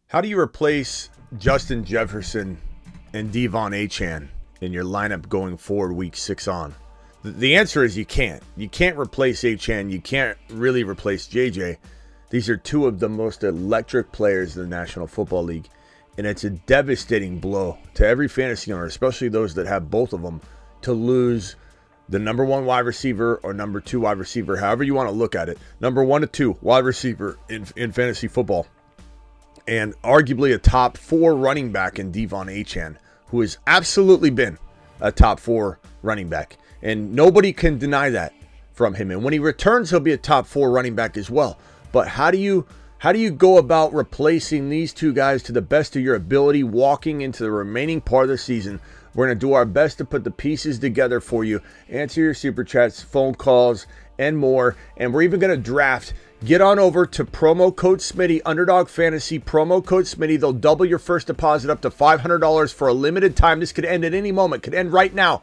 How do you replace Justin Jefferson and Achane in your lineup going forward week 6 on? The answer is you can't. You can't replace Achane. You can't really replace JJ. These are two of the most electric players in the National Football League. And it's a devastating blow to every fantasy owner, especially those that have both of them, to lose the number 1 wide receiver or number 2 wide receiver, however you want to look at it. Number 1 to 2 wide receiver in fantasy football. And arguably a top 4 running back in Achane, who has absolutely been a top 4 running back. And nobody can deny that from him. And when he returns, he'll be a top 4 running back as well. But how do you go about replacing these two guys to the best of your ability walking into the remaining part of the season? We're going to do our best to put the pieces together for you, answer your super chats, phone calls, and more. And we're even going to draft. Get on over to promo code Smitty, Underdog Fantasy, promo code Smitty. They'll double your first deposit up to $500 for a limited time. This could end at any moment. Could end right now.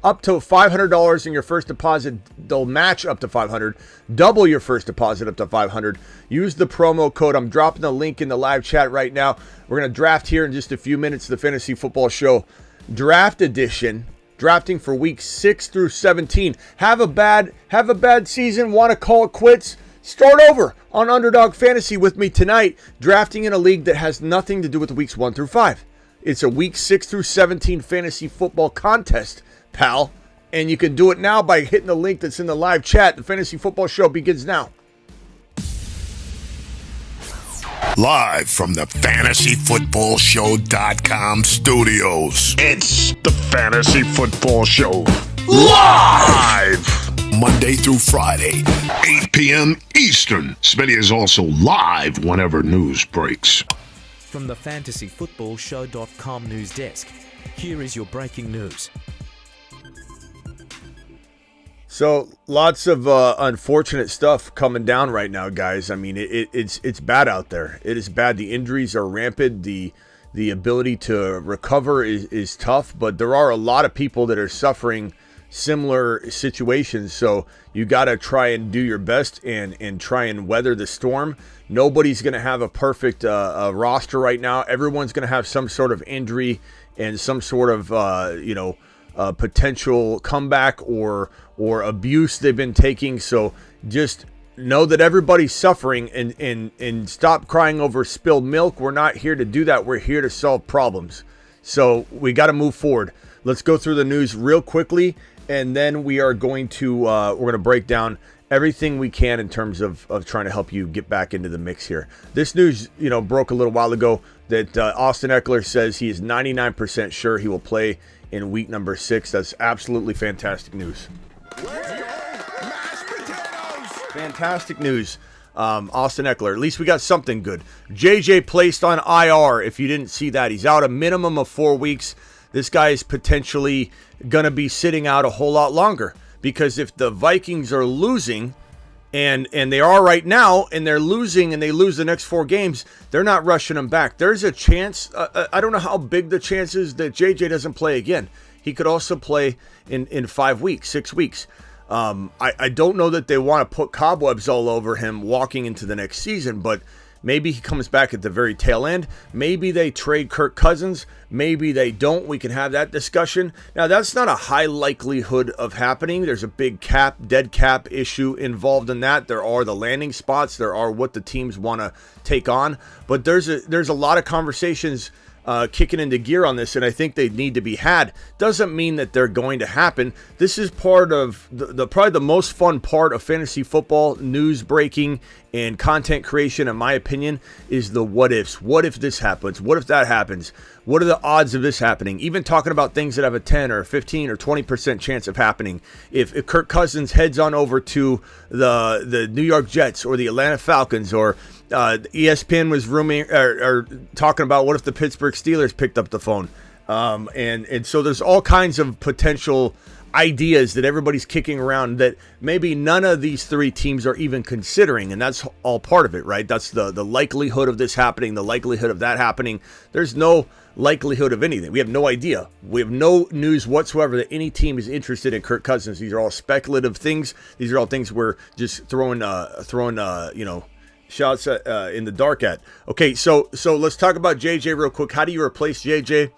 Up to $500 in your first deposit. They'll match up to $500. Double your first deposit up to $500. Use the promo code. I'm dropping the link in the live chat right now. We're going to draft here in just a few minutes. The Fantasy Football Show Draft Edition. Drafting for weeks 6 through 17. Have a bad season. Want to call it quits? Start over on Underdog Fantasy with me tonight, drafting in a league that has nothing to do with weeks 1 through 5. It's a week 6 through 17 fantasy football contest, pal. And you can do it now by hitting the link that's in the live chat. The Fantasy Football Show begins now. Live from the FantasyFootballShow.com studios. It's the Fantasy Football Show. Live! Monday through Friday, 8 p.m. Eastern. Smitty is also live whenever news breaks. From the FantasyFootballShow.com news desk, here is your breaking news. So lots of unfortunate stuff coming down right now, guys. I mean, it's bad out there. It is bad. The injuries are rampant. The ability to recover is tough, but there are a lot of people that are suffering similar situations. So you got to try and do your best and try and weather the storm. Nobody's going to have a perfect roster right now. Everyone's going to have some sort of injury and some sort of potential comeback or abuse they've been taking. So just know that everybody's suffering and stop crying over spilled milk. We're not here to do that. We're here to solve problems. So we got to move forward. Let's go through the news real quickly, and then we are going to we're going to break down everything we can in terms of trying to help you get back into the mix here. This news, broke a little while ago that Austin Eckler says he is 99% sure he will play in week number 6. That's absolutely fantastic news. Fantastic news. Austin Eckler, at least we got something good. JJ placed on IR. If you didn't see that, he's out a minimum of 4 weeks. This guy is potentially going to be sitting out a whole lot longer, because if the Vikings are losing, and they are right now, and they're losing and they lose the next 4 games, they're not rushing him back. There's a chance, I don't know how big the chance is that JJ doesn't play again. He could also play in 5 weeks, 6 weeks. I don't know that they want to put cobwebs all over him walking into the next season, but maybe he comes back at the very tail end. Maybe they trade Kirk Cousins. Maybe they don't. We can have that discussion. Now, that's not a high likelihood of happening. There's a big dead cap issue involved in that. There are the landing spots. There are what the teams want to take on. But there's a lot of conversations kicking into gear on this, and I think they need to be had. Doesn't mean that they're going to happen. This is part of probably the most fun part of fantasy football news breaking and content creation, in my opinion, is the what ifs. What if this happens? What if that happens? What are the odds of this happening? Even talking about things that have a 10 or 15 or 20% chance of happening. If Kirk Cousins heads on over to the New York Jets or the Atlanta Falcons, or ESPN was talking about what if the Pittsburgh Steelers picked up the phone. And so there's all kinds of potential ideas that everybody's kicking around that maybe none of these 3 teams are even considering, and that's all part of it, right? That's the likelihood of this happening, the likelihood of that happening. There's no likelihood of anything. We have no idea. We have no news whatsoever that any team is interested in Kirk Cousins. These are all speculative things. These are all things we're just throwing Shouts in the dark at. Okay, so let's talk about JJ real quick. How do you replace JJ?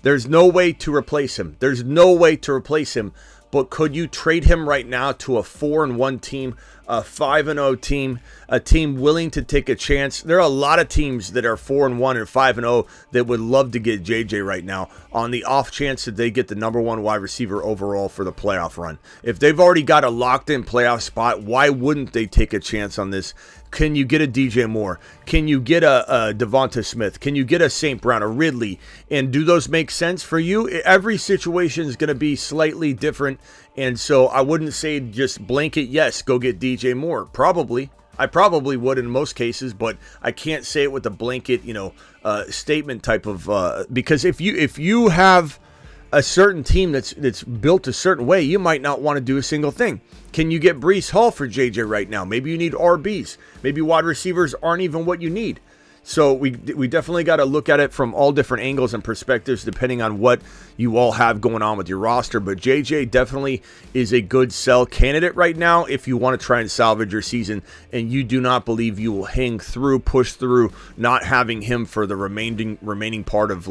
There's no way to replace him. There's no way to replace him. But could you trade him right now to a 4-1 team, a 5-0 team, a team willing to take a chance? There are a lot of teams that are 4-1 and 5-0 that would love to get JJ right now on the off chance that they get the number one wide receiver overall for the playoff run. If they've already got a locked-in playoff spot, why wouldn't they take a chance on this? Can you get a DJ Moore? Can you get a Devonta Smith? Can you get a St. Brown, a Ridley? And do those make sense for you? Every situation is going to be slightly different. And so I wouldn't say just blanket, yes, go get DJ Moore. Probably. I probably would in most cases, but I can't say it with a blanket, statement type of, because if you have a certain team that's built a certain way, you might not want to do a single thing. Can you get Breece Hall for JJ right now? Maybe you need RBs. Maybe wide receivers aren't even what you need. So we definitely got to look at it from all different angles and perspectives depending on what you all have going on with your roster. But JJ definitely is a good sell candidate right now if you want to try and salvage your season and you do not believe you will hang through, push through, not having him for the remaining part of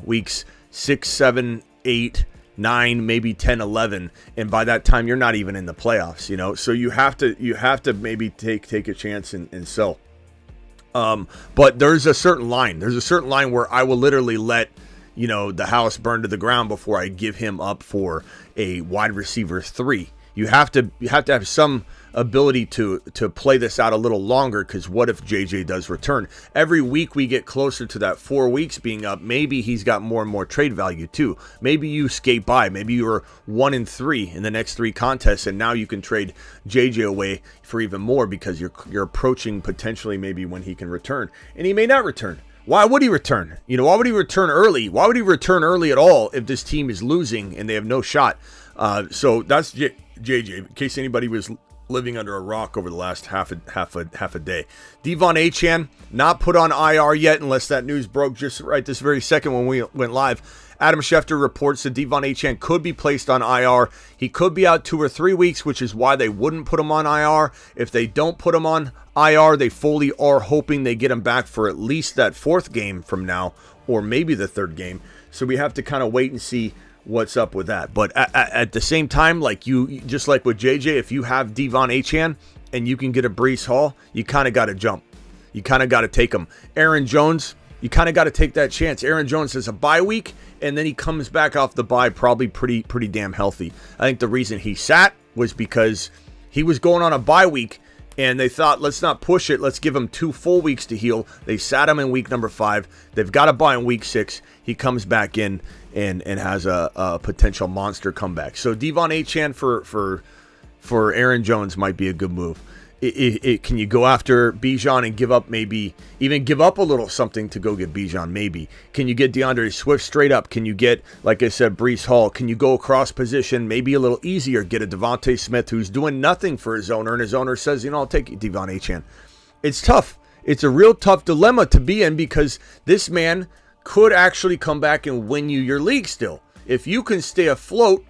weeks 6, 7, 8, 9, maybe 10, 11, and by that time you're not even in the playoffs, so you have to maybe take a chance and sell. But there's a certain line where I will literally let the house burn to the ground before I give him up for a wide receiver 3. You have to have some ability to play this out a little longer, because what if JJ does return? Every week we get closer to that 4 weeks being up. Maybe he's got more and more trade value too. Maybe you skate by. Maybe you were 1-3 in the next 3 contests, and now you can trade JJ away for even more because you're approaching potentially maybe when he can return, and he may not return. Why would he return? Why would he return early? Why would he return early at all if this team is losing and they have no shot? So that's JJ. In case anybody was living under a rock over the last half a day. Devon Achane not put on IR yet, unless that news broke just right this very second when we went live. Adam Schefter reports that Devon Achane could be placed on IR. He could be out 2 or 3 weeks, which is why they wouldn't put him on IR. If they don't put him on IR, they fully are hoping they get him back for at least that 4th game from now, or maybe the 3rd game. So we have to kind of wait and see what's up with that. But at the same time, just like with JJ, if you have Devon Achane and you can get a Breece Hall, you kind of got to jump. You kind of got to take him. Aaron Jones, you kind of got to take that chance. Aaron Jones has a bye week, and then he comes back off the bye probably pretty damn healthy. I think the reason he sat was because he was going on a bye week, and they thought, let's not push it. Let's give him 2 full weeks to heal. They sat him in week number 5. They've got a bye in week 6. He comes back in and has a potential monster comeback. So Devon Achane for Aaron Jones might be a good move. Can you go after Bijan and give up a little something to go get Bijan? Maybe. Can you get DeAndre Swift straight up? Can you get, like I said, Breece Hall? Can you go across position? Maybe a little easier. Get a Devontae Smith who's doing nothing for his owner, and his owner says, I'll take Devon Achane. It's tough. It's a real tough dilemma to be in, because this man could actually come back and win you your league still. If you can stay afloat,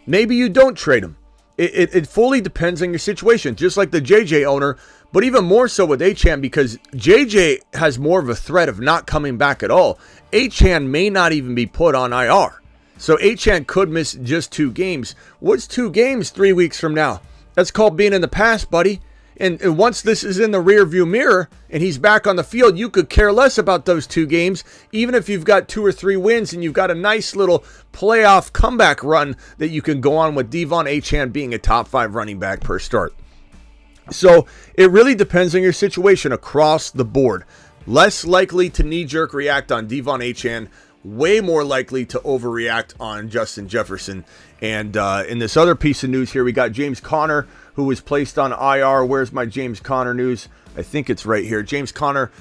maybe you don't trade him. It fully depends on your situation, just like the JJ owner, but even more so with Achane, because JJ has more of a threat of not coming back at all. Achane may not even be put on IR. So Achane could miss just 2 games. What's 2 games 3 weeks from now? That's called being in the past, buddy. And once this is in the rearview mirror and he's back on the field, you could care less about those 2 games, even if you've got 2 or 3 wins and you've got a nice little playoff comeback run that you can go on with Devon Achane being a top 5 running back per start. So it really depends on your situation across the board. Less likely to knee-jerk react on Devon Achane, way more likely to overreact on Justin Jefferson. And in this other piece of news here, we got James Conner, who was placed on IR. Where's my James Conner news? I think it's right here. James Conner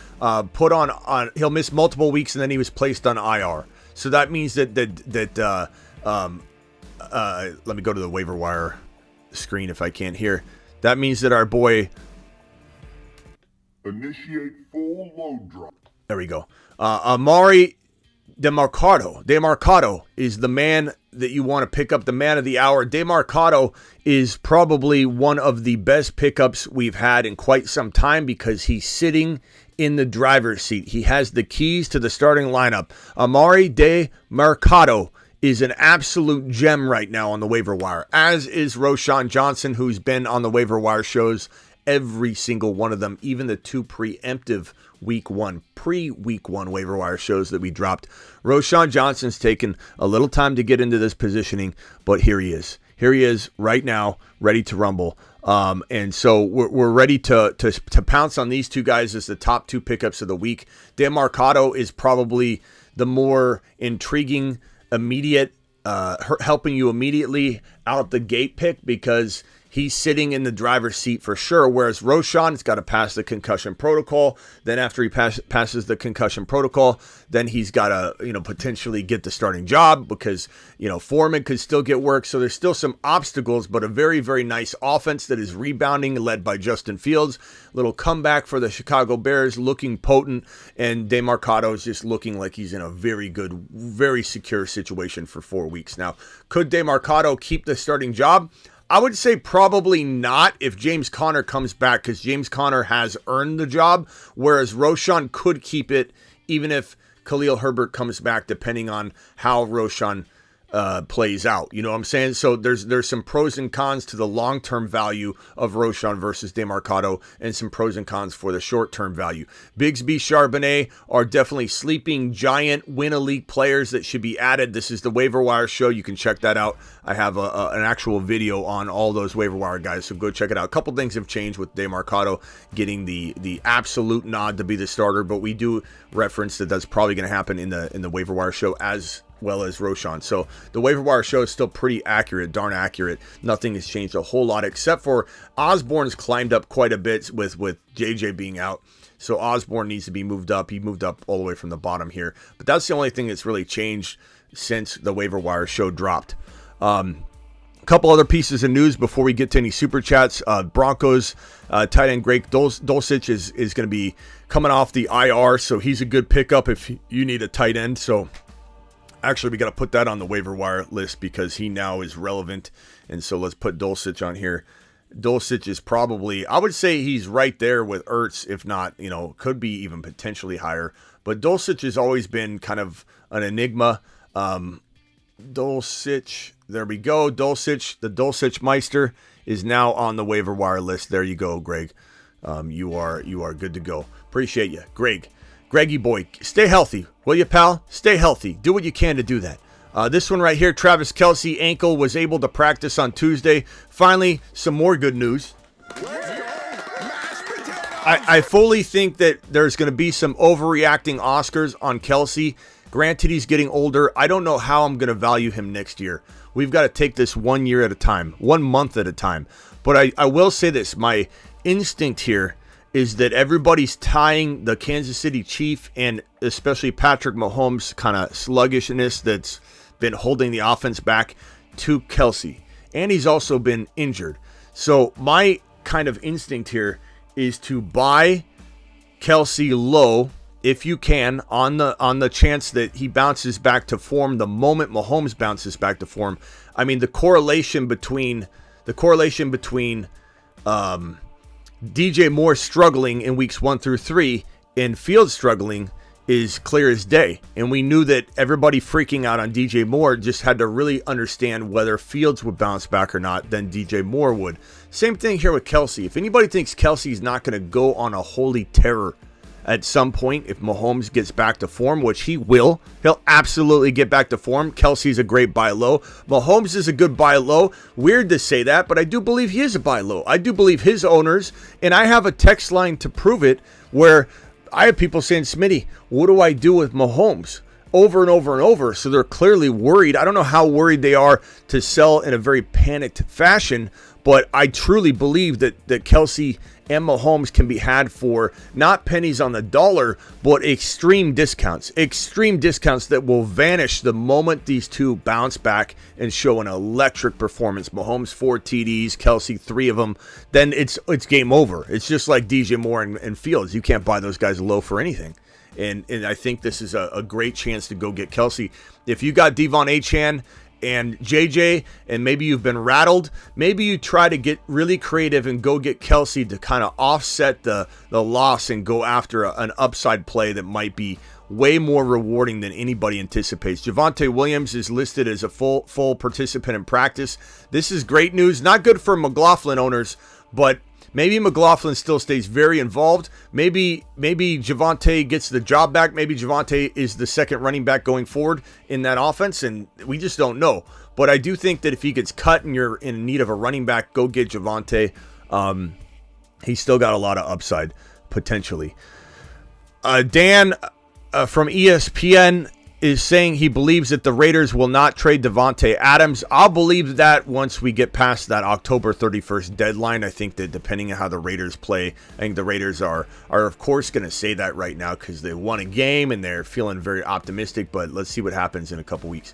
put on he'll miss multiple weeks, and then he was placed on IR. So that means that let me go to the waiver wire screen if I can't hear. That means that our boy initiate full load drop. There we go. Amari DeMarcado is the man that you want to pick up, the man of the hour. DeMarcado is probably one of the best pickups we've had in quite some time because he's sitting in the driver's seat. He has the keys to the starting lineup. Amari DeMarcado is an absolute gem right now on the waiver wire, as is Roschon Johnson, who's been on the waiver wire shows, every single one of them, even the two pre-week one waiver wire shows that we dropped. Roschon Johnson's taken a little time to get into this positioning, but here he is. Here he is right now, ready to rumble. And so we're ready to pounce on these two guys as the top two pickups of the week. DeMarcado is probably the more intriguing, immediate, helping you immediately out the gate pick because he's sitting in the driver's seat for sure, whereas Roschon's got to pass the concussion protocol. Then after he passes the concussion protocol, then he's got to, potentially get the starting job because, Foreman could still get work. So there's still some obstacles, but a very, very nice offense that is rebounding, led by Justin Fields. Little comeback for the Chicago Bears, looking potent, and DeMarcado is just looking like he's in a very good, very secure situation for 4 weeks. Now, could DeMarcado keep the starting job? I would say probably not if James Conner comes back because James Conner has earned the job, whereas Roschon could keep it even if Khalil Herbert comes back, depending on how Roschon plays out. You know what I'm saying? So there's some pros and cons to the long-term value of Roschon versus DeMarcado and some pros and cons for the short-term value. Bigsby, Charbonnet are definitely sleeping giant win-a-league players that should be added. This is the waiver wire show. You can check that out. I have an actual video on all those waiver wire guys, so go check it out. A couple things have changed with DeMarcado getting the absolute nod to be the starter, but we do reference that that's probably going to happen in the waiver wire show as well as Roschon. So the waiver wire show is still pretty accurate, darn accurate. Nothing has changed a whole lot except for Osborne's climbed up quite a bit with JJ being out. So Osborne needs to be moved up. He moved up all the way from the bottom here. But that's the only thing that's really changed since the waiver wire show dropped. A couple other pieces of news before we get to any super chats. Broncos tight end Greg Dulcich is going to be coming off the IR, so he's a good pickup if you need a tight end. So actually, we got to put that on the waiver wire list because he now is relevant. And so let's put Dulcich on here. Dulcich is probably, I would say he's right there with Ertz, if not, could be even potentially higher. But Dulcich has always been kind of an enigma. Dulcich, there we go. Dulcich, the Dulcich Meister is now on the waiver wire list. There you go, Greg. You are good to go. Appreciate you, Greg. Greggy boy, stay healthy, will you, pal? Stay healthy. Do what you can to do that. This one right here, Travis Kelce, ankle, was able to practice on Tuesday. Finally, some more good news. I fully think that there's going to be some overreacting Oscars on Kelce. Granted, he's getting older. I don't know how I'm going to value him next year. We've got to take this 1 year at a time, 1 month at a time. But I will say this, my instinct here is that everybody's tying the Kansas City Chief and especially Patrick Mahomes' kind of sluggishness that's been holding the offense back to Kelce. And he's also been injured. So my kind of instinct here is to buy Kelce low if you can on the chance that he bounces back to form the moment Mahomes bounces back to form. I mean, the correlation between DJ Moore struggling in weeks 1 through 3 and Fields struggling is clear as day. And we knew that everybody freaking out on DJ Moore just had to really understand whether Fields would bounce back or not, then DJ Moore would. Same thing here with Kelce. If anybody thinks Kelce's not going to go on a holy terror at some point if Mahomes gets back to form, which he will, he'll absolutely get back to form. Kelce's a great buy low. Mahomes is a good buy low. Weird to say that, but I do believe he is a buy low. I do believe his owners, and I have a text line to prove it, where I have people saying, Smitty, what do I do with Mahomes? Over and over and over. So they're clearly worried. I don't know how worried they are to sell in a very panicked fashion, But I truly believe that Kelsey and Mahomes can be had for not pennies on the dollar, but extreme discounts that will vanish the moment these two bounce back and show an electric performance. Mahomes 4 TDs, Kelsey 3 of them. Then it's game over. It's just like DJ Moore and Fields. You can't buy those guys low for anything. And I think this is a great chance to go get Kelsey. If you got Devon Achane and JJ, and maybe you've been rattled, maybe you try to get really creative and go get Kelsey to kind of offset the loss and go after an upside play that might be way more rewarding than anybody anticipates. Javonte Williams is listed as a full participant in practice. This is great news. Not good for McLaughlin owners, but maybe McLaughlin still stays very involved. Maybe Javonte gets the job back. Maybe Javonte is the second running back going forward in that offense, and we just don't know. But I do think that if he gets cut and you're in need of a running back, go get Javonte. He's still got a lot of upside, potentially. Dan from ESPN is saying he believes that the Raiders will not trade Davante Adams. I'll believe that once we get past that October 31st deadline. I think that depending on how the Raiders play, I think the Raiders are of course going to say that right now because they won a game and they're feeling very optimistic, but let's see what happens in a couple weeks.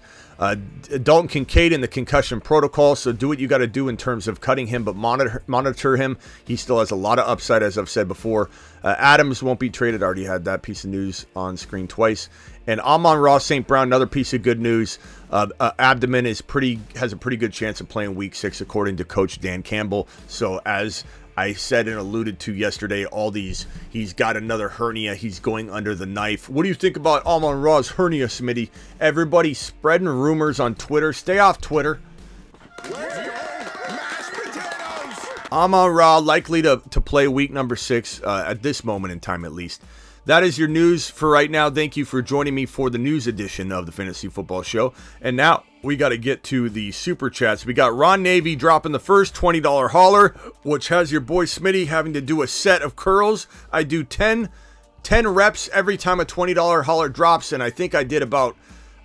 Dalton Kincaid in the concussion protocol, so do what you got to do in terms of cutting him, but monitor him. He still has a lot of upside, as I've said before. Adams won't be traded. I already had that piece of news on screen twice. And Amon-Ra St. Brown, another piece of good news. Abdomen has a pretty good chance of playing Week 6, according to Coach Dan Campbell. So as I said and alluded to yesterday, he's got another hernia. He's going under the knife. What do you think about Amon-Ra's hernia, Smitty? Everybody spreading rumors on Twitter. Stay off Twitter. Amon-Ra likely to play week number 6 at this moment in time, at least. That is your news for right now. Thank you for joining me for the news edition of the Fantasy Football Show. And now we got to get to the super chats. We got Ron Navy dropping the first $20 hauler, which has your boy Smitty having to do a set of curls. I do 10 reps every time a $20 hauler drops, and I think I did about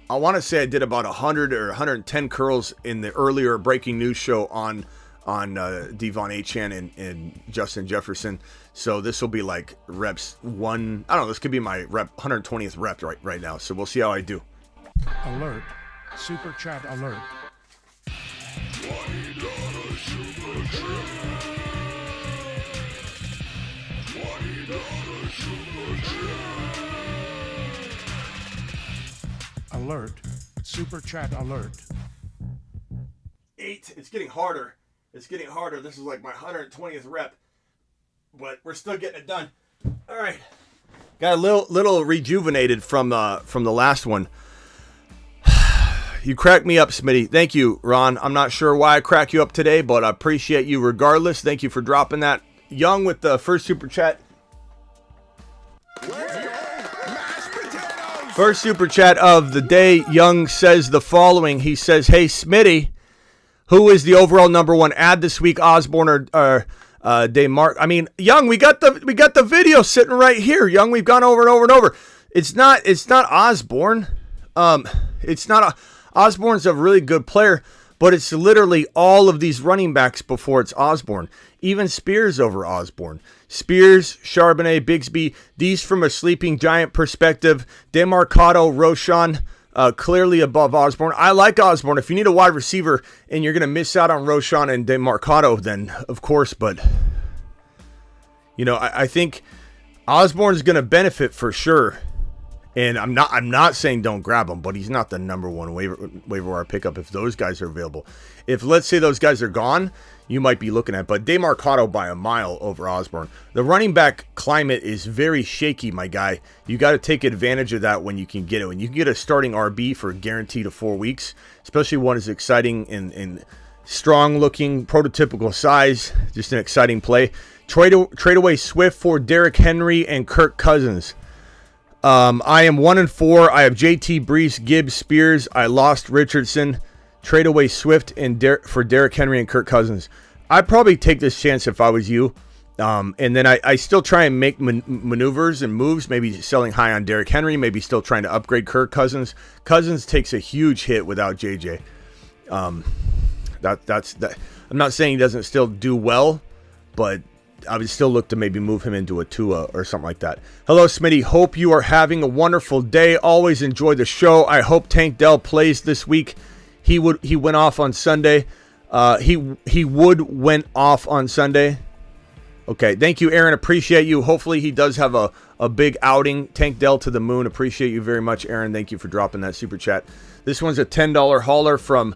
100 or 110 curls in the earlier breaking news show on Devon Achane and Justin Jefferson. So this will be like reps one. I don't know. This could be my 120th rep right now. So we'll see how I do. Alert. Super chat alert. Alert. Super chat alert. 8. It's getting harder. This is like my 120th rep. But we're still getting it done. All right. Got a little rejuvenated from the last one. You cracked me up, Smitty. Thank you, Ron. I'm not sure why I crack you up today, but I appreciate you regardless. Thank you for dropping that. Young with the first super chat. First super chat of the day. Young says the following. He says, "Hey, Smitty, who is the overall number 1 ad this week, Osborne or DeMarc?" I mean, Young, we got the video sitting right here. Young, we've gone over and over and over. It's not Osborne. Osborne's a really good player, but it's literally all of these running backs before it's Osborne. Even Spears over Osborne. Spears, Charbonnet, Bigsby, these from a sleeping giant perspective. DeMarcado, Roschon, clearly above Osborne. I like Osborne. If you need a wide receiver and you're going to miss out on Roschon and DeMarcado, then of course, but I think Osborne's going to benefit for sure. And I'm not saying don't grab him, but he's not the number 1 waiver wire pickup if those guys are available. If, let's say, those guys are gone, you might be looking at. But DeMarcado by a mile over Osborne. The running back climate is very shaky, my guy. You got to take advantage of that when you can get it. When you can get a starting RB for guaranteed 4 weeks, especially one as exciting and strong-looking, prototypical size, just an exciting play. Trade away Swift for Derrick Henry and Kirk Cousins. I am 1-4. I have JT, Brees, Gibbs, Spears. I lost Richardson. Trade away Swift and for Derrick Henry and Kirk Cousins. I'd probably take this chance if I was you. And then I still try and make maneuvers and moves, maybe selling high on Derrick Henry, maybe still trying to upgrade Kirk Cousins. Cousins takes a huge hit without JJ. That's that. I'm not saying he doesn't still do well, but I would still look to maybe move him into a Tua or something like that. Hello, Smitty. Hope you are having a wonderful day. Always enjoy the show. I hope Tank Dell plays this week. He went off on Sunday. He went off on Sunday. Okay, thank you, Aaron. Appreciate you. Hopefully he does have a big outing. Tank Dell to the moon. Appreciate you very much, Aaron. Thank you for dropping that super chat. This one's a $10 hauler from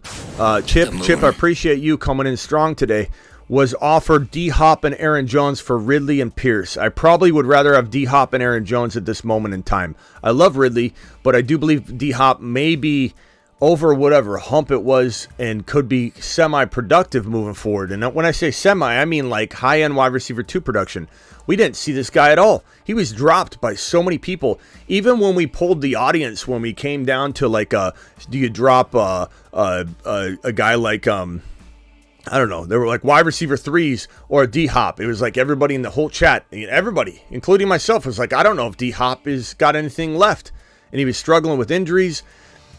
Chip. Chip, I appreciate you coming in strong today. Was offered D-Hop and Aaron Jones for Ridley and Pierce. I probably would rather have D-Hop and Aaron Jones at this moment in time. I love Ridley, but I do believe D-Hop may be over whatever hump it was and could be semi-productive moving forward. And when I say semi, I mean like high-end wide receiver 2 production. We didn't see this guy at all. He was dropped by so many people. Even when we polled the audience, when we came down to like, do you drop a guy like, I don't know, they were like wide receiver 3s or a D-Hop. It was like everybody in the whole chat, everybody, including myself, was like, I don't know if D-Hop has got anything left. And he was struggling with injuries.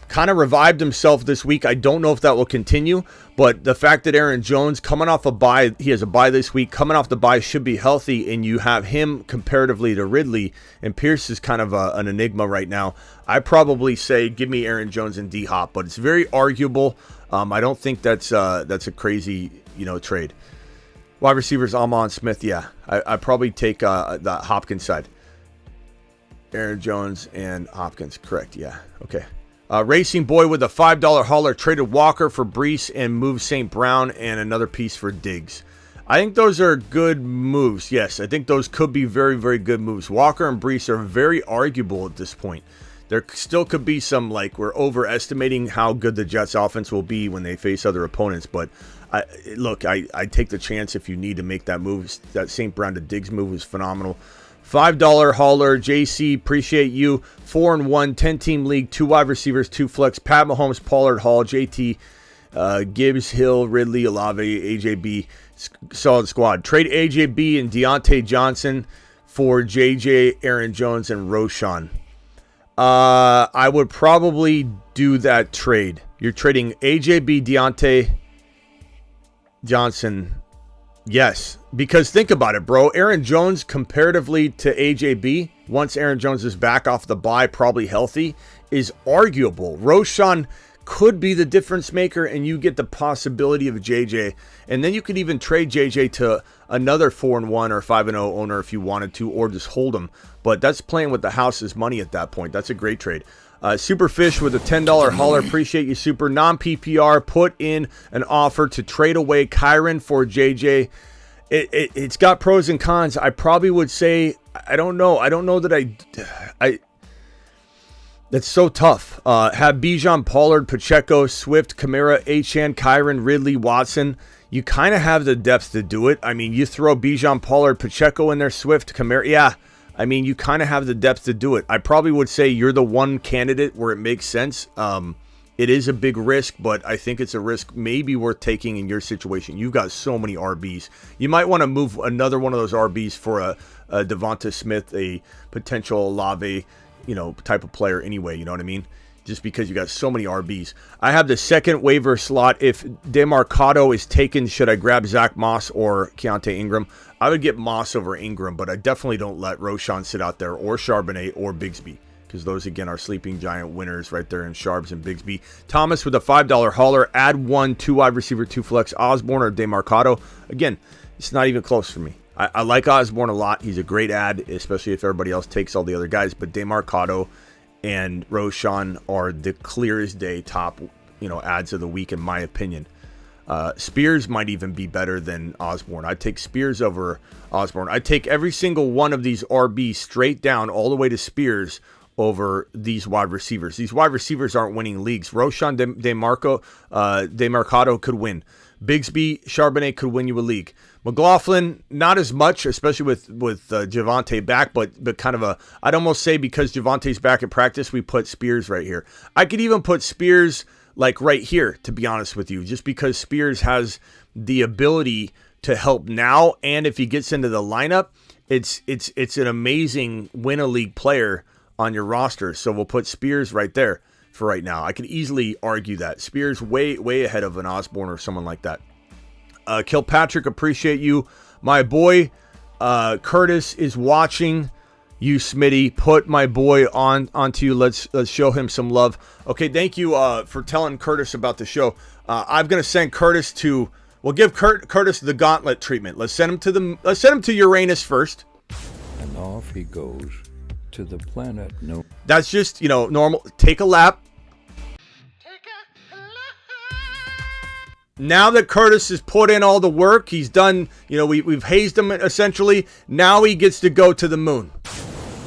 Kind of revived himself this week. I don't know if that will continue, but the fact that Aaron Jones coming off a bye, he has a bye this week, coming off the bye should be healthy, and you have him comparatively to Ridley, and Pierce is kind of an enigma right now. I probably say give me Aaron Jones and D-Hop, but it's very arguable. I don't think that's a crazy trade. Wide receivers, Amon Smith, yeah. I probably take the Hopkins side. Aaron Jones and Hopkins, correct, yeah, okay. Racing Boy with a $5 hauler traded Walker for Brees and moved St. Brown and another piece for Diggs. I think those are good moves. Yes, I think those could be very, very good moves. Walker and Brees are very arguable at this point. There still could be some, like, we're overestimating how good the Jets offense will be when they face other opponents. But, I take the chance if you need to make that move. That St. Brown to Diggs move was phenomenal. $5 hauler, JC, appreciate you. 4-1, 10-team league, 2 wide receivers, 2 flex. Pat Mahomes, Pollard, Hall, JT, Gibbs, Hill, Ridley, Olave, AJB, solid squad. Trade AJB and Deontay Johnson for JJ, Aaron Jones, and Roshan. I would probably do that trade. You're trading AJB, Deontay Johnson. Yes, because think about it, bro. Aaron Jones comparatively to AJB, once Aaron Jones is back off the bye, probably healthy, is arguable. Roshan could be the difference maker, and you get the possibility of JJ. And then you could even trade JJ to another 4-1 or 5-0 owner if you wanted to, or just hold him. But that's playing with the house's money at that point. That's a great trade. Superfish with a $10 hauler. Appreciate you, Super. Non-PPR, put in an offer to trade away Kyron for JJ. It's got pros and cons. I probably would say, I don't know. I don't know that I that's so tough. Have Bijan, Pollard, Pacheco, Swift, Kamara, Achane, Kyron, Ridley, Watson. You kind of have the depth to do it. I mean, you throw Bijan, Pollard, Pacheco in there, Swift, Kamara. Yeah. I mean, you kind of have the depth to do it. I probably would say you're the one candidate where it makes sense. It is a big risk, but I think it's a risk maybe worth taking in your situation. You've got so many RBs. You might want to move another one of those RBs for a Devonta Smith, a potential Olave, type of player anyway. You know what I mean? Just because you got so many RBs. I have the second waiver slot. If DeMarcado is taken, should I grab Zach Moss or Keontae Ingram? I would get Moss over Ingram, but I definitely don't let Roshan sit out there, or Charbonnet or Bigsby, because those, again, are sleeping giant winners right there in Sharbs and Bigsby. Thomas with a $5 hauler. Add 1, 2 wide receiver, 2 flex. Osborne or DeMarcado. Again, it's not even close for me. I like Osborne a lot. He's a great ad, especially if everybody else takes all the other guys. But DeMarcado and Roshan are the clear as day top, ads of the week, in my opinion. Spears might even be better than Osborne. I'd take Spears over Osborne. I'd take every single one of these RBs straight down all the way to Spears over these wide receivers. These wide receivers aren't winning leagues. Roshan DeMarcado could win. Bigsby, Charbonnet could win you a league. McLaughlin, not as much, especially with Javonte back, but kind of I'd almost say because Javonte's back at practice, we put Spears right here. I could even put Spears like right here, to be honest with you, just because Spears has the ability to help now, and if he gets into the lineup, it's an amazing win a league player on your roster. So we'll put Spears right there. for right now. I could easily argue that. Spears way ahead of an Osborne or someone like that. Kilpatrick, appreciate you. My boy Curtis is watching you, Smitty. Put my boy onto you. Let's show him some love. Okay, thank you for telling Curtis about the show. I'm gonna send Curtis to. We'll give Curtis the gauntlet treatment. Let's send him to Uranus first. And off he goes to the planet. No. That's just, normal. Take a lap. Now that Curtis has put in all the work, he's done, we've hazed him essentially. Now he gets to go to the moon.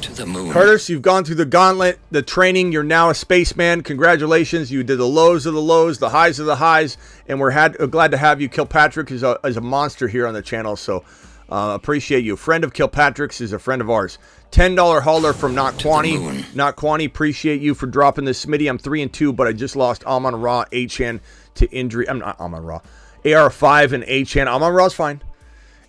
To the moon. Curtis, you've gone through the gauntlet, the training. You're now a spaceman. Congratulations. You did the lows of the lows, the highs of the highs, and we're glad to have you. Kilpatrick is a monster here on the channel, so appreciate you. Friend of Kilpatrick's is a friend of ours. $10 hauler from Not Quani. Not Quani, appreciate you for dropping this. Smitty, I'm 3-2, but I just lost Amon Ra, Achane to injury. I'm not Amon Ra. AR5 and Achane. Amon Ra's fine.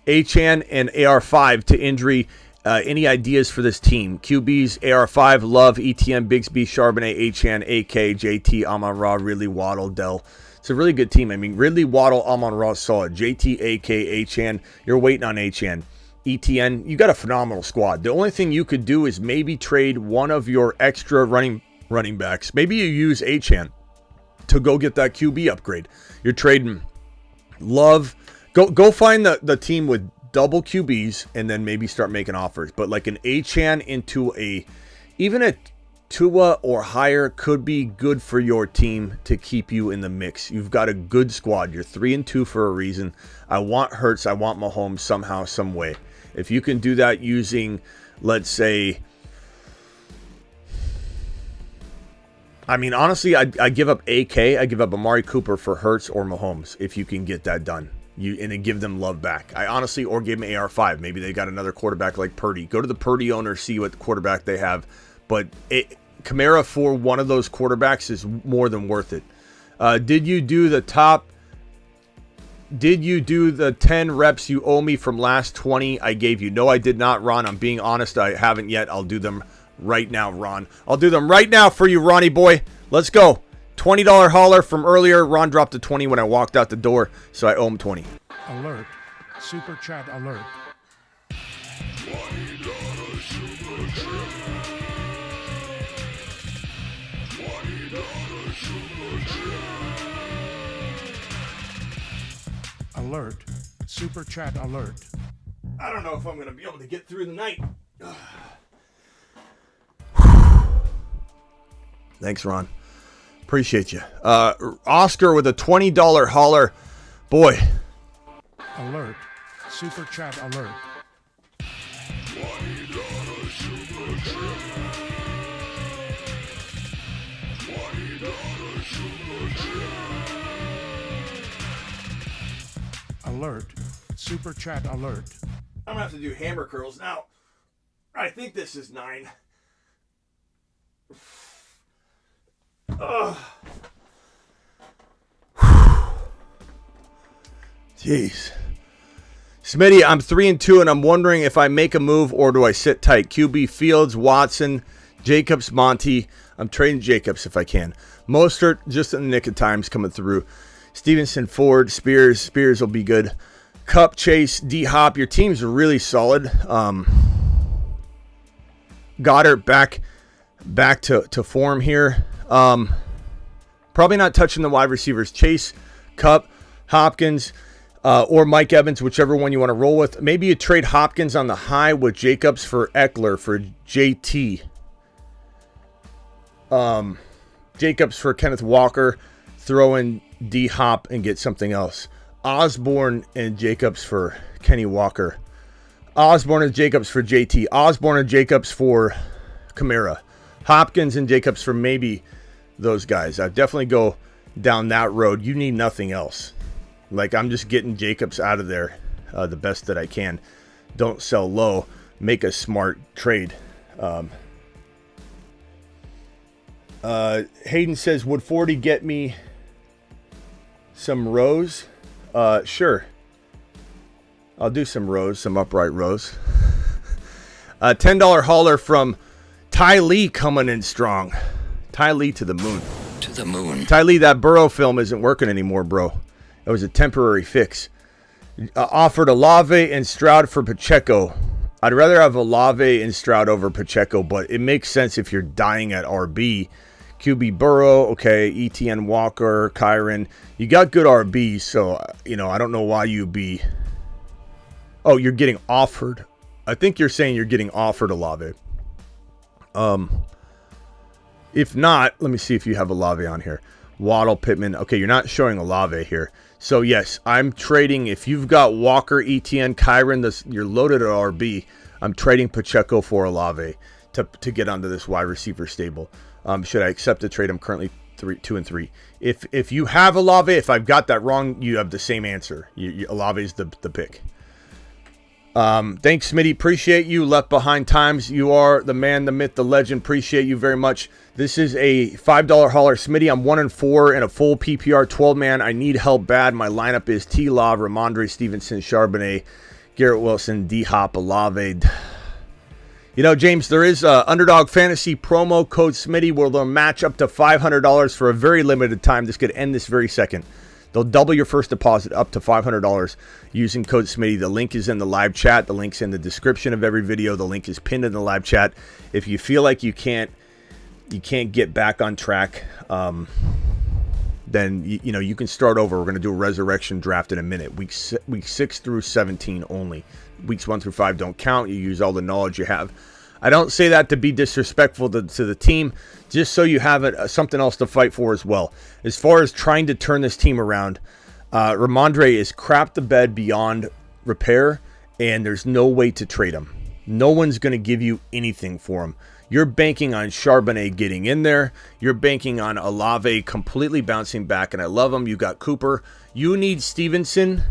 Achane and AR5 to injury. Any ideas for this team? QBs, AR5, Love, ETN, Bigsby, Charbonnet, Achane, AK, JT, Amon Ra, Ridley, Waddle, Dell. It's a really good team. I mean, Ridley, Waddle, Amon Ra, solid. JT, AK, Achane. You're waiting on Achane. ETN, you got a phenomenal squad. The only thing you could do is maybe trade one of your extra running backs. Maybe you use Achane to go get that QB upgrade. You're trading Love. Go find the team with double QBs and then maybe start making offers. But like an Achane into even a Tua or higher could be good for your team to keep you in the mix. You've got a good squad. You're 3-2 for a reason. I want Hurts. I want Mahomes somehow, some way. If you can do that using, let's say, I mean, honestly, I give up AK. I give up Amari Cooper for Hurts or Mahomes if you can get that done. And then give them Love back. I honestly, or give them AR5. Maybe they got another quarterback like Purdy. Go to the Purdy owner, see what quarterback they have. But Kamara for one of those quarterbacks is more than worth it. Did you do the 10 reps you owe me from last 20 I gave you? No, I did not, Ron. I'm being honest. I haven't yet. I'll do them right now, Ron. I'll do them right now for you, Ronnie boy. Let's go. $20 hauler from earlier. Ron dropped a 20 when I walked out the door, so I owe him 20. Alert. Super chat alert. Alert. Super chat alert. I don't know if I'm going to be able to get through the night. Thanks, Ron. Appreciate you. Oscar with a $20 hauler. Boy. Alert. Super chat alert. Alert. Super chat alert. I'm going to have to do hammer curls now. I think this is 9. Ugh. Jeez. Smitty, I'm 3-2 and I'm wondering if I make a move or do I sit tight. QB Fields, Watson, Jacobs, Monty. I'm trading Jacobs if I can. Mostert, just in the nick of times coming through. Stevenson, Ford, Spears will be good. Cup, Chase, D-Hop. Your teams are really solid. Goddard back to form here. Probably not touching the wide receivers. Chase, Cup, Hopkins, or Mike Evans, whichever one you want to roll with. Maybe you trade Hopkins on the high with Jacobs for Eckler for JT. Jacobs for Kenneth Walker. Throw in D-Hop and get something else. Osborne and Jacobs for Kenny Walker. Osborne and Jacobs for JT. Osborne and Jacobs for Kamara. Hopkins and Jacobs for maybe those guys. I'd definitely go down that road. You need nothing else. Like, I'm just getting Jacobs out of there the best that I can. Don't sell low. Make a smart trade. Hayden says, would 40 get me some rows? Sure. I'll do some rows, some upright rows. $10 hauler from Ty Lee coming in strong. Ty Lee to the moon. To the moon. Ty Lee, that Burrow film isn't working anymore, bro. It was a temporary fix. Offered Olave and Stroud for Pacheco. I'd rather have Olave and Stroud over Pacheco, but it makes sense if you're dying at RB. QB Burrow, okay, ETN Walker, Kyron. You got good RBs, so, I don't know why you'd be... Oh, you're getting offered. I think you're saying you're getting offered Olave. If not, let me see if you have Olave on here. Waddle, Pittman. Okay, you're not showing Olave here. So, yes, I'm trading. If you've got Walker, ETN, Kyron, you're loaded at RB. I'm trading Pacheco for Olave to get onto this wide receiver stable. Should I accept the trade? I'm currently 2 and 3. If you have Olave, if I've got that wrong, you have the same answer. Olave is the pick. Thanks, Smitty. Appreciate you. Left Behind Times. You are the man, the myth, the legend. Appreciate you very much. This is a $5 hauler. Smitty, I'm 1 and 4 in a full PPR 12-man. I need help bad. My lineup is T-Law, Ramondre Stevenson, Charbonnet, Garrett Wilson, D-Hop, Olave. James, there is Underdog Fantasy promo code Smitty where they'll match up to $500 for a very limited time. This could end this very second. They'll double your first deposit up to $500 using code Smitty. The link is in the live chat. The link's in the description of every video. The link is pinned in the live chat. If you feel like you can't get back on track, then you can start over. We're going to do a resurrection draft in a minute. Week 6 through 17 only. Weeks 1 through 5 don't count. You use all the knowledge you have. I don't say that to be disrespectful to the team, just so you have something else to fight for as well. As far as trying to turn this team around, Ramondre is crap the bed beyond repair, and there's no way to trade him. No one's going to give you anything for him. You're banking on Charbonnet getting in there. You're banking on Olave completely bouncing back, and I love him. You got Cooper. You need Stevenson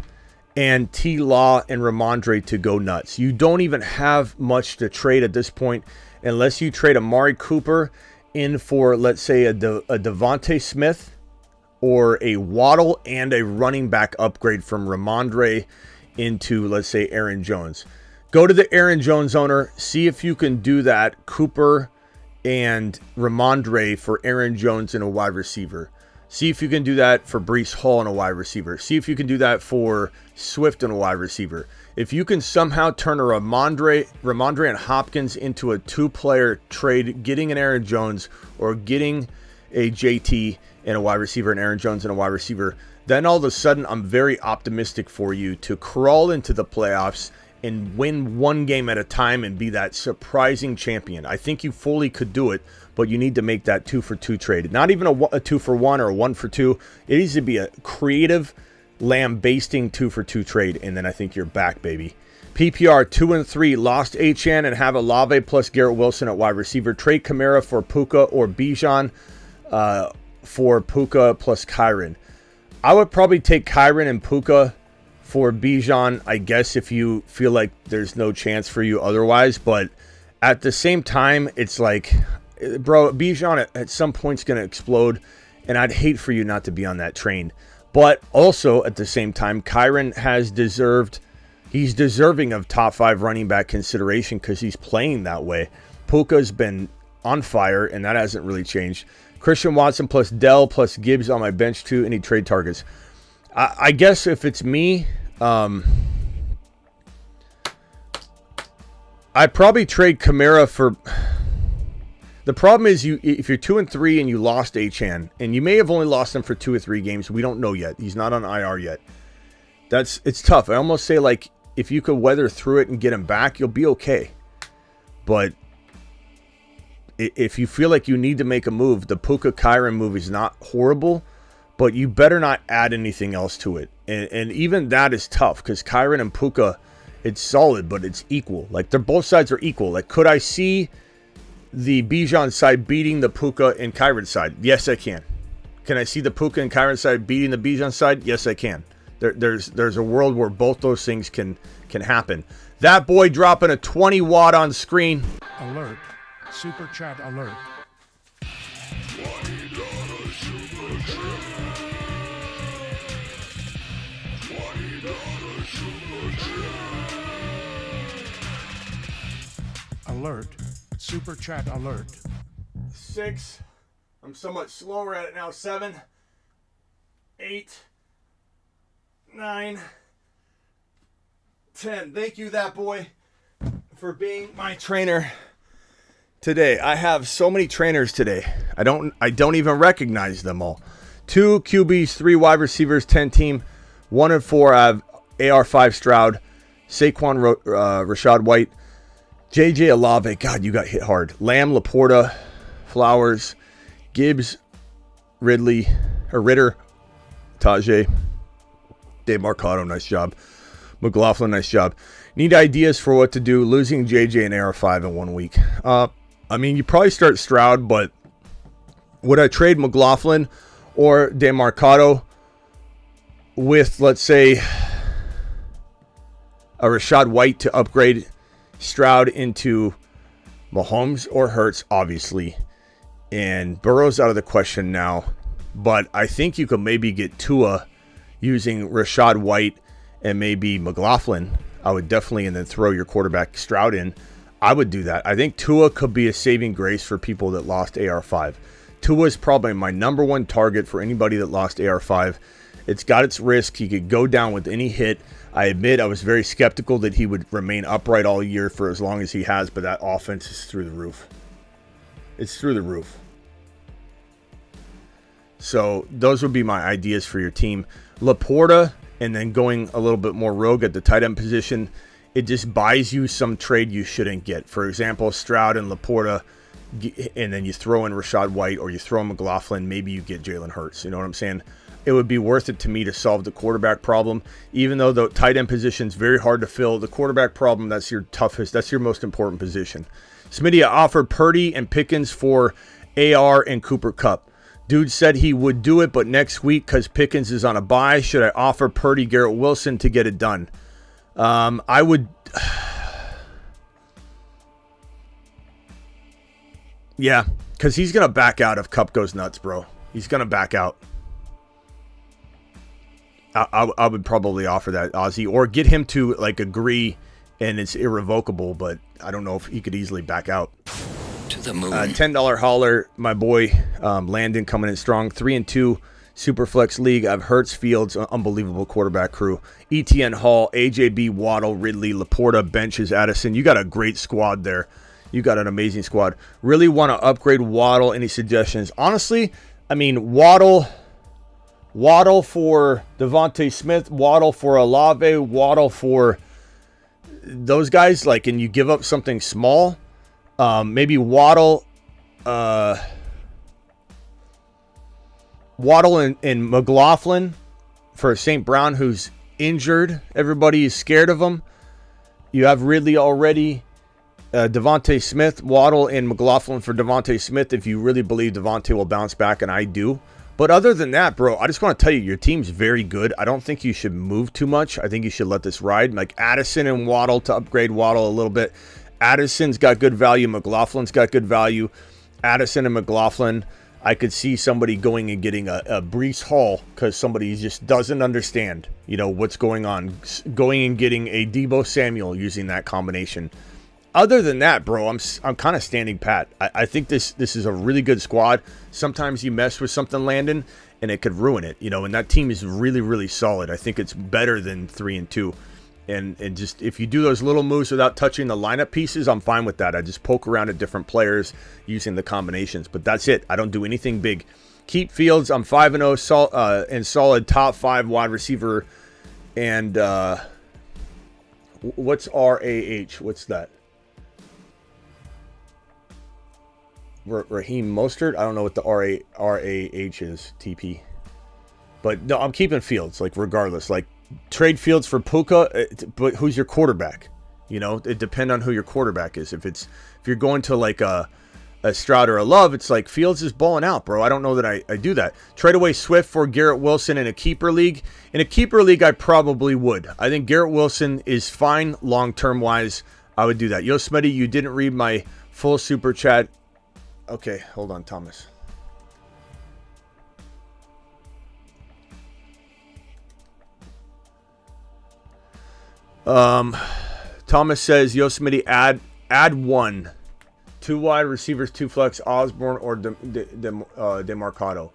and T-Law and Ramondre to go nuts. You don't even have much to trade at this point unless you trade Amari Cooper in for, let's say, a Devontae Smith or a Waddle and a running back upgrade from Ramondre into, let's say, Aaron Jones. Go to the Aaron Jones owner. See if you can do that. Cooper and Ramondre for Aaron Jones and a wide receiver. See if you can do that for Breece Hall and a wide receiver. See if you can do that for Swift and a wide receiver. If you can somehow turn a Ramondre and Hopkins into a 2-player trade, getting an Aaron Jones or getting a JT and a wide receiver and Aaron Jones and a wide receiver, then all of a sudden I'm very optimistic for you to crawl into the playoffs and win one game at a time and be that surprising champion. I think you fully could do it, but you need to make that 2-for-2 trade. Not even a 2-for-1 or a 1-for-2. It needs to be a creative, lambasting 2-for-2 trade, and then I think you're back, baby. PPR 2 and 3, lost Achane and have Olave plus Garrett Wilson at wide receiver. Trade Kamara for Puka or Bijan for Puka plus Kyron. I would probably take Kyron and Puka for Bijan, I guess, if you feel like there's no chance for you otherwise. But at the same time, it's like, bro, Bijan at some point's going to explode, and I'd hate for you not to be on that train. But also, at the same time, Kyron he's deserving of top 5 running back consideration because he's playing that way. Puka's been on fire, and that hasn't really changed. Christian Watson plus Dell plus Gibbs on my bench too. Any trade targets? I guess if it's me, I'd probably trade Kamara for... The problem is if you're 2 and 3 and you lost Achane, and you may have only lost him for 2 or 3 games, we don't know yet. He's not on IR yet. It's tough. I almost say, like, if you could weather through it and get him back, you'll be okay. But if you feel like you need to make a move, the Puka Kyron move is not horrible, but you better not add anything else to it. And even that is tough because Kyron and Puka, it's solid, but it's equal. Like, both sides are equal. Like, could I see the Bijan side beating the Puka and Kyron side? Yes, I can. Can I see the Puka and Kyron side beating the Bijan side? Yes, I can. There's a world where both those things can happen. That boy dropping a 20 watt on screen. Alert. Super chat alert. Alert. Super chat alert. 6. I'm somewhat slower at it now. 7, 8, 9, 10. Thank you, that boy, for being my trainer today. I have so many trainers today. I don't even recognize them all. 2 QBs, 3 wide receivers, 10 team. 1 and 4, I have AR5 Stroud, Saquon Rashad White, JJ Olave. God, you got hit hard. Lamb, Laporta, Flowers, Gibbs, Ritter, Tajay, Dave Marcado, nice job. McLaughlin, nice job. Need ideas for what to do. Losing JJ and AR5 in 1 week. You probably start Stroud, but would I trade McLaughlin or Dave Marcado with, let's say, a Rashad White to upgrade Stroud into Mahomes or Hurts, obviously? And Burrow's out of the question now, but I think you could maybe get Tua using Rashad White and maybe McLaughlin. I would definitely, and then throw your quarterback Stroud in. I would do that. I think Tua could be a saving grace for people that lost AR5. Tua is probably my number one target for anybody that lost AR5. It's got its risk. He could go down with any hit. I admit I was very skeptical that he would remain upright all year for as long as he has, but that offense is through the roof. It's through the roof. So those would be my ideas for your team. Laporta, and then going a little bit more rogue at the tight end position, it just buys you some trade you shouldn't get. For example, Stroud and Laporta, and then you throw in Rashad White or you throw in McLaughlin, maybe you get Jalen Hurts. You know what I'm saying? It would be worth it to me to solve the quarterback problem. Even though the tight end position is very hard to fill, the quarterback problem, that's your toughest, that's your most important position. Smitty offered Purdy and Pickens for AR and Cooper Kupp. Dude said he would do it, but next week because Pickens is on a bye. Should I offer Purdy Garrett Wilson to get it done? I would. Yeah, because he's going to back out if Kupp goes nuts, bro. He's going to back out. I would probably offer that, Ozzy, or get him to agree and it's irrevocable, but I don't know if he could easily back out. To the moon. $10 holler, my boy Landon coming in strong. 3-2 Superflex League. I've Hurts, Fields, unbelievable quarterback crew. ETN Hall, AJB, Waddle, Ridley, Laporta, benches, Addison. You got a great squad there. You got an amazing squad. Really want to upgrade Waddle. Any suggestions? Honestly, Waddle for Devontae Smith, Waddle for Olave, Waddle for those guys. And you give up something small. Maybe Waddle and McLaughlin for St. Brown, who's injured. Everybody is scared of him. You have Ridley already. Devontae Smith, Waddle, and McLaughlin for Devontae Smith if you really believe Devontae will bounce back, and I do. But other than that, bro, I just want to tell you, your team's very good. I don't think you should move too much. I think you should let this ride. Like Addison and Waddle to upgrade Waddle a little bit. Addison's got good value. McLaughlin's got good value. Addison and McLaughlin, I could see somebody going and getting a Breece Hall because somebody just doesn't understand, what's going on. Going and getting a Deebo Samuel using that combination. Other than that, bro, I'm kind of standing pat. I think this is a really good squad. Sometimes you mess with something, Landon, and it could ruin it, and that team is really, really solid. I think it's better than 3-2. And just if you do those little moves without touching the lineup pieces, I'm fine with that. I just poke around at different players using the combinations. But that's it. I don't do anything big. Keep Fields. I'm 5-0 and solid top 5 wide receiver. And what's RAH? What's that? Raheem Mostert? I don't know what the RAH is, TP. But no, I'm keeping Fields, regardless. Trade Fields for Puka, but who's your quarterback? It depends on who your quarterback is. If you're going to a Stroud or a Love, it's Fields is balling out, bro. I don't know that I do that. Trade away Swift for Garrett Wilson in a keeper league. In a keeper league, I probably would. I think Garrett Wilson is fine long-term wise. I would do that. Yo, Smitty, you didn't read my full super chat. Okay, hold on, Thomas. Thomas says, Yo, Smitty, add 1 2 wide receivers, 2 flex, Osborne or DeMarcado.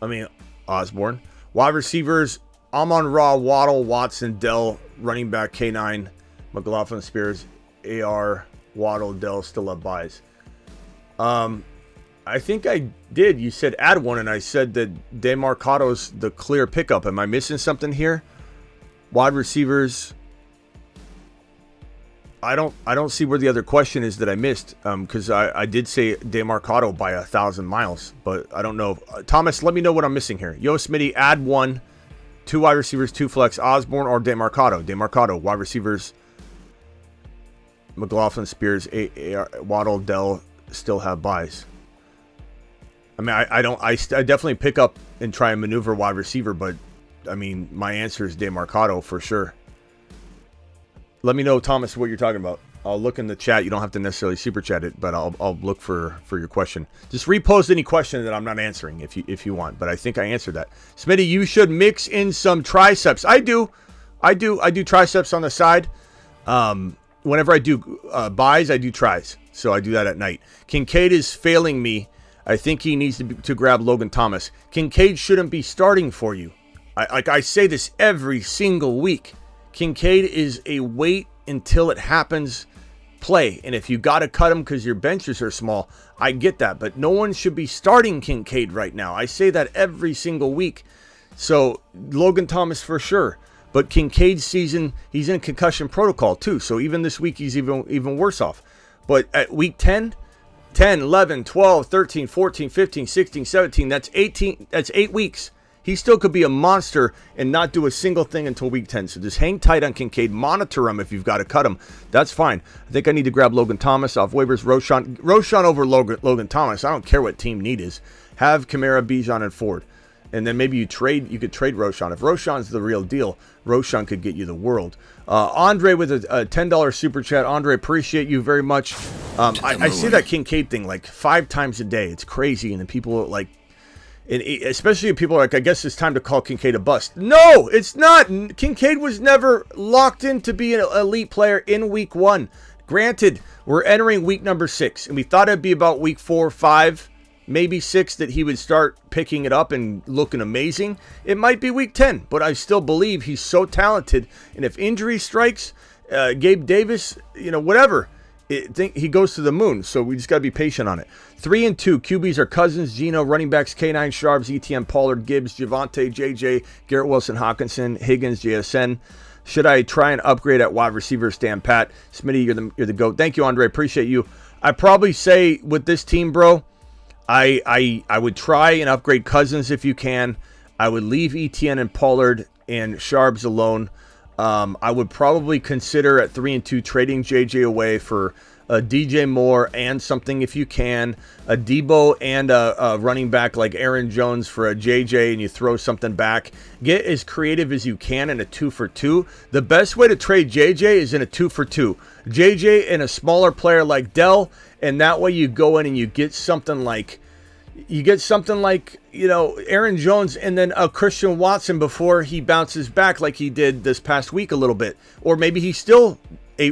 I mean, Osborne. Wide receivers, Amon-Ra, Waddle, Watson, Dell. Running back, K9, McLaughlin, Spears, AR, Waddle, Dell still have buys. I think I did. You said add one, and I said that DeMarcado's the clear pickup. Am I missing something here? Wide receivers. I don't see where the other question is that I missed, because I did say DeMarcado by 1,000 miles, but I don't know. Thomas, let me know what I'm missing here. Yo, Smitty, add 1, 2 wide receivers, 2 flex, Osborne or DeMarcado. DeMarcado, wide receivers, McLaughlin, Spears, Waddle, Dell still have buys. I mean, I definitely pick up and try and maneuver wide receiver, but I mean, my answer is DeMarcado for sure. Let me know, Thomas, what you're talking about. I'll look in the chat. You don't have to necessarily super chat it, but I'll look for your question. Just repost any question that I'm not answering if you want. But I think I answered that. Smitty, you should mix in some triceps. I do triceps on the side. Whenever I do buys, I do tries. So I do that at night. Kincaid is failing me. I think he needs to grab Logan Thomas. Kincaid shouldn't be starting for you. I say this every single week. Kincaid is a wait until it happens play. And if you got to cut him because your benches are small, I get that. But no one should be starting Kincaid right now. I say that every single week. So Logan Thomas for sure. But Kincaid's season, he's in concussion protocol too. So even this week, he's even worse off. But at week 10, 11, 12, 13, 14, 15, 16, 17, that's 8 weeks. He still could be a monster and not do a single thing until week 10. So just hang tight on Kincaid. Monitor him if you've got to cut him. That's fine. I think I need to grab Logan Thomas off waivers. Roshan over Logan Thomas. I don't care what team need is. Have Kamara, Bijan, and Ford. And then maybe you could trade Roshan. If Roshan's the real deal, Roshan could get you the world. Andre with a $10 super chat. Andre, appreciate you very much. I say that Kincaid thing like 5 times a day. It's crazy. And then people are like, and especially if people are like, I guess it's time to call Kincaid a bust. No, it's not. Kincaid was never locked in to be an elite player in week 1. Granted, we're entering week number 6, and we thought it'd be about week 4, 5, maybe 6 that he would start picking it up and looking amazing. It might be week 10, but I still believe he's so talented. And if injury strikes, Gabe Davis, whatever, he goes to the moon. So we just got to be patient on it. 3 and 2 QBs are Cousins, Geno, running backs K9, Sharps, ETN, Pollard, Gibbs, Javonte, JJ, Garrett Wilson, Hawkinson, Higgins, JSN. Should I try and upgrade at wide receiver? Stan Pat, Smitty, you're the GOAT. Thank you, Andre. Appreciate you. I probably say with this team, bro, I would try and upgrade Cousins if you can. I would leave ETN and Pollard and Sharps alone. I would probably consider at 3 and 2 trading JJ away for a DJ Moore and something if you can, a Debo and a running back like Aaron Jones for a JJ, and you throw something back. Get as creative as you can in a 2-for-2. The best way to trade JJ is in a 2-for-2. JJ and a smaller player like Dell, and that way you go in and you get something like Aaron Jones and then a Christian Watson before he bounces back like he did this past week a little bit. Or maybe he's still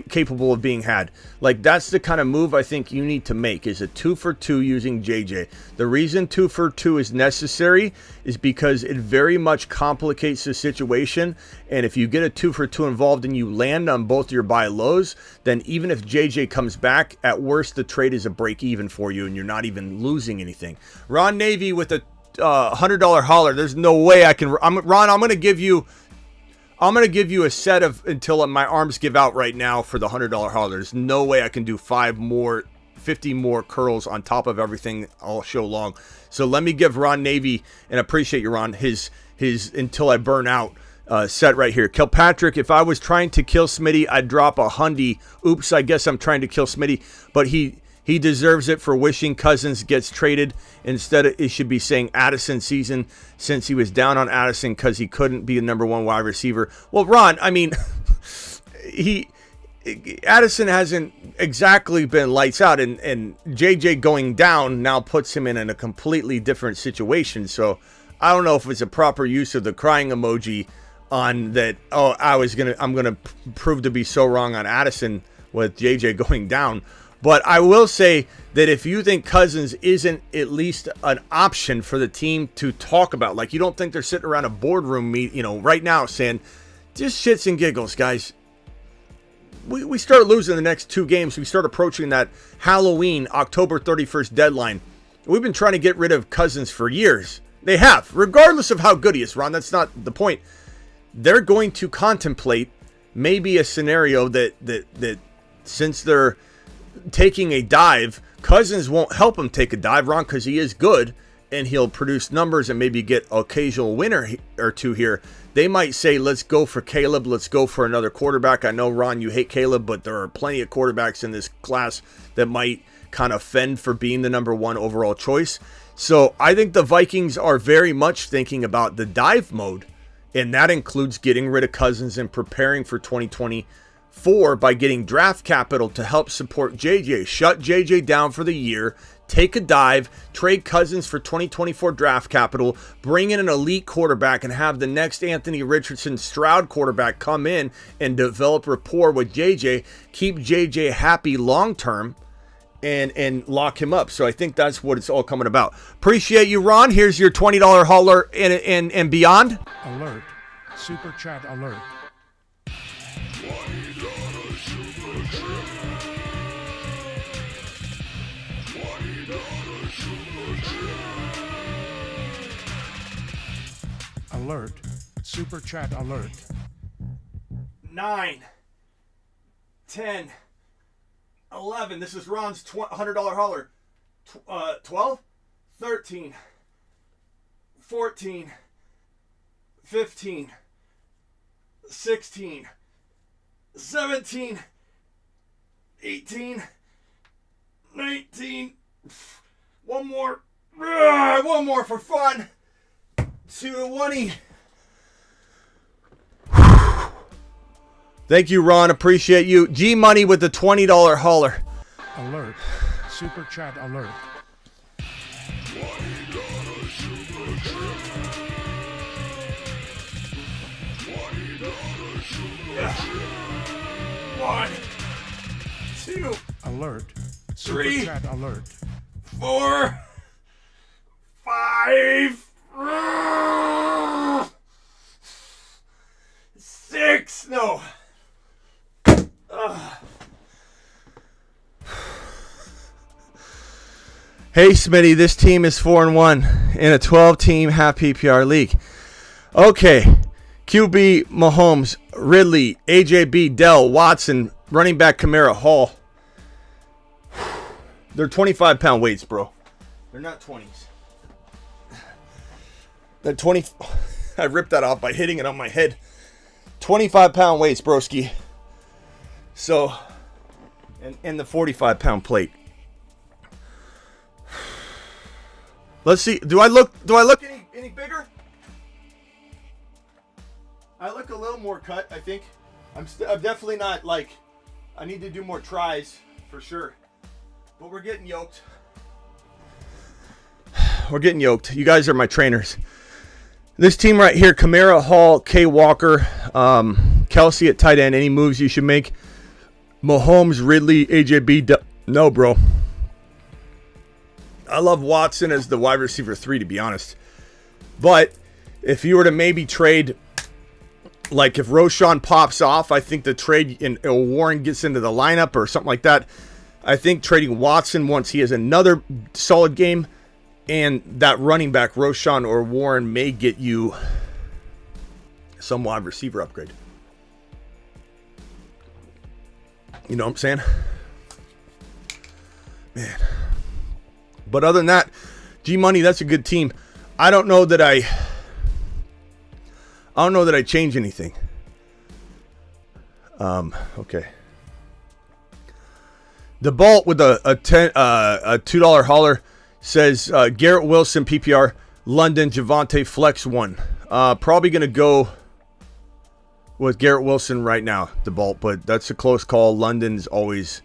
capable of being had. Like, that's the kind of move I think you need to make, is a 2-for-2 using JJ. The reason 2-for-2 is necessary is because it very much complicates the situation. And if you get a 2-for-2 involved and you land on both your buy lows, then even if JJ comes back, at worst the trade is a break even for you and you're not even losing anything. Ron Navy with a $100 holler. There's no way I can. Ron, I'm going to give you a set of until my arms give out right now for the $100 holler. There's no way I can do 50 more curls on top of everything all show long. So let me give Ron Navy, and appreciate you, Ron, his until I burn out set right here. Kilpatrick, if I was trying to kill Smitty, I'd drop a hundy. Oops, I guess I'm trying to kill Smitty, but he deserves it for wishing Cousins gets traded. Instead, it should be saying Addison season, since he was down on Addison because he couldn't be a number 1 wide receiver. Well, Ron, I mean, Addison hasn't exactly been lights out, and JJ going down now puts him in a completely different situation. So I don't know if it's a proper use of the crying emoji on that. Oh, I'm gonna prove to be so wrong on Addison with JJ going down. But I will say that if you think Cousins isn't at least an option for the team to talk about, like you don't think they're sitting around a boardroom right now saying, just shits and giggles, guys. We start losing the next 2 games. We start approaching that Halloween, October 31st deadline. We've been trying to get rid of Cousins for years. They have, regardless of how good he is, Ron. That's not the point. They're going to contemplate maybe a scenario that since they're taking a dive, Cousins won't help him take a dive, Ron, because he is good and he'll produce numbers and maybe get occasional winner or two here. They might say, let's go for Caleb. Let's go for another quarterback. I know, Ron, you hate Caleb, but there are plenty of quarterbacks in this class that might kind of fend for being the number 1 overall choice. So I think the Vikings are very much thinking about the dive mode, and that includes getting rid of Cousins and preparing for 2024 by getting draft capital to help support JJ. Shut JJ down for the year. Take a dive, trade Cousins for 2024 draft capital, bring in an elite quarterback, and have the next Anthony Richardson Stroud quarterback come in and develop rapport with JJ, keep JJ happy long term, and lock him up. So I think that's what it's all coming about. Appreciate you, Ron. Here's your $20 hauler and beyond. Alert. Super chat alert. Alert. Super chat alert. 9, 10, 11. This is Ron's $100 hauler. 12, 13, 14, 15, 16, 17, 18, 19. One more. One more for fun. 220. Thank you, Ron. Appreciate you. G Money with the $20 hauler. Alert. Super chat alert. One, 2, Alert. Super 3, chat alert. 4, 5, 6. No. Hey, Smitty, this team is 4-1 in a 12-team half PPR league. Okay, QB Mahomes, Ridley, AJB, Dell, Watson, running back Kamara, Hall. They're 25-pound weights, bro. They're not 20s. They're 20. I ripped that off by hitting it on my head. 25-pound weights, broski. So, and the 45-pound plate. Let's see. Do I look any bigger? I look a little more cut, I think. I'm definitely not like, I need to do more tries for sure. But we're getting yoked. We're getting yoked. You guys are my trainers. This team right here, Kamara, Hall, K. Walker, Kelsey at tight end. Any moves you should make? Mahomes, Ridley, AJB. No, bro. I love Watson as the wide receiver 3, to be honest. But if you were to maybe trade, like if Roshan pops off, I think the trade and Warren gets into the lineup or something like that. I think trading Watson once he has another solid game and that running back, Roshan or Warren, may get you some wide receiver upgrade. You know what I'm saying? Man. But other than that, G-Money, that's a good team. I don't know that I change anything. Okay. The Bolt with a $2 hauler says Garrett Wilson PPR, London, Javonte Flex 1. Probably going to go with Garrett Wilson right now, the Bolt, but that's a close call. London's always,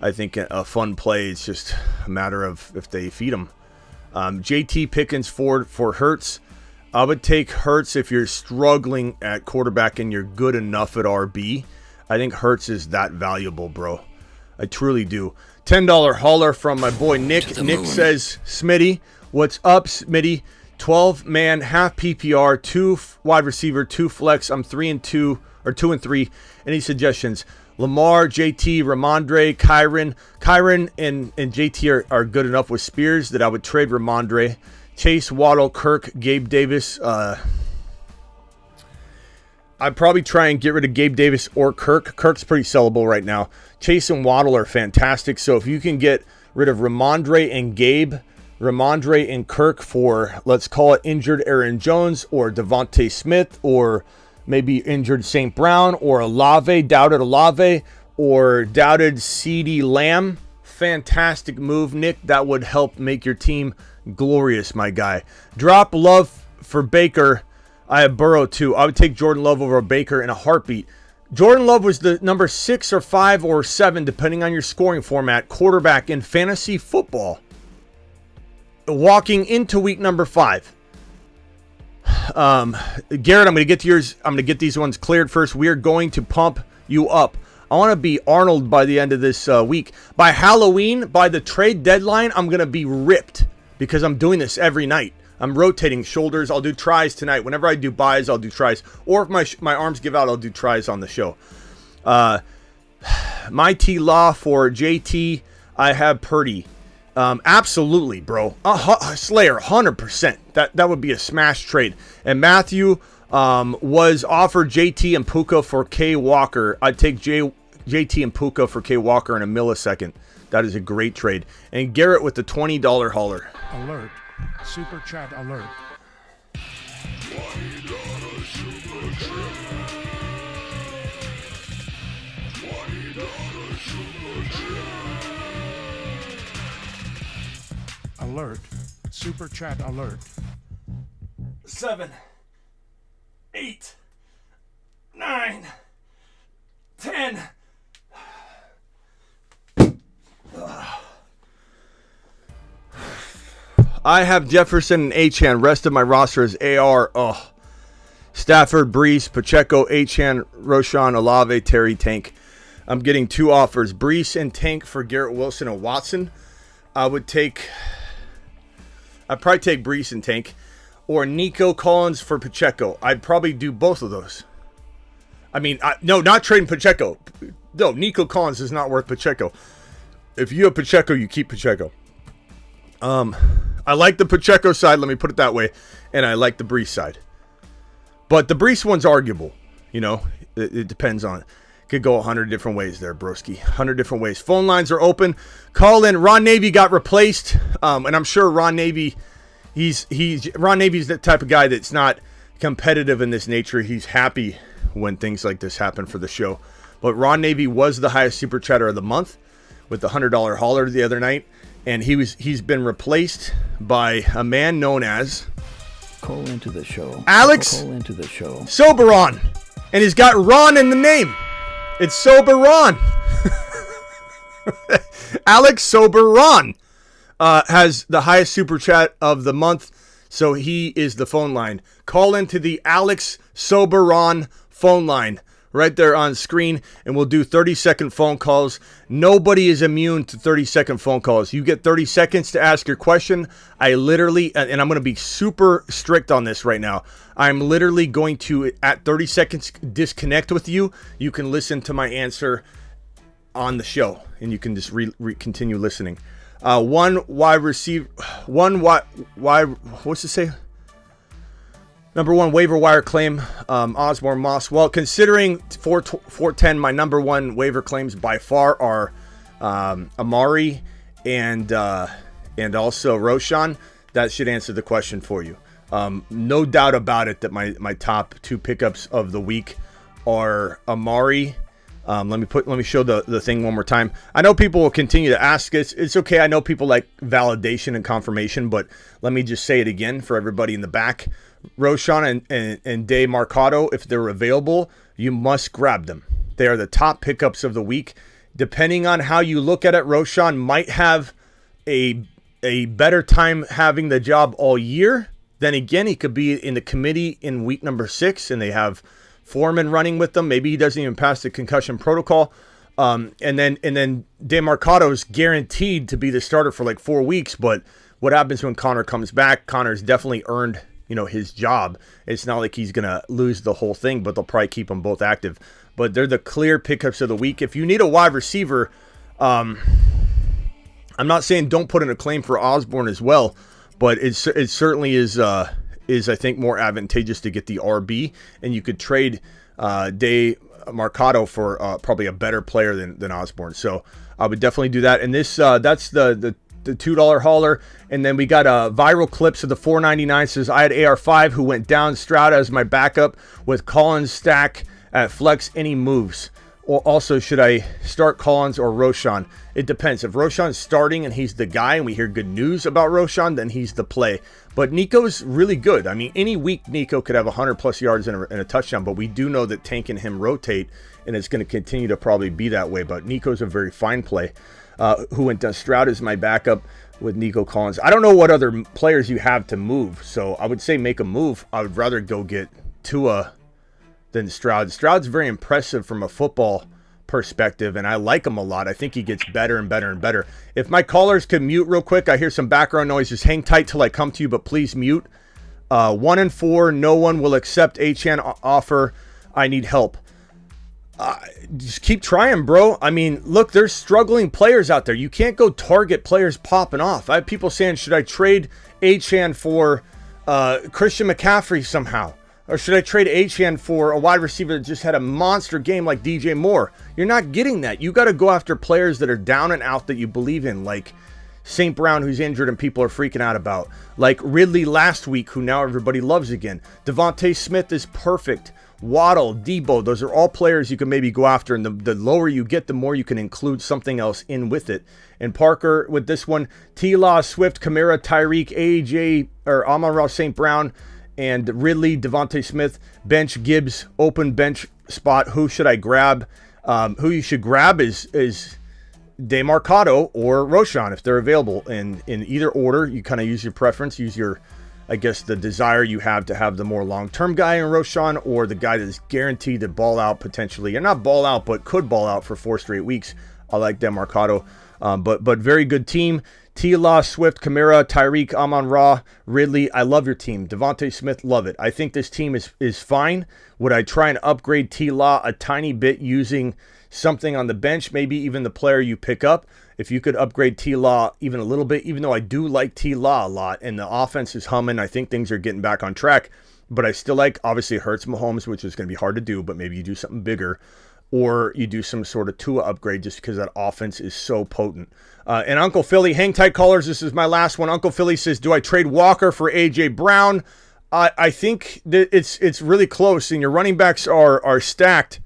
I think, a fun play. It's just a matter of if they feed him. JT Pickens for Hurts. I would take Hurts if you're struggling at quarterback and you're good enough at RB. I think Hurts is that valuable, bro. I truly do. $10 hauler from my boy Nick. Nick says, Smitty, what's up, Smitty? 12-man, half PPR, 2 wide receiver, 2 flex. I'm 2 and 3. Any suggestions? Lamar, JT, Ramondre, Kyron. Kyron and JT are good enough with Spears that I would trade Ramondre. Chase, Waddle, Kirk, Gabe Davis. I'd probably try and get rid of Gabe Davis or Kirk. Kirk's pretty sellable right now. Chase and Waddle are fantastic. So if you can get rid of Ramondre and Gabe, Ramondre and Kirk for, let's call it injured Aaron Jones or Devontae Smith or maybe injured St. Brown or doubted Olave or doubted CeeDee Lamb. Fantastic move, Nick. That would help make your team glorious, my guy. Drop love for Baker. I have Burrow too. I would take Jordan Love over Baker in a heartbeat. Jordan Love was the number 6 or 5 or 7, depending on your scoring format, quarterback in fantasy football walking into week number 5. Garrett, I'm going to get to yours. I'm going to get these ones cleared first. We are going to pump you up. I want to be Arnold by the end of this week. By Halloween, by the trade deadline, I'm going to be ripped because I'm doing this every night. I'm rotating shoulders. I'll do tries tonight. Whenever I do buys, I'll do tries. Or if my arms give out, I'll do tries on the show. My T-Law for JT, I have Purdy. Absolutely, bro. Slayer, 100%. That would be a smash trade. And Matthew was offered JT and Puka for K. Walker. I'd take JT and Puka for K. Walker in a millisecond. That is a great trade. And Garrett with the $20 hauler. Alert. Super chat alert. Alert. Super chat alert. 7, 8, 9, 10. I have Jefferson and Achane. Rest of my roster is AR. Oh. Stafford, Brees, Pacheco, Achane, Roshan, Olave, Terry, Tank. I'm getting 2 offers. Brees and Tank for Garrett Wilson and Watson. I'd probably take Brees and Tank. Or Nico Collins for Pacheco. I'd probably do both of those. No, not trading Pacheco. No, Nico Collins is not worth Pacheco. If you have Pacheco, you keep Pacheco. I like the Pacheco side, let me put it that way, and I like the Brees side. But the Brees one's arguable. You know, it depends on it. Could go 100 different ways there, broski. 100 different ways. Phone lines are open. Call in. Ron Navy got replaced, and I'm sure Ron Navy, Ron Navy's the type of guy that's not competitive in this nature. He's happy when things like this happen for the show. But Ron Navy was the highest super chatter of the month with the $100 hauler the other night. And he's been replaced by a man known as Call into the show. Alex Call into the show. Soberon. And he's got Ron in the name. It's Soberon. Alex Soberon has the highest super chat of the month. So he is the phone line. Call into the Alex Soberon phone line. Right there on screen, and we'll do 30-second phone calls. Nobody is immune to 30-second phone calls. You get 30 seconds to ask your question. I literally, and I'm going to be super strict on this right now, I'm literally going to, at 30 seconds, disconnect with you. You can listen to my answer on the show, and you can just continue listening. What's it say? Number 1 waiver wire claim, Osborne Moss. Well, considering 410, my number 1 waiver claims by far are Amari and also Roshan. That should answer the question for you. No doubt about it that my top 2 pickups of the week are Amari. Let me show the thing one more time. I know people will continue to ask this. It's okay. I know people like validation and confirmation, but let me just say it again for everybody in the back. Roshan and Day Marcado, if they're available, you must grab them. They are the top pickups of the week. Depending on how you look at it, Roshan might have a better time having the job all year. Then again, he could be in the committee in week number 6, and they have Foreman running with them. Maybe he doesn't even pass the concussion protocol. And then DeMarcado's guaranteed to be the starter for like 4 weeks. But what happens when Connor comes back? Connor's definitely earned, his job. It's not like he's going to lose the whole thing, but they'll probably keep them both active. But they're the clear pickups of the week. If you need a wide receiver, I'm not saying don't put in a claim for Osborne as well, but it certainly is I think more advantageous to get the RB, and you could trade Mercado for probably a better player than Osborne. So I would definitely do that. And this that's the $2 hauler. And then we got viral clips of the $4.99. Says I had AR5 who went down. Stroud as my backup with Collins stack at flex. Any moves? Or also, should I start Collins or Roschon? It depends. If Roschon's starting and he's the guy and we hear good news about Roschon, then he's the play. But Nico's really good. I mean, any week Nico could have 100-plus yards and a touchdown, but we do know that Tank and him rotate, and it's going to continue to probably be that way. But Nico's a very fine play. Who went down? Stroud is my backup with Nico Collins. I don't know what other players you have to move, so I would say make a move. I would rather go get Tua than Stroud. Stroud's very impressive from a football perspective, and I like him a lot. I think he gets better and better and better. If my callers could mute real quick, I hear some background noise. Just hang tight till I come to you, but please mute. 1 and 4, no one will accept Achane offer. I need help. Just keep trying, bro. I mean, look, there's struggling players out there. You can't go target players popping off. I have people saying, should I trade Achane for Christian McCaffrey somehow? Or should I trade Achane for a wide receiver that just had a monster game like DJ Moore? You're not getting that. You got to go after players that are down and out that you believe in, like St. Brown, who's injured and people are freaking out about, like Ridley last week, who now everybody loves again. Devontae Smith is perfect. Waddle, Debo, those are all players you can maybe go after, and the lower you get, the more you can include something else in with it. And Parker with this one, T-Law, Swift, Kamara, Tyreek, AJ, or Amon-Ra St. Brown, and Ridley, Devontae Smith, bench Gibbs, open bench spot. Who should I grab? Who you should grab is DeMarcado or Roschon if they're available. And in either order, you kind of use your preference, use your, I guess, the desire you have to have the more long-term guy in Roschon or the guy that is guaranteed to ball out potentially. Or not ball out, but could ball out for 4 straight weeks. I like DeMarcado. But very good team. T-Law, Swift, Kamara, Tyreek, Amon-Ra, Ridley. I love your team. Devontae Smith, love it. I think this team is fine. Would I try and upgrade T-Law a tiny bit using something on the bench, maybe even the player you pick up? If you could upgrade T-Law even a little bit, even though I do like T-Law a lot, and the offense is humming, I think things are getting back on track. But I still like, obviously, Hurts Mahomes, which is going to be hard to do, but maybe you do something bigger. Or you do some sort of Tua upgrade just because that offense is so potent. And Uncle Philly, hang tight callers. This is my last one. Uncle Philly says, do I trade Walker for A.J. Brown? I think that it's really close, and your running backs are stacked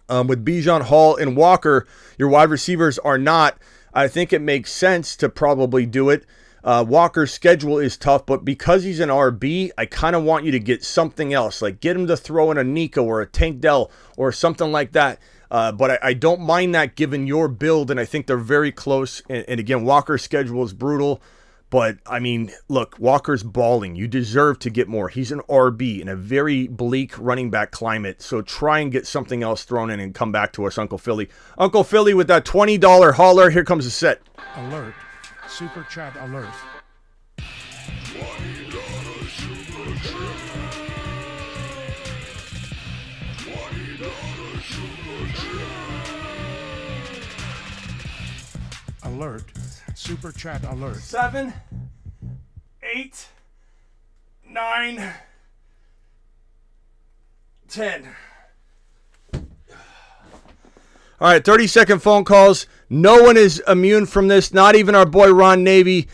with Bijan, Hall, and Walker. Your wide receivers are not. I think it makes sense to probably do it. Walker's schedule is tough, but because he's an RB, I kind of want you to get something else, like get him to throw in a Nico or a Tank Dell or something like that. But I don't mind that given your build, and I think they're very close. And again, Walker's schedule is brutal, but I mean, look, Walker's balling. You deserve to get more. He's an RB in a very bleak running back climate, so try and get something else thrown in and come back to us, Uncle Philly. Uncle Philly with that $20 hauler. Here comes the set. Alert. Super chat alert. Alert. Super chat alert. 7, 8, 9, 10. All right, 30-second phone calls. No one is immune from this, not even our boy Ron Navy.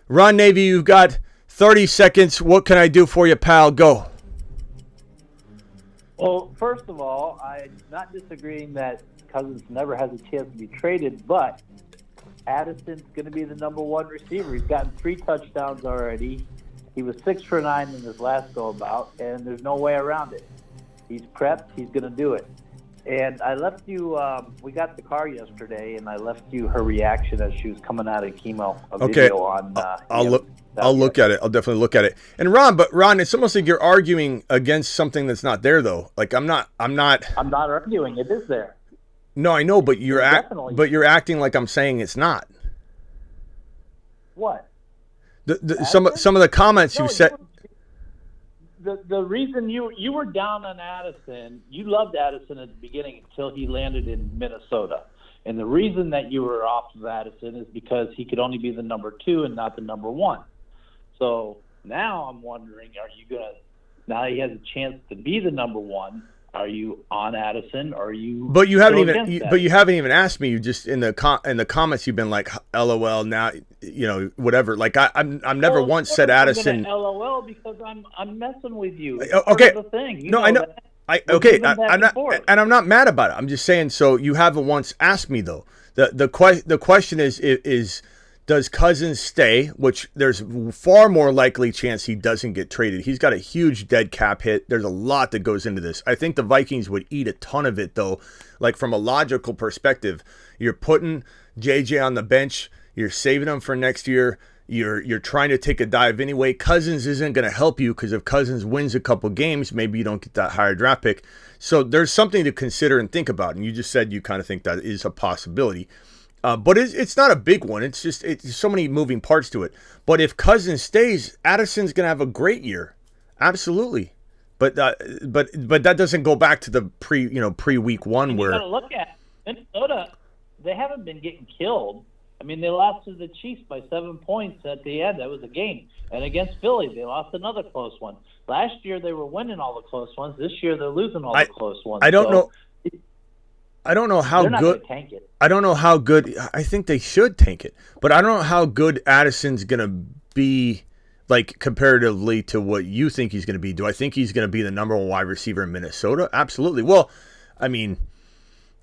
Ron Navy, you've got 30 seconds. What can I do for you, pal? Go. Well, first of all, I'm not disagreeing that Cousins never has a chance to be traded, but Addison's going to be the number 1 receiver. He's gotten 3 touchdowns already. He was 6 for 9 in his last go-about, and there's no way around it. He's prepped. He's going to do it. And I left you, we got the car yesterday, and I left you her reaction as she was coming out of chemo. Video on. I'll look at it. I'll definitely look at it. And Ron, it's almost like you're arguing against something that's not there, though. Like I'm not arguing. It is there. No, I know, but you're Definitely. you're acting like I'm saying it's not. What? Some of the comments No, you said. The reason you were down on Addison, you loved Addison at the beginning until he landed in Minnesota. And the reason that you were off of Addison is because he could only be the number 2 and not the number 1. So now I'm wondering, are you going to, now he has a chance to be the number 1, are you on Addison or are you But you haven't still against you haven't even asked me. You just in the comments you've been like LOL now, whatever. Like I'm never Well, once said I'm Addison. gonna LOL because I'm messing with you. It's Okay. part of the thing. You No, I know. that. I'm not, and I'm not mad about it. I'm just saying. So you haven't once asked me though. The question is does Cousins stay? Which there's far more likely chance he doesn't get traded. He's got a huge dead cap hit. There's a lot that goes into this. I think the Vikings would eat a ton of it though. Like from a logical perspective, you're putting JJ on the bench. You're saving him for next year. You're trying to take a dive anyway. Cousins isn't going to help you because if Cousins wins a couple games, maybe you don't get that higher draft pick. So there's something to consider and think about. And you just said you kind of think that is a possibility. But it's not a big one. It's so many moving parts to it. But if Cousins stays, Addison's going to have a great year. Absolutely. But that doesn't go back to the pre week 1 where you got to look at Minnesota. They haven't been getting killed. I mean, they lost to the Chiefs by 7 points at the end. That was a game. And against Philly, they lost another close one. Last year, they were winning all the close ones. This year, they're losing all the close ones. I don't know. I don't know how they're not good. gonna tank it. I don't know how good. I think they should tank it, but I don't know how good Addison's gonna be, like comparatively to what you think he's gonna be. Do I think he's gonna be the number 1 wide receiver in Minnesota? Absolutely. Well, I mean,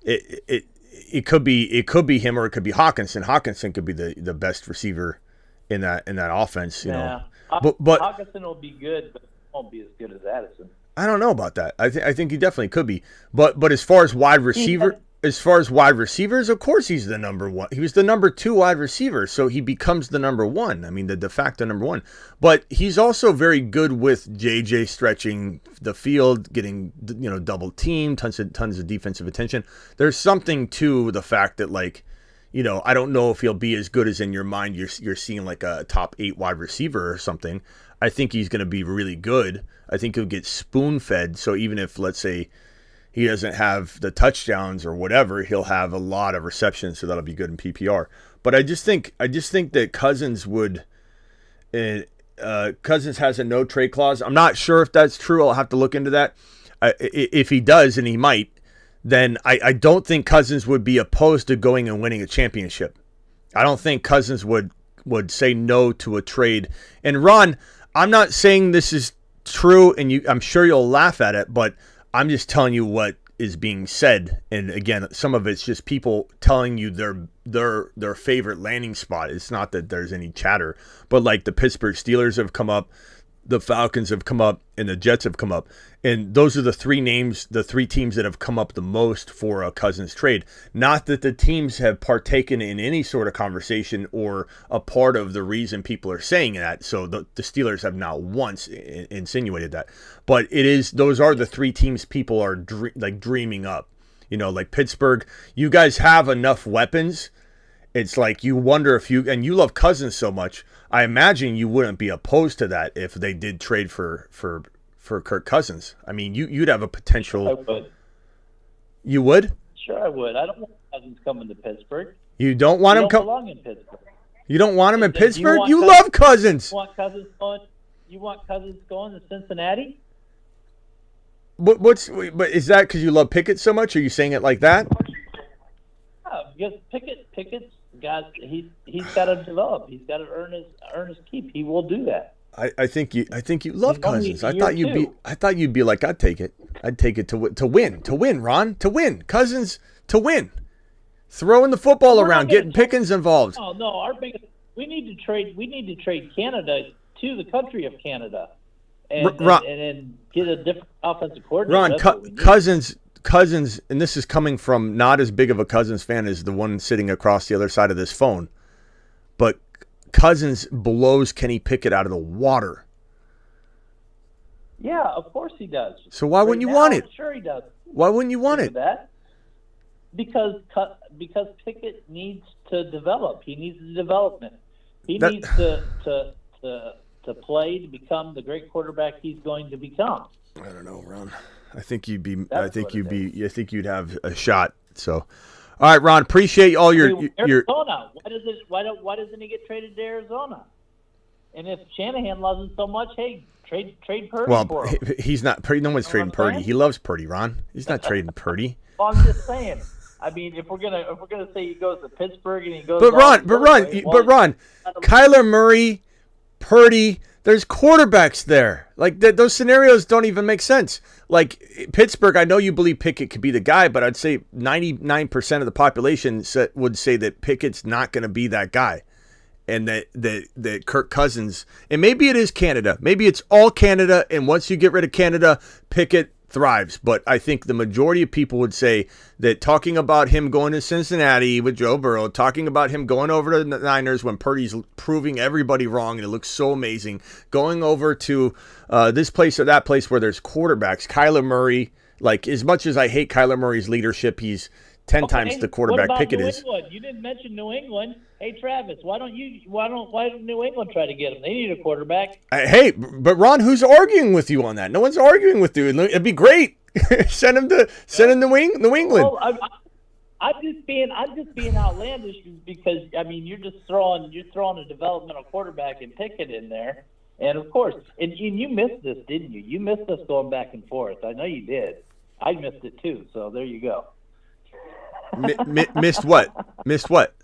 it could be him or it could be Hawkinson. Hawkinson could be the best receiver in that offense. You know, but Hawkinson will be good, but won't be as good as Addison. I don't know about that. I think he definitely could be. But as far as wide receivers, of course he's the number 1. He was the number 2 wide receiver, so he becomes the number 1. I mean, the de facto number 1. But he's also very good with JJ stretching the field, getting double teamed, tons of defensive attention. There's something to the fact that I don't know if he'll be as good as in your mind you're seeing like a top 8 wide receiver or something. I think he's going to be really good. I think he'll get spoon-fed. So even if, let's say, he doesn't have the touchdowns or whatever, he'll have a lot of receptions, so that'll be good in PPR. But I just think that Cousins would. Cousins has a no trade clause. I'm not sure if that's true. I'll have to look into that. If he does, and he might, then I don't think Cousins would be opposed to going and winning a championship. I don't think Cousins would say no to a trade. And Ron, I'm not saying this is true, and I'm sure you'll laugh at it, but I'm just telling you what is being said. And again, some of it's just people telling you their favorite landing spot. It's not that there's any chatter, but like the Pittsburgh Steelers have come up, the Falcons have come up, and the Jets have come up. And those are the 3 names, the 3 teams that have come up the most for a Cousins trade. Not that the teams have partaken in any sort of conversation or a part of the reason people are saying that. So the Steelers have not once insinuated that. But those are the 3 teams people are dreaming up. Like Pittsburgh, you guys have enough weapons. It's like you wonder if and you love Cousins so much, I imagine you wouldn't be opposed to that if they did trade for Kirk Cousins. I mean, you'd have a potential. I would. You would? Sure, I would. I don't want Cousins coming to Pittsburgh. You don't want him coming? Belong in Pittsburgh. You don't want him in Pittsburgh? You love Cousins. You want Cousins going to Cincinnati? But is that because you love Pickett so much? Are you saying it like that? Yeah, because Pickett's he's got to develop. He's got to earn his keep. He will do that. I think you love Cousins. I thought you'd be like, I'd take it. I'd take it to win, Ron, to win. Cousins to win. Throwing the football around, getting Pickens involved. Oh no, we need to trade Canada to the country of Canada, and then get a different offensive coordinator. Ron, Cousins, and this is coming from not as big of a Cousins fan as the one sitting across the other side of this phone, but Cousins blows Kenny Pickett out of the water. Yeah, of course he does. So why wouldn't you want it? Sure he does. Why wouldn't you want it? That. because Pickett needs to develop. He needs the development. He needs to play to become the great quarterback he's going to become. I don't know, Ron. I think you'd have a shot. So, all right, Ron. Appreciate all your. Arizona. Why doesn't he get traded to Arizona? And if Shanahan loves him so much, hey, trade Purdy for him. He's not. No one's trading Purdy. He loves Purdy, Ron. He's not trading Purdy. Well, I'm just saying. I mean, if we're gonna say he goes to Pittsburgh and he goes, But Ron, Kyler Murray, Purdy. There's quarterbacks there. Like those scenarios don't even make sense. Like Pittsburgh, I know you believe Pickett could be the guy, but I'd say 99% of the population would say that Pickett's not going to be that guy, and that Kirk Cousins, and maybe it is Canada, maybe it's all Canada, and once you get rid of Canada, Pickett thrives. But I think the majority of people would say that talking about him going to Cincinnati with Joe Burrow, talking about him going over to the Niners when Purdy's proving everybody wrong and it looks so amazing, going over to this place or that place where there's quarterbacks, Kyler Murray, like as much as I hate Kyler Murray's leadership, he's 10 times the quarterback Pickett is. England? You didn't mention New England. Hey Travis, why don't New England try to get him? They need a quarterback. Hey, but Ron, who's arguing with you on that? No one's arguing with you. It'd be great. send him to New England. Well, I'm just being outlandish because I mean you're throwing a developmental quarterback and Pickett in there, and of course, and you missed this, didn't you? You missed us going back and forth. I know you did. I missed it too. So there you go. Missed what? Missed what?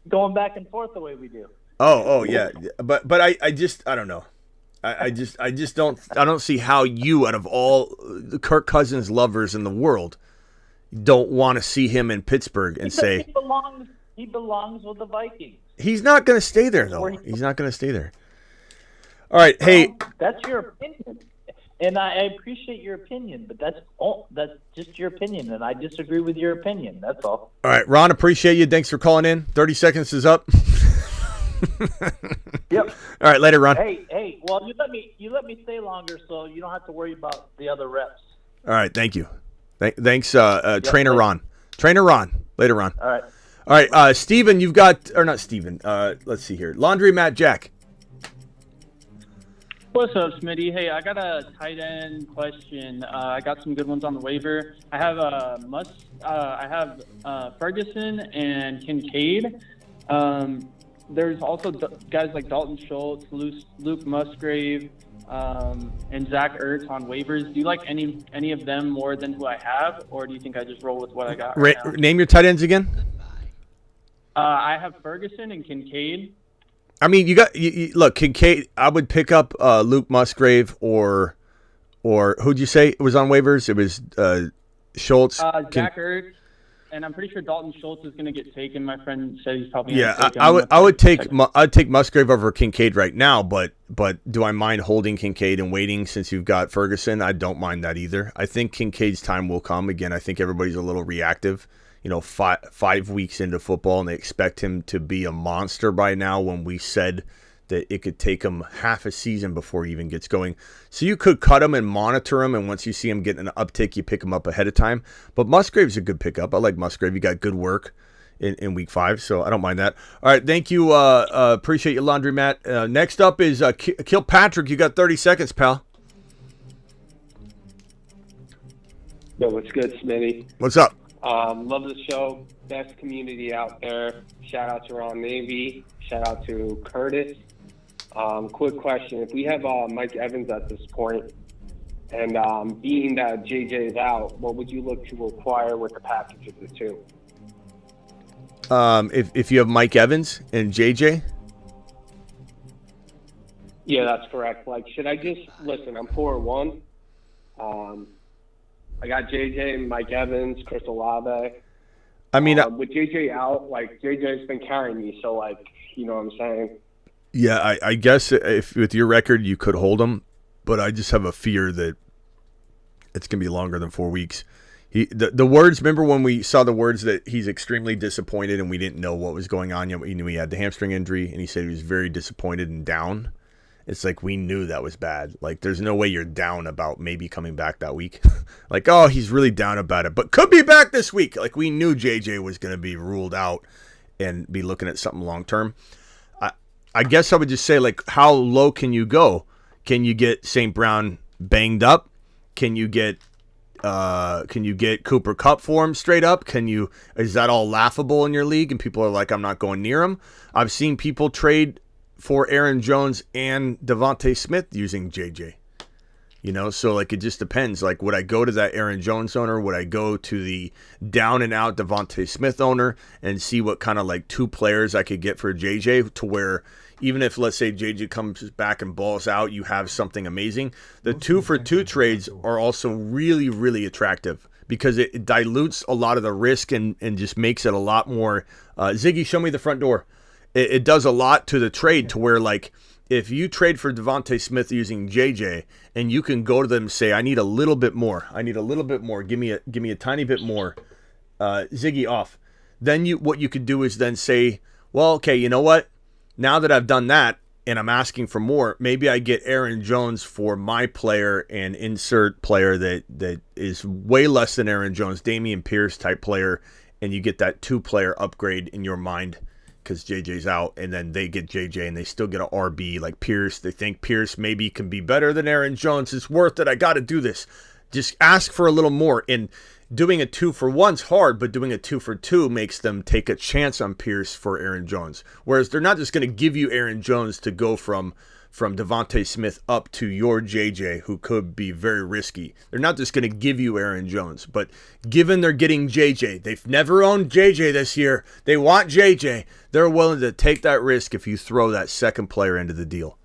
Going back and forth the way we do. Oh yeah, but I don't know. I don't see how you, out of all the Kirk Cousins lovers in the world, don't want to see him in Pittsburgh and say he belongs with the Vikings. He's not going to stay there though. He's not going to stay there. All right, hey, that's your opinion. And I appreciate your opinion, but that's just your opinion, and I disagree with your opinion. That's all. All right, Ron, appreciate you. Thanks for calling in. 30 seconds is up. Yep. All right, later, Ron. Hey. Well, you let me stay longer, so you don't have to worry about the other reps. All right, thank you. Thanks, Trainer Ron. Trainer Ron. Later, Ron. All right. All right, Steven, you've got, or not Steven. Let's see here. Laundry Matt Jack. What's up, Smitty? Hey, I got a tight end question. I got some good ones on the waiver. I have Ferguson and Kincaid. There's also guys like Dalton Schultz, Luke Musgrave, and Zach Ertz on waivers. Do you like any of them more than who I have, or do you think I just roll with what I got right now? Name your tight ends again. I have Ferguson and Kincaid. I mean, look, Kincaid. I would pick up Luke Musgrave or who'd you say was on waivers? It was Schultz. Zach Ertz, and I'm pretty sure Dalton Schultz is going to get taken. My friend said he's probably going to take him. I'd take Musgrave over Kincaid right now, but do I mind holding Kincaid and waiting since you've got Ferguson? I don't mind that either. I think Kincaid's time will come. Again, I think everybody's a little reactive. 5 weeks into football, and they expect him to be a monster by now when we said that it could take him half a season before he even gets going. So you could cut him and monitor him, and once you see him getting an uptick, you pick him up ahead of time. But Musgrave's a good pickup. I like Musgrave. You got good work in week 5, so I don't mind that. All right, thank you. Appreciate you, Laundry Matt. Next up is Kilpatrick. You got 30 seconds, pal. Yo, what's good, Smitty? What's up? Love the show. Best community out there. Shout out to Ron Navy. Shout out to Curtis. Quick question. If we have Mike Evans at this point, and being that JJ is out, what would you look to acquire with the package of the two? If you have Mike Evans and JJ? Yeah, that's correct. Like, should I just listen? I'm 4-1. I got JJ, Mike Evans, Chris Olave. I mean, with JJ out, like JJ's been carrying me, so like, you know what I'm saying? Yeah, I guess if with your record you could hold him, but I just have a fear that it's gonna be longer than 4 weeks. The words. Remember when we saw the words that he's extremely disappointed, and we didn't know what was going on yet. We knew he had the hamstring injury, and he said he was very disappointed and down. It's like we knew that was bad. Like there's no way you're down about maybe coming back that week. Like, oh, he's really down about it, but could be back this week. Like we knew JJ was going to be ruled out and be looking at something long term. I guess I would just say, like, how low can you go? Can you get St. Brown banged up? Can you get Cooper Kupp for him straight up? Is that all laughable in your league? And people are like, I'm not going near him. I've seen people trade for Aaron Jones and Devontae Smith using JJ. So like it just depends. Like, would I go to that Aaron Jones owner? Would I go to the down and out Devontae Smith owner and see what kind of like 2 players I could get for JJ to where even if, let's say, JJ comes back and balls out, you have something amazing. The 2-for-2 trades are also really, really attractive because it dilutes a lot of the risk and just makes it a lot more. Ziggy, show me the front door. It does a lot to the trade to where, like, if you trade for Devontae Smith using JJ and you can go to them and say, I need a little bit more. Give me a tiny bit more. Ziggy off. Then what you could do is then say, well, okay, you know what? Now that I've done that and I'm asking for more, maybe I get Aaron Jones for my player and insert player that is way less than Aaron Jones, Damian Pierce type player, and you get that 2-player upgrade in your mind because JJ's out, and then they get JJ and they still get an RB like Pierce. They think Pierce maybe can be better than Aaron Jones. It's worth it. I got to do this. Just ask for a little more. And doing a 2-for-1's hard, but doing a 2-for-2 makes them take a chance on Pierce for Aaron Jones. Whereas they're not just going to give you Aaron Jones to go from Devontae Smith up to your JJ, who could be very risky. They're not just going to give you Aaron Jones. But given they're getting JJ, they've never owned JJ this year. They want JJ. They're willing to take that risk if you throw that second player into the deal.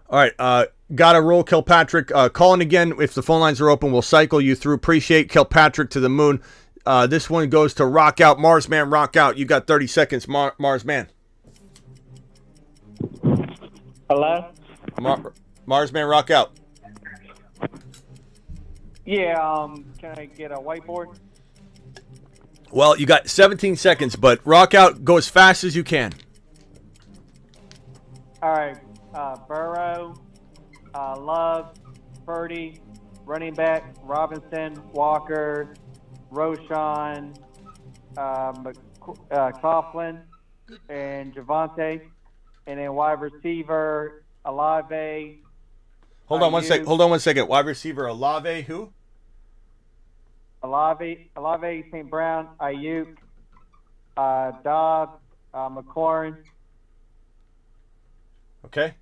All right, got to roll Kilpatrick. Calling again. If the phone lines are open, we'll cycle you through. Appreciate Kilpatrick to the moon. This one goes to Rock Out. Mars Man, Rock Out. You got 30 seconds, Mars Man. Hello? Mars Man, Rock Out. Yeah, can I get a whiteboard? Well, you got 17 seconds, but Rock Out. Go as fast as you can. All right. Burrow, Love, Purdy, running back, Robinson, Walker, Roshan, Coughlin, and Javante. And then wide receiver, Olave. Hold on one second. Wide receiver, Olave, who? Olave, St. Brown, Ayuk, Dobbs, McLaurin. Okay.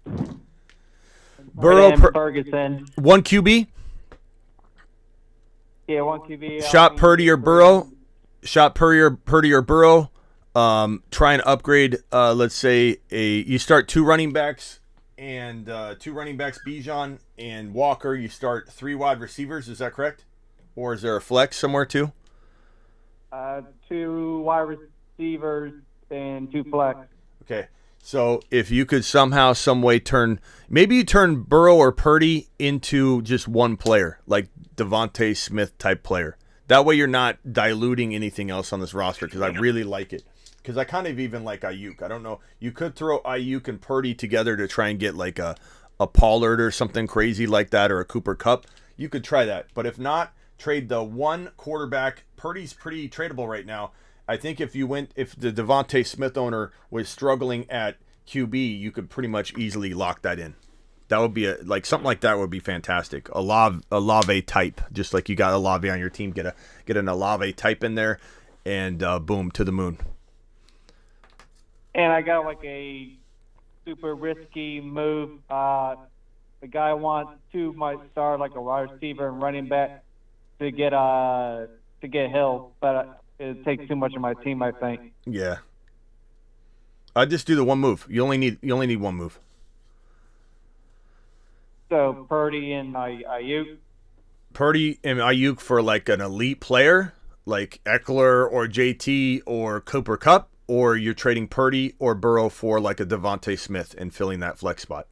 Burrow, Ferguson. 1 QB. Yeah, 1 QB. Shot Purdy or Burrow. Try and upgrade. Let's say you start 2 running backs and 2 running backs, Bijan and Walker. You start 3 wide receivers. Is that correct? Or is there a flex somewhere too? 2 wide receivers and 2 flex. Okay. So if you could somehow, some way turn Burrow or Purdy into just one player, like Devontae Smith type player. That way you're not diluting anything else on this roster because I really like it. Because I kind of even like Ayuk. I don't know. You could throw Ayuk and Purdy together to try and get like a Pollard or something crazy like that, or a Cooper Kupp. You could try that. But if not, trade the 1 quarterback. Purdy's pretty tradable right now. I think if the Devontae Smith owner was struggling at QB, you could pretty much easily lock that in. That would be something like that would be fantastic. Olave type, just like you got Olave on your team. Get an Olave type in there, and boom, to the moon. And I got like a super risky move. The guy wants 2 might start like a wide receiver and running back to get Hill, but it takes too much of my team, I think. Yeah. I just do the 1 move. You only need 1 move. So Purdy and Ayuk. Purdy and Ayuk for like an elite player, like Eckler or JT or Cooper Kupp, or you're trading Purdy or Burrow for like a Devontae Smith and filling that flex spot.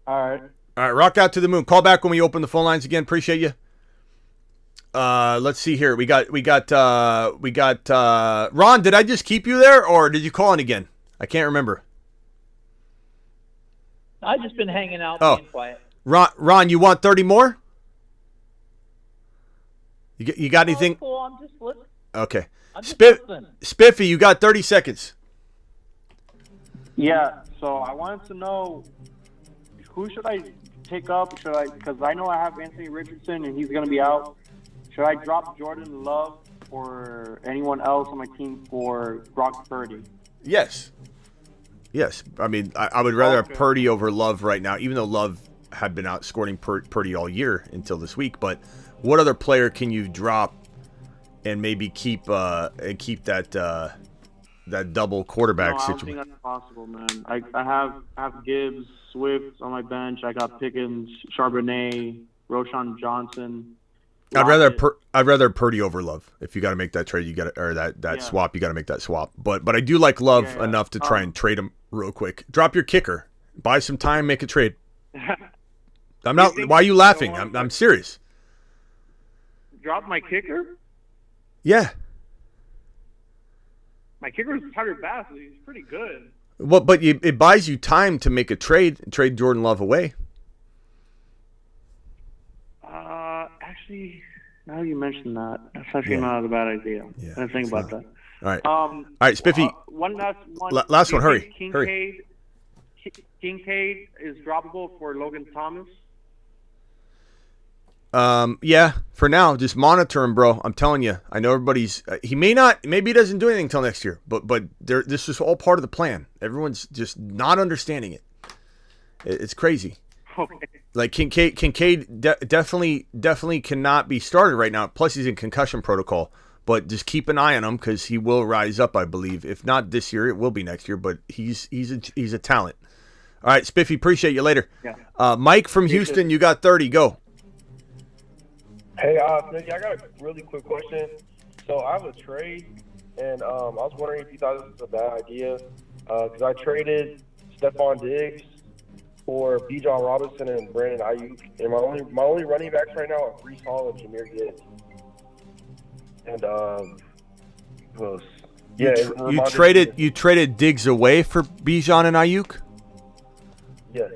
All right. Rock out to the moon. Call back when we open the phone lines again. Appreciate you. Let's see here. We got Ron, did I just keep you there or did you call in again? I can't remember. I've just been hanging out, Oh. being quiet. Ron, you want 30 more? You got anything? Oh, cool. I'm just listening. Okay. I'm just listening. Spiffy, you got 30 seconds. Yeah, so I wanted to know who should I pick up? Should I? Because I know I have Anthony Richardson and he's going to be out. Should I drop Jordan Love or anyone else on my team for Brock Purdy? Yes. I mean, I would rather have Okay. Purdy over Love right now, even though Love had been outscoring Purdy all year until this week. But what other player can you drop and maybe keep that double quarterback No, I don't situation? think that's possible, man. I have Gibbs, Swift on my bench. I got Pickens, Charbonnet, Roshan Johnson. I'd rather Lockett. Purdy over Love. If you got to make that trade, you got or that Yeah. swap, you got to make that swap. But I do like Love Yeah. enough to try and trade him real quick. Drop your kicker, buy some time, make a trade. I'm not. Why are you laughing? I'm serious. Drop my kicker? Yeah. My kicker is Tyler Bass. He's pretty good. Well, but it buys you time to make a trade. Trade Jordan Love away. Actually, now you mentioned that, that's actually not a bad idea. Yeah, I didn't think about that. All right. All right, Spiffy. One last one. Last Do one, you hurry, think hurry. Kincaid is droppable for Logan Thomas? Yeah, for now, just monitor him, bro. I'm telling you. I know everybody's. He may not. Maybe he doesn't do anything until next year. But this is all part of the plan. Everyone's just not understanding it. It's crazy. Okay. Like Kincaid definitely cannot be started right now. Plus, he's in concussion protocol. But just keep an eye on him because he will rise up, I believe. If not this year, it will be next year. But he's a talent. All right, Spiffy. Appreciate you later. Yeah. Mike from Houston, you got 30. Go. Hey, Smithy, I got a really quick question. So I have a trade, and I was wondering if you thought this was a bad idea, because I traded Stephon Diggs for Bijan Robinson and Brandon Ayuk, and my only running backs right now are Breece Hall and Jahmyr Gibbs. And who else? Yeah, You traded Diggs away for Bijan and Ayuk? Yes.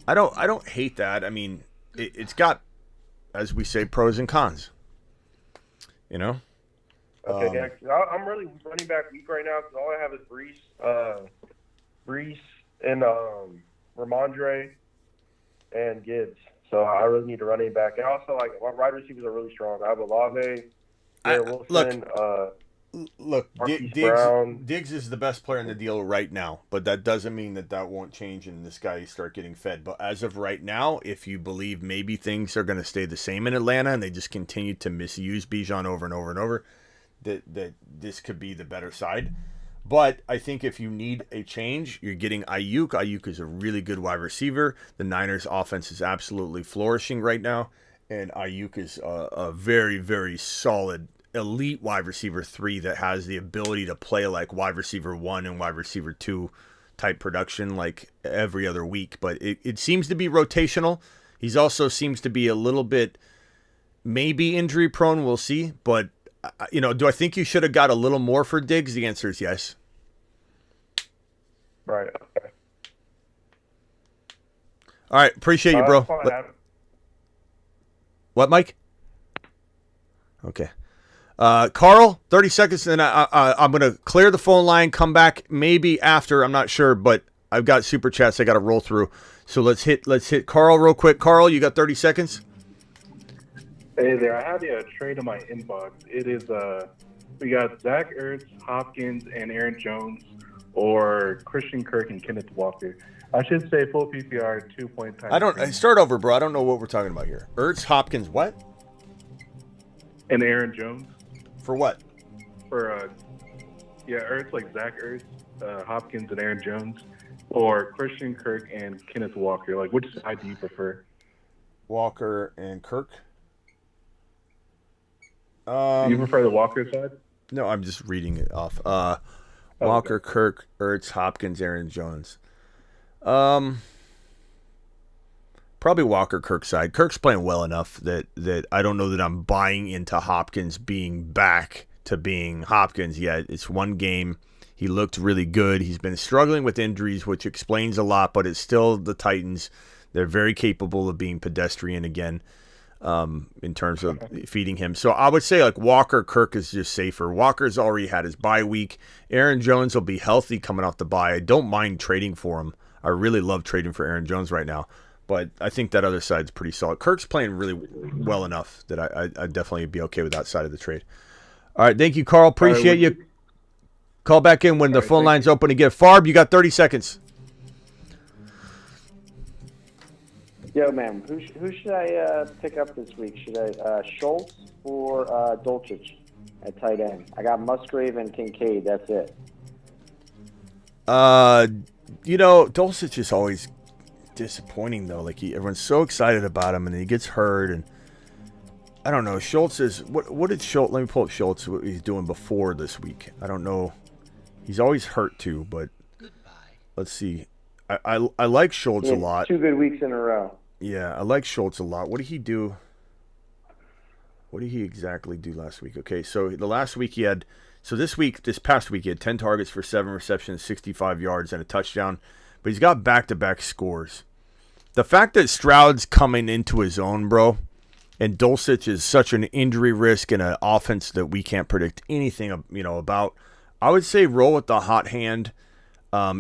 I don't hate that. I mean, it's got, as we say, pros and cons. You know. Okay, yeah, I'm really running back weak right now because all I have is Breece and Ramondre and Gibbs. So I really need a running back. And also, like, my wide receivers are really strong. I have Olave, Wilson, Look, Marquise Brown. Diggs is the best player in the deal right now, but that doesn't mean that won't change and this guy start getting fed. But as of right now, if you believe maybe things are going to stay the same in Atlanta and they just continue to misuse Bijan over and over and over, that this could be the better side. But I think if you need a change, you're getting Ayuk. Ayuk is a really good wide receiver. The Niners' offense is absolutely flourishing right now, and Ayuk is a very, very solid elite wide receiver 3 that has the ability to play like wide receiver 1 and wide receiver 2 type production like every other week. But it seems to be rotational. He's also seems to be a little bit maybe injury prone. We'll see. But, do I think you should have got a little more for Diggs? The answer is yes. Right. Okay. All right. Appreciate you, bro. What, Mike? Okay. Carl, 30 seconds, and I'm going to clear the phone line, come back maybe after, I'm not sure, but I've got super chats I got to roll through. So let's hit Carl real quick. Carl, you got 30 seconds? Hey there, I had a trade in my inbox. It is, we got Zach Ertz, Hopkins, and Aaron Jones, or Christian Kirk and Kenneth Walker. I should say full PPR, 2-point time. Start over, bro. I don't know what we're talking about here. Ertz, Hopkins, what? And Aaron Jones. For what? For, Ertz, like Zach Ertz, Hopkins, and Aaron Jones, or Christian Kirk and Kenneth Walker. Like, which side do you prefer? Walker and Kirk? You prefer the Walker side? No, I'm just reading it off. Walker, okay. Kirk, Ertz, Hopkins, Aaron Jones. Probably Walker, Kirk side. Kirk's playing well enough that I don't know that I'm buying into Hopkins being back to being Hopkins yet. It's one game. He looked really good. He's been struggling with injuries, which explains a lot, but it's still the Titans. They're very capable of being pedestrian again in terms of feeding him. So I would say like Walker, Kirk is just safer. Walker's already had his bye week. Aaron Jones will be healthy coming off the bye. I don't mind trading for him. I really love trading for Aaron Jones right now. But I think that other side's pretty solid. Kirk's playing really well enough that I'd definitely be okay with that side of the trade. All right, thank you, Carl. Appreciate you. Call back in when the phone line's open again. Farb, you got 30 seconds. Yo, man, who should I pick up this week? Should I Schultz or Dulcich at tight end? I got Musgrave and Kincaid. That's it. Dulcich is always disappointing though. Like everyone's so excited about him, and then he gets hurt, and I don't know. Schultz is what did Schultz? Let me pull up Schultz. What he's doing before this week? I don't know. He's always hurt too, but let's see. I like Schultz a lot. 2 good weeks in a row. Yeah, I like Schultz a lot. What did he do? What did he exactly do last week? Okay, so the last week he had. So this past week, he had 10 targets for 7 receptions, 65 yards, and a touchdown. But he's got back-to-back scores. The fact that Stroud's coming into his own, bro, and Dulcich is such an injury risk in an offense that we can't predict anything, about. I would say roll with the hot hand.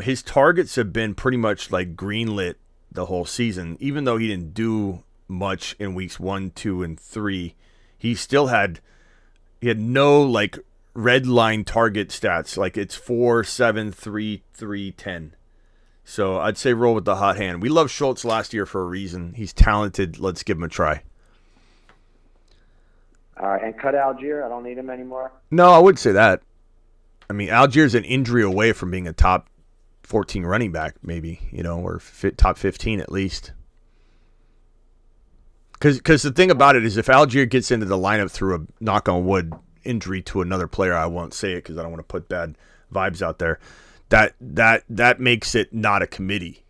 His targets have been pretty much like greenlit the whole season. Even though he didn't do much in weeks 1, 2, and 3, he still had no like red line target stats. Like it's 4, 7, 3, 3, 10. So I'd say roll with the hot hand. We loved Schultz last year for a reason. He's talented. Let's give him a try. All right, and cut Algier. I don't need him anymore. No, I wouldn't say that. I mean, Algier's an injury away from being a top 14 running back, maybe, or top 15 at least. Because the thing about it is if Algier gets into the lineup through a knock on wood injury to another player, I won't say it because I don't want to put bad vibes out there. That makes it not a committee.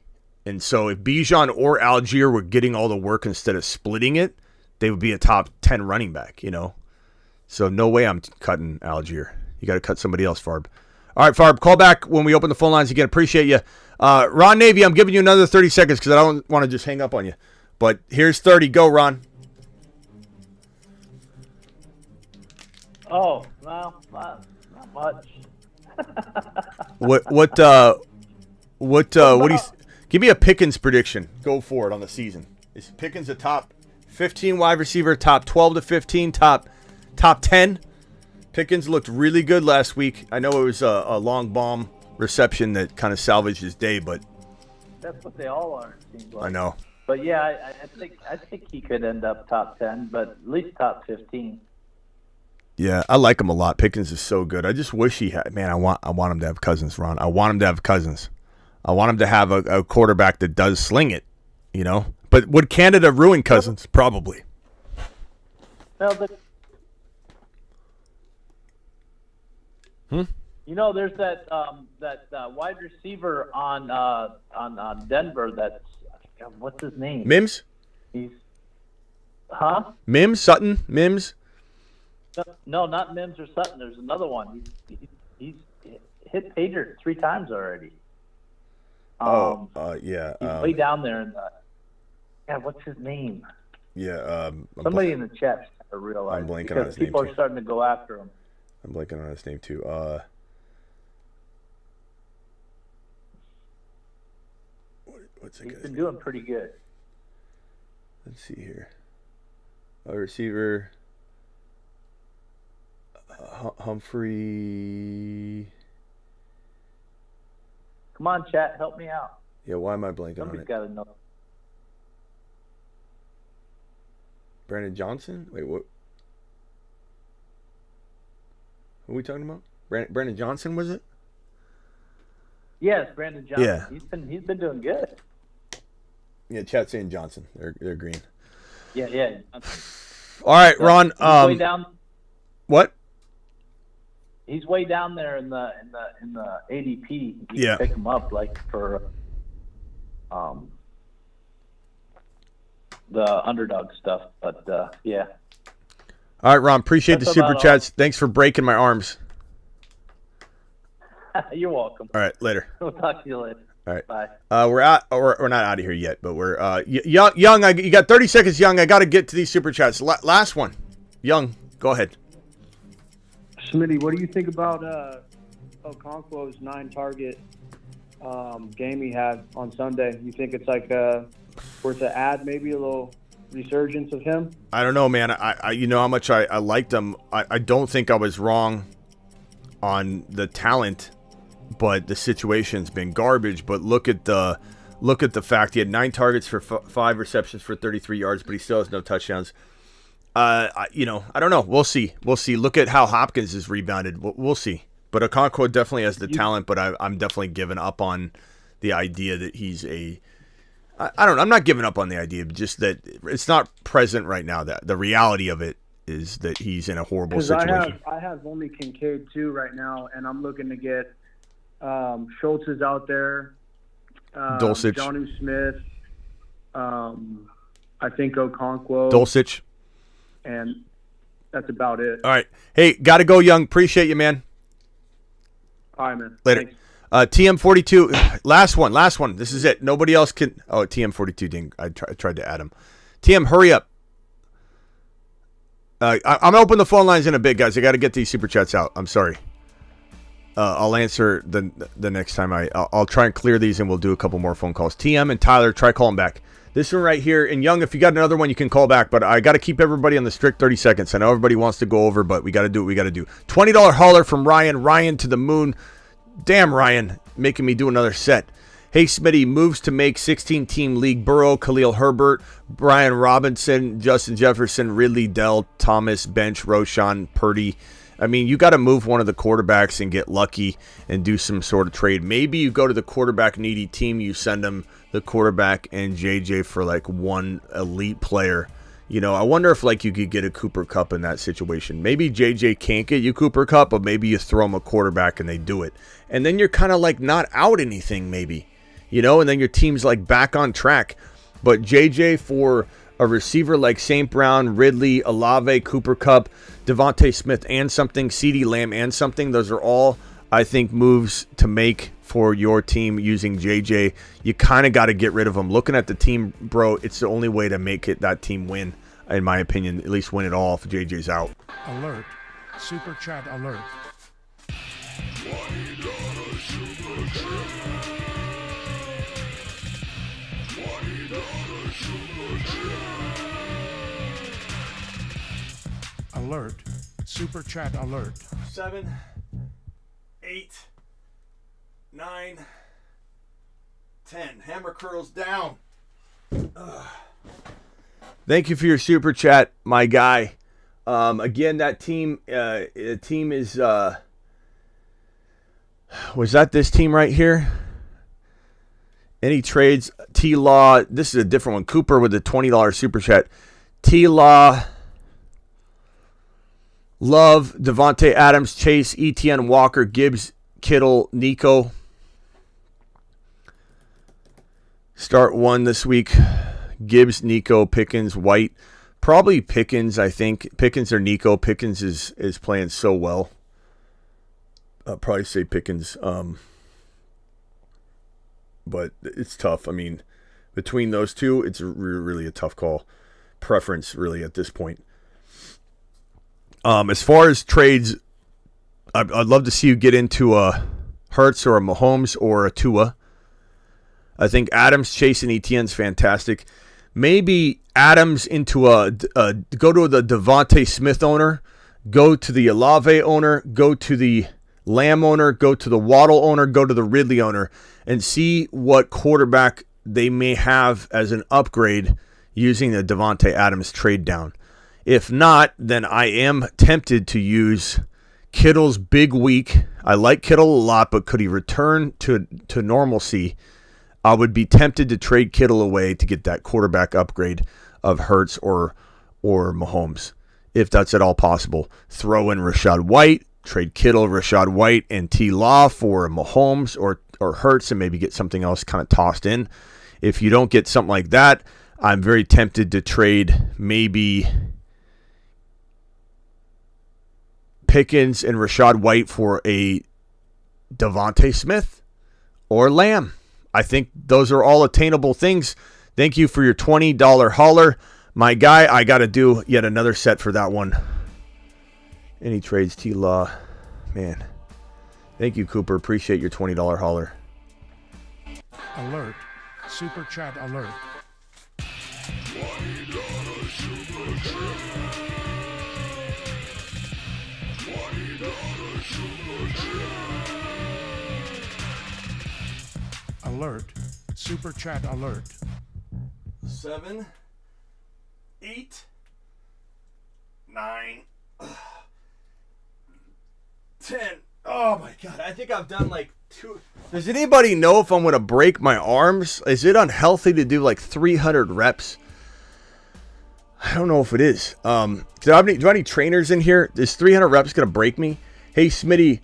And so if Bijan or Algier were getting all the work instead of splitting it, they would be a top 10 running back, So no way I'm cutting Algier. You got to cut somebody else, Farb. All right, Farb, call back when we open the phone lines again. Appreciate you. Ron Navy, I'm giving you another 30 seconds because I don't want to just hang up on you. But here's 30. Go, Ron. Oh, well, not much. What do you give me a Pickens prediction? Go for it on the season. Is Pickens a top 15 wide receiver, top 12 to 15, top 10? Pickens looked really good last week. I know it was a long bomb reception that kind of salvaged his day, but that's what they all are, it seems like. I know. But yeah, I think he could end up top 10, but at least top 15. Yeah, I like him a lot. Pickens is so good. I just wish he had. Man, I want him to have Cousins, Ron. I want him to have Cousins. I want him to have a quarterback that does sling it, But would Canada ruin Cousins? Probably. No, there's that wide receiver on Denver. That's what's his name? Mims. Mims, Sutton, Mims. No, not Mims or Sutton. There's another one. He's hit Pager 3 times already. Yeah. He's way down there in the. Yeah, what's his name? Yeah. Somebody in the chat realize I'm blanking because on his name. People are starting to go after him. I'm blanking on his name too. What's it? He's been doing pretty good. Let's see here. A receiver. Humphrey. Come on, chat, help me out. Yeah, why am I blanking Somebody's on it? got to know. Brandon Johnson? Wait, what? Who are we talking about? Brandon Johnson, was it? Yes, Brandon Johnson. Yeah. He's been doing good. Yeah, chat's saying Johnson. They're green. Yeah. All right, Ron. He's way down. What? He's way down there in the ADP. You Yeah. can pick him up for the underdog stuff, but yeah. All right, Ron. Appreciate That's the super about chats. Thanks for breaking my arms. You're welcome. All right, later. We'll talk to you later. All right. Bye. We're not out of here yet, but we're young. You got 30 seconds, Young. I got to get to these super chats. Last one, Young. Go ahead. Smitty, what do you think about Okonkwo's 9-target game he had on Sunday? You think it's like worth to add maybe a little resurgence of him? I don't know, man. I you know how much I liked him. I don't think I was wrong on the talent, but the situation's been garbage. But look at the fact he had 9 targets for 5 receptions for 33 yards, but he still has no touchdowns. I don't know. We'll see. Look at how Hopkins has rebounded. We'll see. But Okonkwo definitely has the talent, but I'm definitely giving up on the idea that he's a. I don't know. I'm not giving up on the idea, but just that it's not present right now. That the reality of it is that he's in a horrible situation. I have only Kincaid too right now, and I'm looking to get Schultz is out there, Dulcich, Jonnu Smith, I think Okonkwo, Dulcich, and that's about it. All right. Hey, gotta go, Young. Appreciate you, man. All right, man. Later. Thanks. TM42, last one. This is it. Nobody else can. Oh, TM42 didn't. I tried to add him. TM, hurry up. I'm going to open the phone lines in a bit, guys. I got to get these super chats out. I'm sorry. I'll answer the next time. I'll try and clear these, and we'll do a couple more phone calls. TM and Tyler, try calling back. This one right here. And Young, if you got another one, you can call back. But I got to keep everybody on the strict 30 seconds. I know everybody wants to go over, but we got to do what we got to do. $20 hauler from Ryan. Ryan to the moon. Damn, Ryan, making me do another set. Hey, Smitty, moves to make 16-team league. Burrow, Khalil Herbert, Brian Robinson, Justin Jefferson, Ridley, Dell, Thomas, Bench, Roshan, Purdy. I mean, you got to move one of the quarterbacks and get lucky and do some sort of trade. Maybe you go to the quarterback-needy team. You send them the quarterback and JJ for like one elite player. You know, I wonder if like you could get a Cooper Kupp in that situation. Maybe JJ can't get you Cooper Kupp, but maybe you throw him a quarterback and they do it. And then you're kind of like not out anything maybe, you know, and then your team's like back on track. But JJ for a receiver like St. Brown, Ridley, Olave, Cooper Kupp, Devontae Smith and something, CeeDee Lamb and something, those are all, I think, moves to make for your team using JJ. You kind of got to get rid of him. Looking at the team, bro, it's the only way to make it that team win, in my opinion, at least win it all if JJ's out. Alert. Super chat alert. Alert. Super chat alert. 7, 8, 9, 10. Hammer curls down. Ugh. Thank you for your super chat, my guy. Again, that team, is, was that this team right here? Any trades? T-Law, this is a different one. Cooper with a $20 super chat. T-Law, Love, Devontae Adams, Chase, ETN, Walker, Gibbs, Kittle, Nico. Start one this week. Gibbs, Nico, Pickens, White. Probably Pickens, I think. Pickens or Nico. Pickens is playing so well. I'll probably say Pickens. But it's tough. I mean, between those two, it's really a tough call. Preference, really, at this point. As far as trades, I'd love to see you get into a Hurts or a Mahomes or a Tua. I think Adams, Chase, and Etienne's fantastic. Maybe Adams into go to the Devontae Smith owner, go to the Olave owner, go to the Lamb owner, go to the Waddle owner, go to the Ridley owner, and see what quarterback they may have as an upgrade using the Devontae Adams trade down. If not, then I am tempted to use Kittle's big week. I like Kittle a lot, but could he return to normalcy? I would be tempted to trade Kittle away to get that quarterback upgrade of Hurts or Mahomes, if that's at all possible. Throw in Rachaad White, trade Kittle, Rachaad White, and T-Law for Mahomes or Hurts, and maybe get something else kind of tossed in. If you don't get something like that, I'm very tempted to trade maybe Pickens and Rachaad White for a Devontae Smith or Lamb. I think those are all attainable things. Thank you for your $20 hauler. My guy, I got to do yet another set for that one. Any trades, T-Law. Man. Thank you, Cooper. Appreciate your $20 hauler. Alert. Super chat alert. Alert. Super chat alert. 7, 8, 9, 10. Oh my God. I think I've done like 2. Does anybody know if I'm going to break my arms? Is it unhealthy to do like 300 reps? I don't know if it is. Do I have any trainers in here? Is 300 reps going to break me? Hey, Smitty,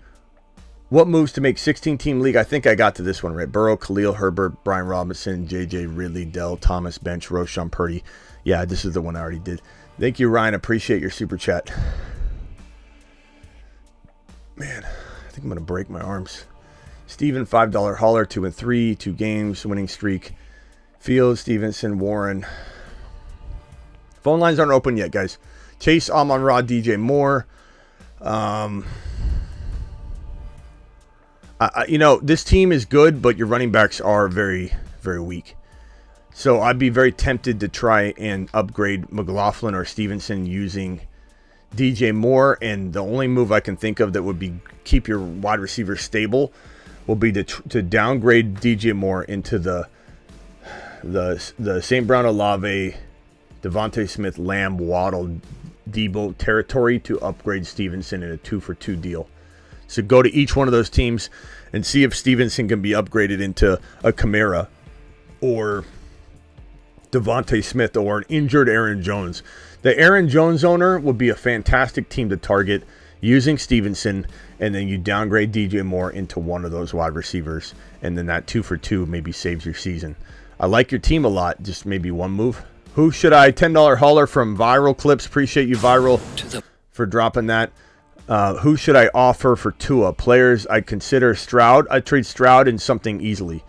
what moves to make 16-team league? I think I got to this one right. Burrow, Khalil Herbert, Brian Robinson, JJ Ridley, Dell, Thomas, Bench, Roshan Purdy. Yeah, this is the one I already did. Thank you, Ryan. Appreciate your super chat. Man, I think I'm going to break my arms. Steven, $5 hauler, 2-3, 2 games, winning streak. Fields, Stevenson, Warren. Phone lines aren't open yet, guys. Chase, Amon-Ra, DJ Moore. This team is good, but your running backs are very, very weak. So I'd be very tempted to try and upgrade McLaughlin or Stevenson using DJ Moore. And the only move I can think of that would be keep your wide receiver stable will be to downgrade DJ Moore into the St. Brown, Olave, Devontae Smith, Lamb, Waddle, Debo territory to upgrade Stevenson in a 2-for-2 deal. So go to each one of those teams and see if Stevenson can be upgraded into a Kamara or Devontae Smith or an injured Aaron Jones. The Aaron Jones owner would be a fantastic team to target using Stevenson, and then you downgrade DJ Moore into one of those wide receivers, and then that 2-for-2 maybe saves your season. I like your team a lot, just maybe one move. Who should I? $10 hauler from Viral Clips. Appreciate you, Viral, for dropping that. Who should I offer for Tua? Players I'd consider Stroud. I'd trade Stroud in something easily.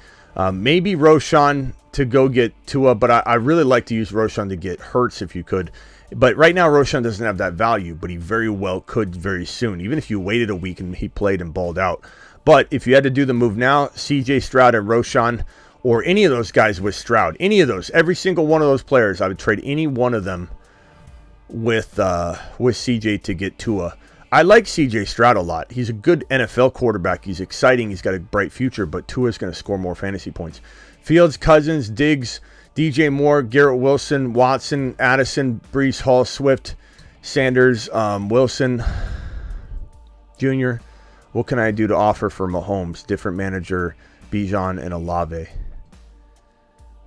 Maybe Roshan to go get Tua, but I really like to use Roshan to get Hurts if you could. But right now, Roshan doesn't have that value, but he very well could very soon, even if you waited a week and he played and balled out. But if you had to do the move now, CJ Stroud and Roshan, or any of those guys with Stroud, any of those, every single one of those players, I would trade any one of them with CJ to get Tua. I like CJ Stroud a lot. He's a good NFL quarterback. He's exciting. He's got a bright future, but Tua's going to score more fantasy points. Fields, Cousins, Diggs, DJ Moore, Garrett Wilson, Watson, Addison, Breece Hall, Swift, Sanders, Wilson, Jr. What can I do to offer for Mahomes? Different manager, Bijan, and Olave.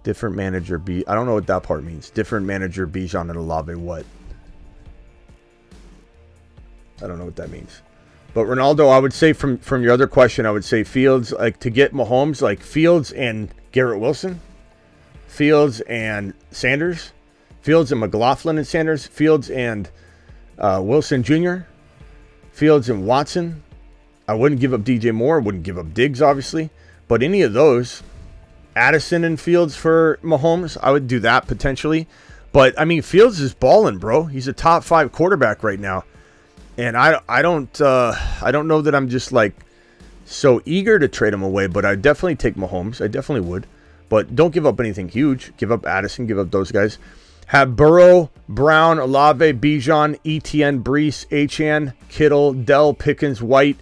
Different manager, I don't know what that part means. Different manager, Bijan, and Olave, what? I don't know what that means. But Ronaldo, I would say from your other question, I would say Fields, like to get Mahomes, like Fields and Garrett Wilson, Fields and Sanders, Fields and McLaughlin and Sanders, Fields and Wilson Jr., Fields and Watson. I wouldn't give up DJ Moore, wouldn't give up Diggs, obviously. But any of those, Addison and Fields for Mahomes, I would do that potentially. But, I mean, Fields is balling, bro. He's a top 5 quarterback right now. And I don't know that I'm just like so eager to trade him away, but I'd definitely take Mahomes. I definitely would. But don't give up anything huge. Give up Addison, give up those guys. Have Burrow, Brown, Olave, Bijan, Etienne, Breece, Achane, Kittle, Dell, Pickens, White.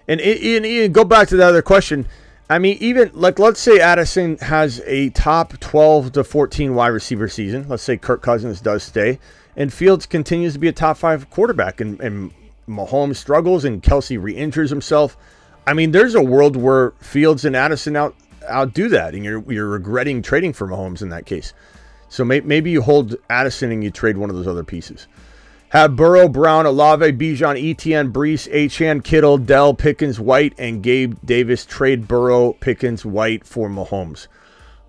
And go back to the other question. I mean, even like let's say Addison has a top 12 to 14 wide receiver season. Let's say Kirk Cousins does stay. And Fields continues to be a top 5 quarterback. And Mahomes struggles and Kelsey re-injures himself. I mean, there's a world where Fields and Addison outdo that. And you're regretting trading for Mahomes in that case. So maybe you hold Addison and you trade one of those other pieces. Have Burrow, Brown, Olave, Bijan, Etienne, Breece, Achane, Kittle, Dell, Pickens, White, and Gabe Davis. Trade Burrow, Pickens, White for Mahomes.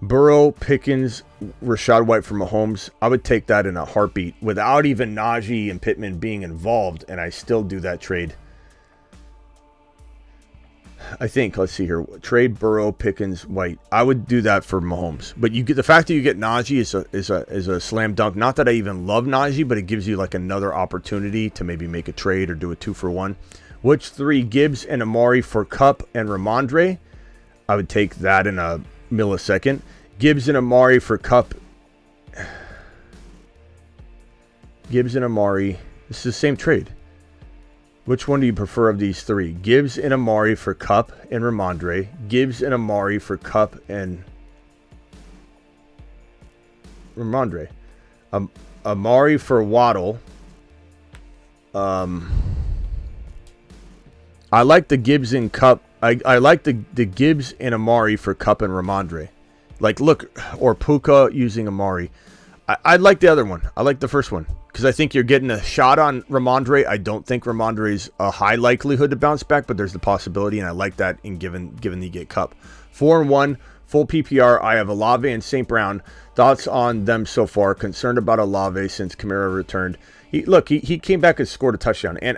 Burrow, Pickens, Rashad White for Mahomes. I would take that in a heartbeat without even Najee and Pittman being involved, and I still do that trade. I think, let's see here. Trade Burrow, Pickens, White. I would do that for Mahomes. But you get the fact that you get Najee is a slam dunk. Not that I even love Najee, but it gives you like another opportunity to maybe make a trade or do a 2-for-1. Which 3? Gibbs and Amari for Kupp and Ramondre? I would take that in a millisecond. Gibbs and Amari for Kupp. Gibbs and Amari. This is the same trade. Which one do you prefer of these 3? Gibbs and Amari for Kupp and Ramondre. Gibbs and Amari for Kupp and Ramondre. Amari for Waddle. I like the Gibbs and Kupp. I like the Gibbs and Amari for Kupp and Ramondre. Like, look, or Puka using Amari. I like the other one. I like the first one. Because I think you're getting a shot on Ramondre. I don't think Ramondre's a high likelihood to bounce back, but there's the possibility, and I like that in given that you get Kupp. 4-1, full PPR. I have Olave and St. Brown. Thoughts on them so far? Concerned about Olave since Kamara returned. He came back and scored a touchdown, and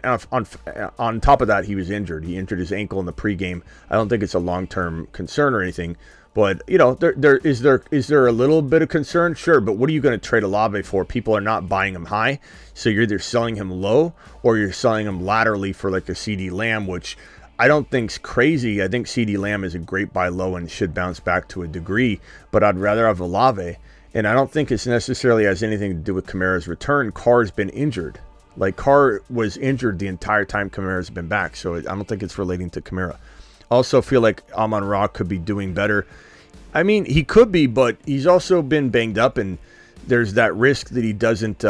on top of that, he was injured. He injured his ankle in the pregame. I don't think it's a long-term concern or anything. But, you know, is there a little bit of concern? Sure, but what are you going to trade Olave for? People are not buying him high, so you're either selling him low or you're selling him laterally for like a CD Lamb, which I don't think's crazy. I think CD Lamb is a great buy low and should bounce back to a degree, but I'd rather have Olave, and I don't think it's necessarily has anything to do with Kamara's return. Carr's been injured. Like, Carr was injured the entire time Kamara's been back, so I don't think it's relating to Kamara. Also feel like Amon-Ra could be doing better. I mean, he could be, but he's also been banged up, and there's that risk that he doesn't,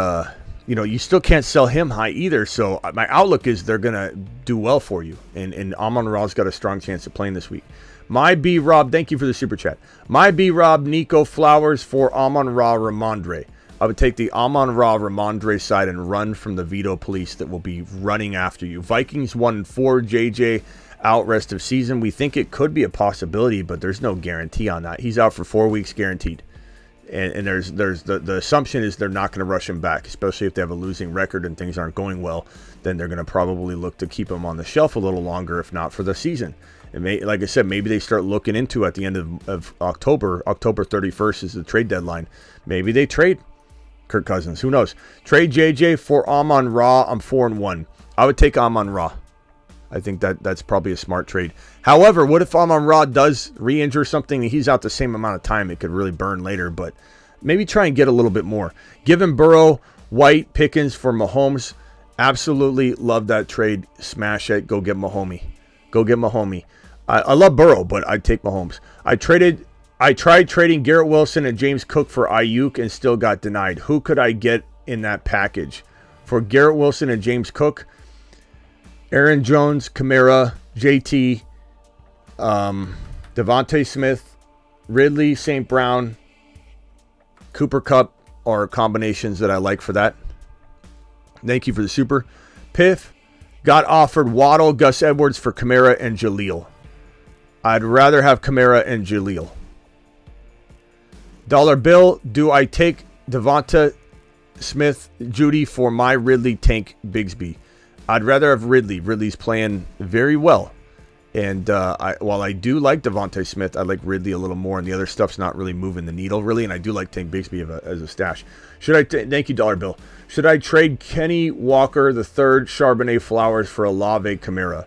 you still can't sell him high either. So my outlook is they're going to do well for you, and Amon-Ra's got a strong chance of playing this week. My B-Rob, thank you for the super chat. My B-Rob, Nico Flowers for Amon-Ra Ramondre. I would take the Amon-Ra Ramondre side and run from the veto police that will be running after you. Vikings 1-4, JJ out rest of season. We think it could be a possibility, but there's no guarantee on that. He's out for 4 weeks guaranteed. And there's the assumption is they're not going to rush him back, especially if they have a losing record and things aren't going well. Then they're going to probably look to keep him on the shelf a little longer, if not for the season. And like I said, maybe they start looking into at the end of October. October 31st is the trade deadline. Maybe they trade Kirk Cousins. Who knows? Trade JJ for Amon-Ra. I'm 4-1. I would take Amon-Ra. I think that's probably a smart trade. However, what if Amon-Ra does re-injure something and he's out the same amount of time? It could really burn later, but maybe try and get a little bit more. Give him Burrow, White, Pickens for Mahomes. Absolutely love that trade. Smash it. Go get Mahomey. Go get Mahomey. I love Burrow, but I'd take Mahomes. I tried trading Garrett Wilson and James Cook for Ayuk and still got denied. Who could I get in that package? For Garrett Wilson and James Cook, Aaron Jones, Kamara, JT, Devontae Smith, Ridley, St. Brown, Cooper Kupp are combinations that I like for that. Thank you for the super. Piff got offered Waddle, Gus Edwards for Kamara and Jaleel. I'd rather have Kamara and Jaleel. Dollar Bill, do I take Devonta Smith, Judy for my Ridley, Tank, Bigsby? I'd rather have Ridley. Ridley's playing very well. And while I do like Devontae Smith, I like Ridley a little more, and the other stuff's not really moving the needle, really. And I do like Tank Bigsby as a stash. Thank you, Dollar Bill. Should I trade Kenny Walker the third, Charbonnet Flowers for Olave Kamara?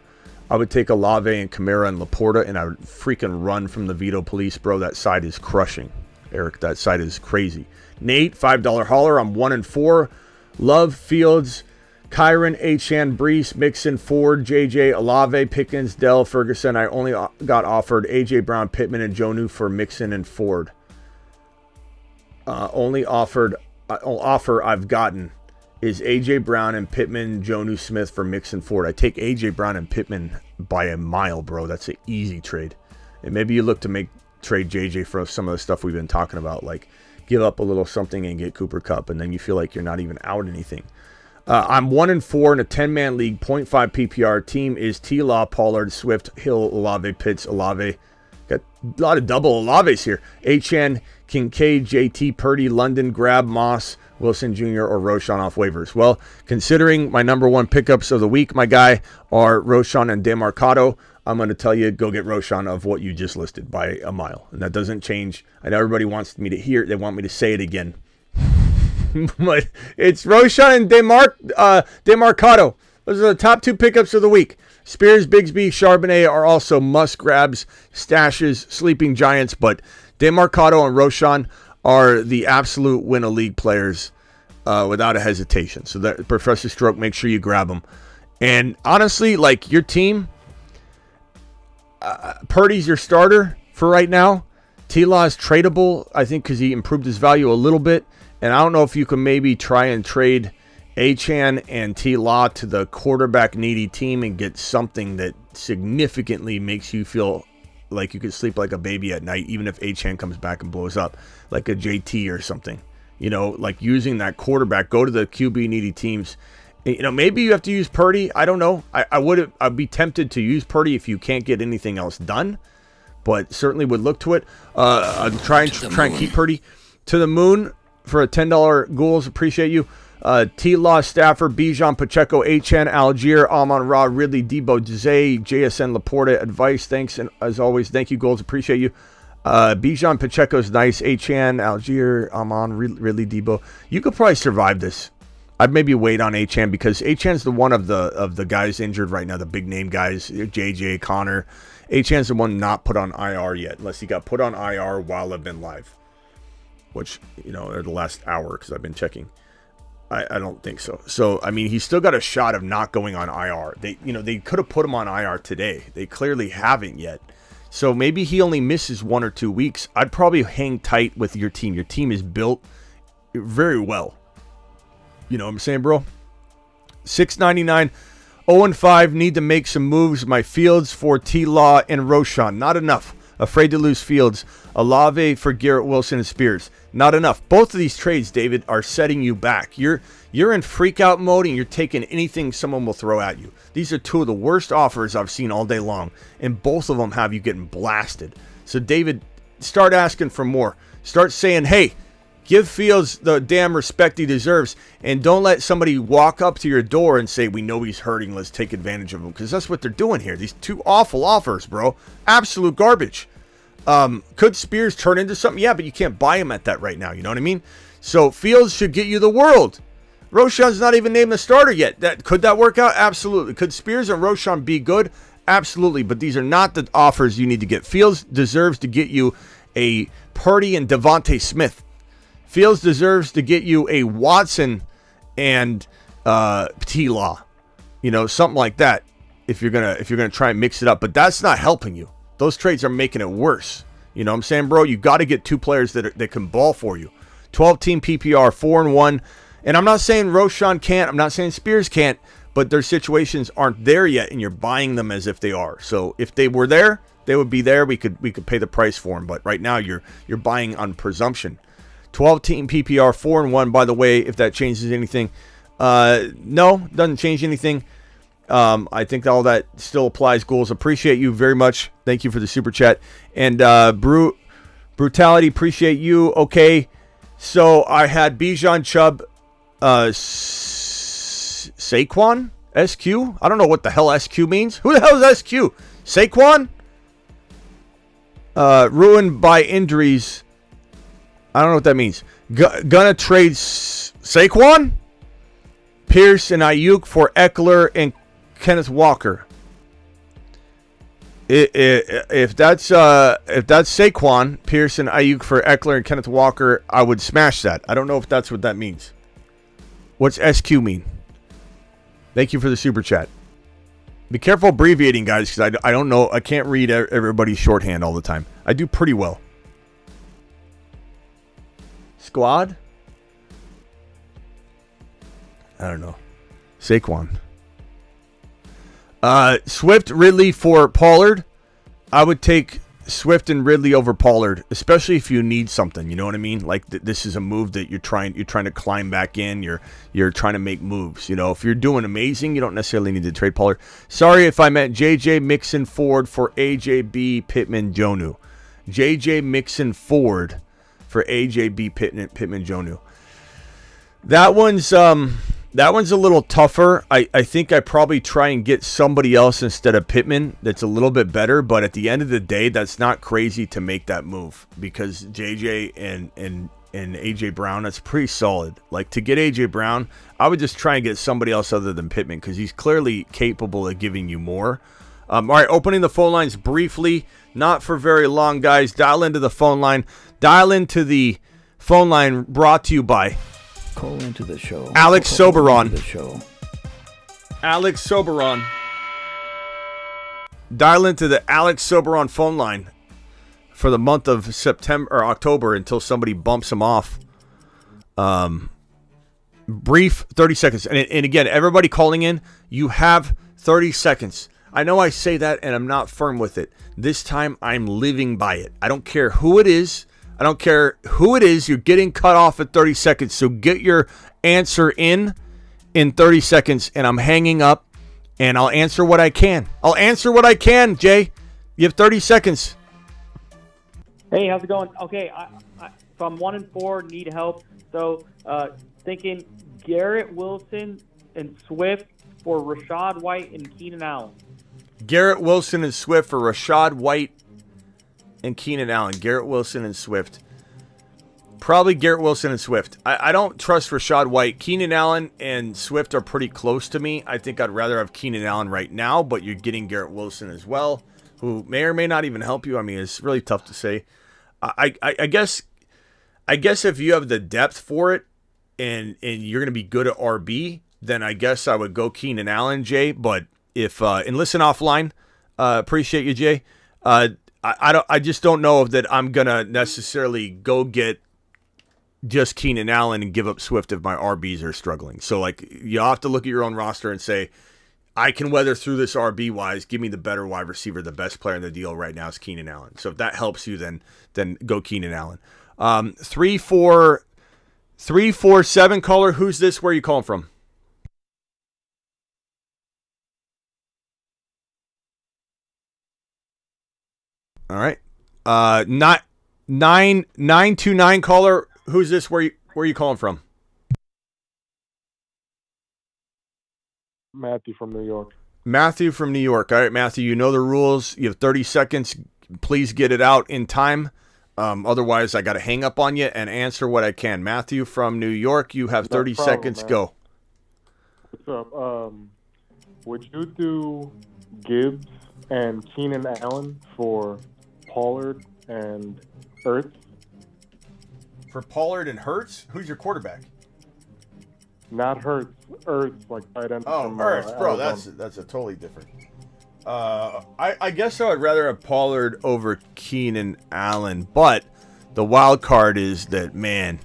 I would take Olave and Kamara and Laporta, and I would freaking run from the veto police, bro. That side is crushing. Eric, that side is crazy. Nate, $5 hauler. I'm 1-4. Love Fields, Kyron, Achane, Brees, Mixon, Ford, JJ, Olave, Pickens, Dell, Ferguson. I only got offered AJ Brown, Pittman, and Jonnu for Mixon and Ford. Only offer I've gotten is AJ Brown and Pittman, Jonnu Smith for Mixon, Ford. I take AJ Brown and Pittman by a mile, bro. That's an easy trade. And maybe you look to trade JJ for some of the stuff we've been talking about, like give up a little something and get Cooper Kupp, and then you feel like you're not even out anything. I'm 1-4 in a 10-man league, 0.5 PPR. Team is T-Law, Pollard, Swift, Hill, Olave, Pitts, Olave. Got a lot of double Olaves here. Achane, Kincaid, JT, Purdy, London, Grab, Moss, Wilson Jr., or Roschon off waivers. Well, considering my number one pickups of the week, my guy, are Roschon and DeMarcado, I'm going to tell you, go get Roshan of what you just listed by a mile. And that doesn't change. I know everybody wants me to hear it. They want me to say it again. But it's Roshan and DeMarcado. Those are the top 2 pickups of the week. Spears, Bigsby, Charbonnet are also must-grabs, stashes, sleeping giants. But DeMarcado and Roshan are the absolute win-a-league players without a hesitation. So that Professor Stroke, make sure you grab them. And honestly, like your team, Purdy's your starter for right now. T-Law is tradable, I think, because he improved his value a little bit. And I don't know if you can maybe try and trade Achane and T-Law to the quarterback-needy team and get something that significantly makes you feel like you could sleep like a baby at night, even if Achane comes back and blows up, like a JT or something. You know, like using that quarterback, go to the QB-needy teams. You know, maybe you have to use Purdy. I don't know. I'd be tempted to use Purdy if you can't get anything else done, but certainly would look to it. I'd try and keep Purdy to the moon for a $10 Ghouls. Appreciate you. T-Law, Stafford, Bijan, Pacheco, Achane, Algier, Amon-Ra, Ridley, Debo, Zay, JSN, Laporta. Advice, thanks, and as always, thank you, Ghouls. Appreciate you. Bijan, Pacheco's nice. Achane, Algier, Amon, Ridley, Debo. You could probably survive this. I'd maybe wait on Achane because Achane's the one of the guys injured right now, the big name guys, JJ, Connor. Achane's the one not put on IR yet, unless he got put on IR while I've been live, which, you know, or the last hour because I've been checking. I don't think so. So, I mean, he's still got a shot of not going on IR. They could have put him on IR today. They clearly haven't yet. So maybe he only misses 1 or 2 weeks. I'd probably hang tight with your team. Your team is built very well. You know what I'm saying, bro? $6.99, 0-5. Need to make some moves. My Fields for T-Law and Roshan. Not enough. Afraid to lose Fields. Olave for Garrett Wilson and Spears. Not enough. Both of these trades, David, are setting you back. You're in freak out mode and you're taking anything someone will throw at you. These are 2 of the worst offers I've seen all day long, and both of them have you getting blasted. So, David, start asking for more. Start saying, hey, give Fields the damn respect he deserves, and don't let somebody walk up to your door and say, we know he's hurting, let's take advantage of him, because that's what they're doing here. These 2 awful offers, bro. Absolute garbage. Could Spears turn into something? Yeah, but you can't buy him at that right now. You know what I mean? So Fields should get you the world. Roshan's not even named the starter yet. Could that work out? Absolutely. Could Spears and Roshan be good? Absolutely. But these are not the offers you need to get. Fields deserves to get you a Purdy and Devontae Smith. Fields deserves to get you a Watson and T-Law. You know, something like that. If you're gonna try and mix it up, but that's not helping you. Those trades are making it worse. You know what I'm saying, bro? You got to get 2 players that can ball for you. 12-team PPR, 4-1. And I'm not saying Roshan can't. I'm not saying Spears can't. But their situations aren't there yet, and you're buying them as if they are. So if they were there, they would be there. We could pay the price for them. But right now, you're buying on presumption. 12-team PPR, 4-1. By the way, if that changes anything, no, doesn't change anything. I think all that still applies. Ghouls, appreciate you very much. Thank you for the super chat. And Brutality, appreciate you. Okay, so I had Bijan, Chubb, Saquon, SQ. I don't know what the hell SQ means. Who the hell is SQ? Saquon? Ruined by injuries. I don't know what that means. Gonna trade Saquon, Pierce, and Ayuk for Eckler and Kenneth Walker. If that's Saquon, Pierce, and Ayuk for Eckler and Kenneth Walker, I would smash that. I don't know if that's what that means. What's SQ mean? Thank you for the super chat. Be careful abbreviating, guys, because I don't know. I can't read everybody's shorthand all the time. I do pretty well. Squad? I don't know. Saquon. Swift, Ridley for Pollard. I would take Swift and Ridley over Pollard, especially if you need something. You know what I mean? Like this is a move that you're trying to climb back in. You're trying to make moves. You know, if you're doing amazing, you don't necessarily need to trade Pollard. Sorry if I meant JJ Mixon Ford for AJB Pittman Jonu. JJ Mixon Ford for AJB Pittman Jonu. That one's That one's a little tougher. I think I probably try and get somebody else instead of Pittman that's a little bit better. But at the end of the day, that's not crazy to make that move because JJ and AJ Brown, that's pretty solid. Like to get AJ Brown, I would just try and get somebody else other than Pittman because he's clearly capable of giving you more. All right, opening the phone lines briefly, not for very long, guys. Dial into the phone line. Dial into the phone line brought to you by Call into the show. Alex Call Soberon. into the show. Alex Soberon. Dial into the Alex Soberon phone line for the month of September or October until somebody bumps him off. Brief 30 seconds. And again, everybody calling in, you have 30 seconds. I know I say that and I'm not firm with it. This time I'm living by it. I don't care who it is. You're getting cut off at 30 seconds. So get your answer in 30 seconds and I'm hanging up and I'll answer what I can. Jay. You have 30 seconds. Hey, how's it going? Okay, so I'm 1-4, need help. So thinking Garrett Wilson and Swift for Rashad White and Keenan Allen. Garrett Wilson and Swift for Rashad White and Keenan Allen. Garrett Wilson and Swift. Probably Garrett Wilson and Swift. I don't trust Rashad White. Keenan Allen and Swift are pretty close to me. I think I'd rather have Keenan Allen right now, but you're getting Garrett Wilson as well, who may or may not even help you. I mean, it's really tough to say. I guess if you have the depth for it and you're going to be good at RB, then I guess I would go Keenan Allen, Jay. But if and listen offline, appreciate you, Jay. I just don't know if that I'm gonna necessarily go get just Keenan Allen and give up Swift if my RBs are struggling. So like you have to look at your own roster and say, I can weather through this RB wise. Give me the better wide receiver. The best player in the deal right now is Keenan Allen. So if that helps you, then go Keenan Allen. 347 caller. Who's this? Where are you calling from? All right. 929 caller. Who's this? Where are you calling from? Matthew from New York. Matthew from New York. All right, Matthew, you know the rules. You have 30 seconds. Please get it out in time. Otherwise, I got to hang up on you and answer what I can. Matthew from New York, you have 30 seconds. Man. Go. What's up? Would you do Gibbs and Keenan Allen for Pollard and Ertz? For Pollard and Hurts, who's your quarterback? Not Hurts, Ertz, like tight end. Oh, from, Hurts, bro, that's a totally different. I guess I would rather have Pollard over Keenan Allen, but the wild card is that, man,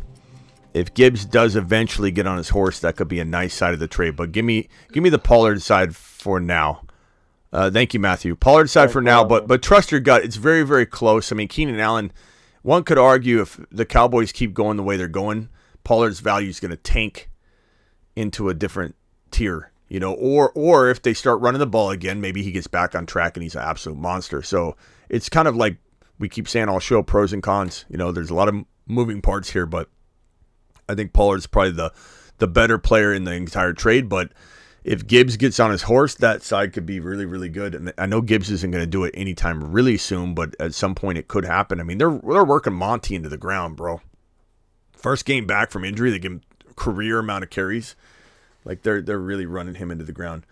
if Gibbs does eventually get on his horse, that could be a nice side of the trade. But give me the Pollard side for now. Thank you, Matthew. Pollard side for now, but trust your gut. It's very, very close. I mean, Keenan Allen, one could argue if the Cowboys keep going the way they're going, Pollard's value is going to tank into a different tier, you know, or if they start running the ball again, maybe he gets back on track and he's an absolute monster. So it's kind of like we keep saying all show pros and cons. You know, there's a lot of moving parts here, but I think Pollard's probably the better player in the entire trade. But if Gibbs gets on his horse, that side could be really, really good. And I know Gibbs isn't going to do it anytime really soon, but at some point it could happen. I mean, they're working Monty into the ground, bro. First game back from injury, they give him a career amount of carries. Like they're really running him into the ground.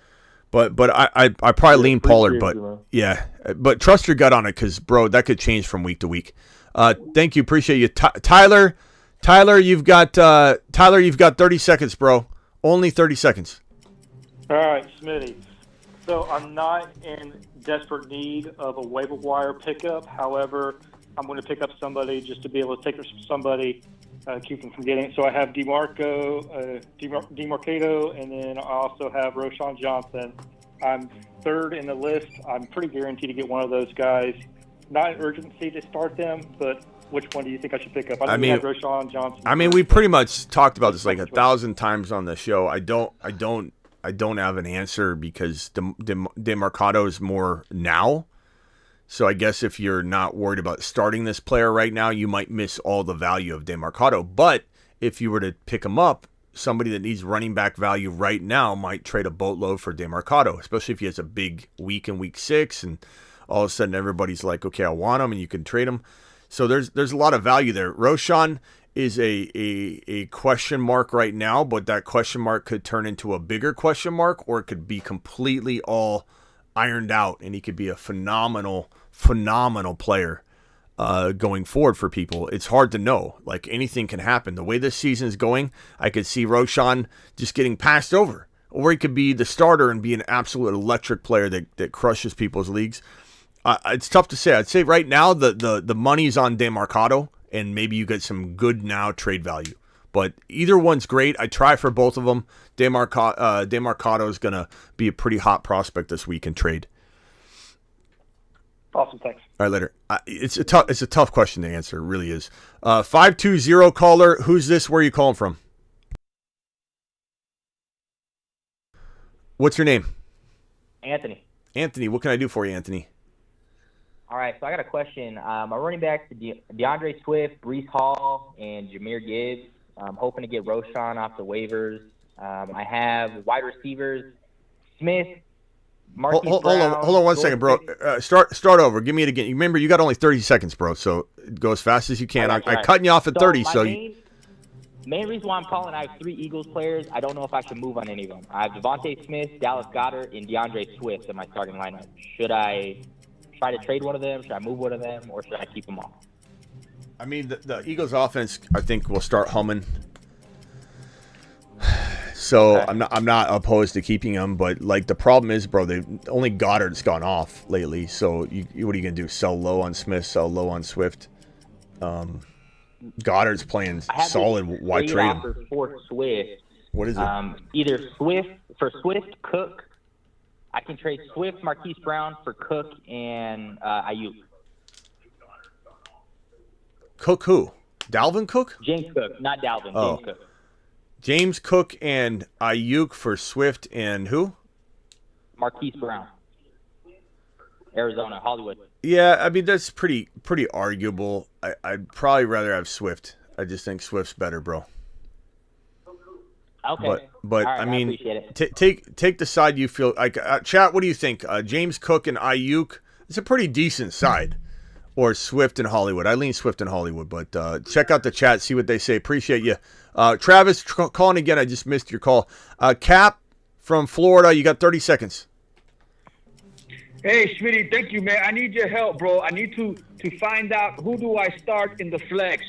But I probably lean Pollard, but yeah. But trust your gut on it because, bro, that could change from week to week. Thank you, appreciate you, Tyler. You've got 30 seconds, bro. Only 30 seconds. All right, Smitty. So I'm not in desperate need of a waiver wire pickup. However, I'm going to pick up somebody just to be able to take somebody, keep them from getting it. So I have DeMarcado, and then I also have Roschon Johnson. I'm third in the list. I'm pretty guaranteed to get one of those guys. Not an urgency to start them, but which one do you think I should pick up? I mean, Roschon Johnson. I mean, we pretty much talked about this like 1,000 times on the show. I don't have an answer because DeMarcado is more now. So I guess if you're not worried about starting this player right now, you might miss all the value of DeMarcado. But if you were to pick him up, somebody that needs running back value right now might trade a boatload for DeMarcado, especially if he has a big week in week 6 and all of a sudden everybody's like, okay, I want him, and you can trade him. So there's a lot of value there. Roschon is a question mark right now, but that question mark could turn into a bigger question mark, or it could be completely all ironed out, and he could be a phenomenal player going forward for people. It's hard to know. Like, anything can happen. The way this season is going, I could see Roschon just getting passed over, or he could be the starter and be an absolute electric player that crushes people's leagues. It's tough to say. I'd say right now the money's on DeMarcado, and maybe you get some good now trade value. But either one's great. I try for both of them. DeMarcado is going to be a pretty hot prospect this week in trade. Awesome, thanks. All right, later. It's a tough question to answer. It really is. 520 caller. Who's this? Where are you calling from? What's your name? Anthony. Anthony, what can I do for you, Anthony? All right, so I got a question. My running backs, DeAndre Swift, Breece Hall, and Jahmyr Gibbs. I'm hoping to get Roschon off the waivers. I have wide receivers, Smith, Marquise Brown. Hold on one second, bro. Start over. Give me it again. Remember, you got only 30 seconds, bro, so go as fast as you can. I'm cutting you off at 30. Main reason why I'm calling, I have 3 Eagles players. I don't know if I should move on any of them. I have Devontae Smith, Dallas Goedert, and DeAndre Swift in my starting lineup. Should I try to trade one of them? Should I move one of them, or should I keep them all? I mean, the Eagles offense, I think, will start humming. So okay. I'm not opposed to keeping them, but like the problem is, bro, only Goddard's gone off lately. So what are you gonna do? Sell low on Smith, sell low on Swift. Goddard's playing solid. Why trade him? For Swift, what is it? Either Swift, Cook. I can trade Swift, Marquise Brown for Cook and Ayuk. Cook who? Dalvin Cook? James Cook, not Dalvin. Oh. James Cook. James Cook and Ayuk for Swift and who? Marquise Brown. Arizona, Hollywood. Yeah, I mean, that's pretty arguable. I'd probably rather have Swift. I just think Swift's better, bro. Okay. But right, I mean, I appreciate it. take the side you feel like. Chat, what do you think? James Cook and Ayuk. It's a pretty decent side. Or Swift and Hollywood. I lean Swift and Hollywood, but check out the chat, see what they say. Appreciate you. Travis, calling again. I just missed your call. Cap from Florida, you got 30 seconds. Hey, Schmitty, thank you, man. I need your help, bro. I need to find out who do I start in the flex.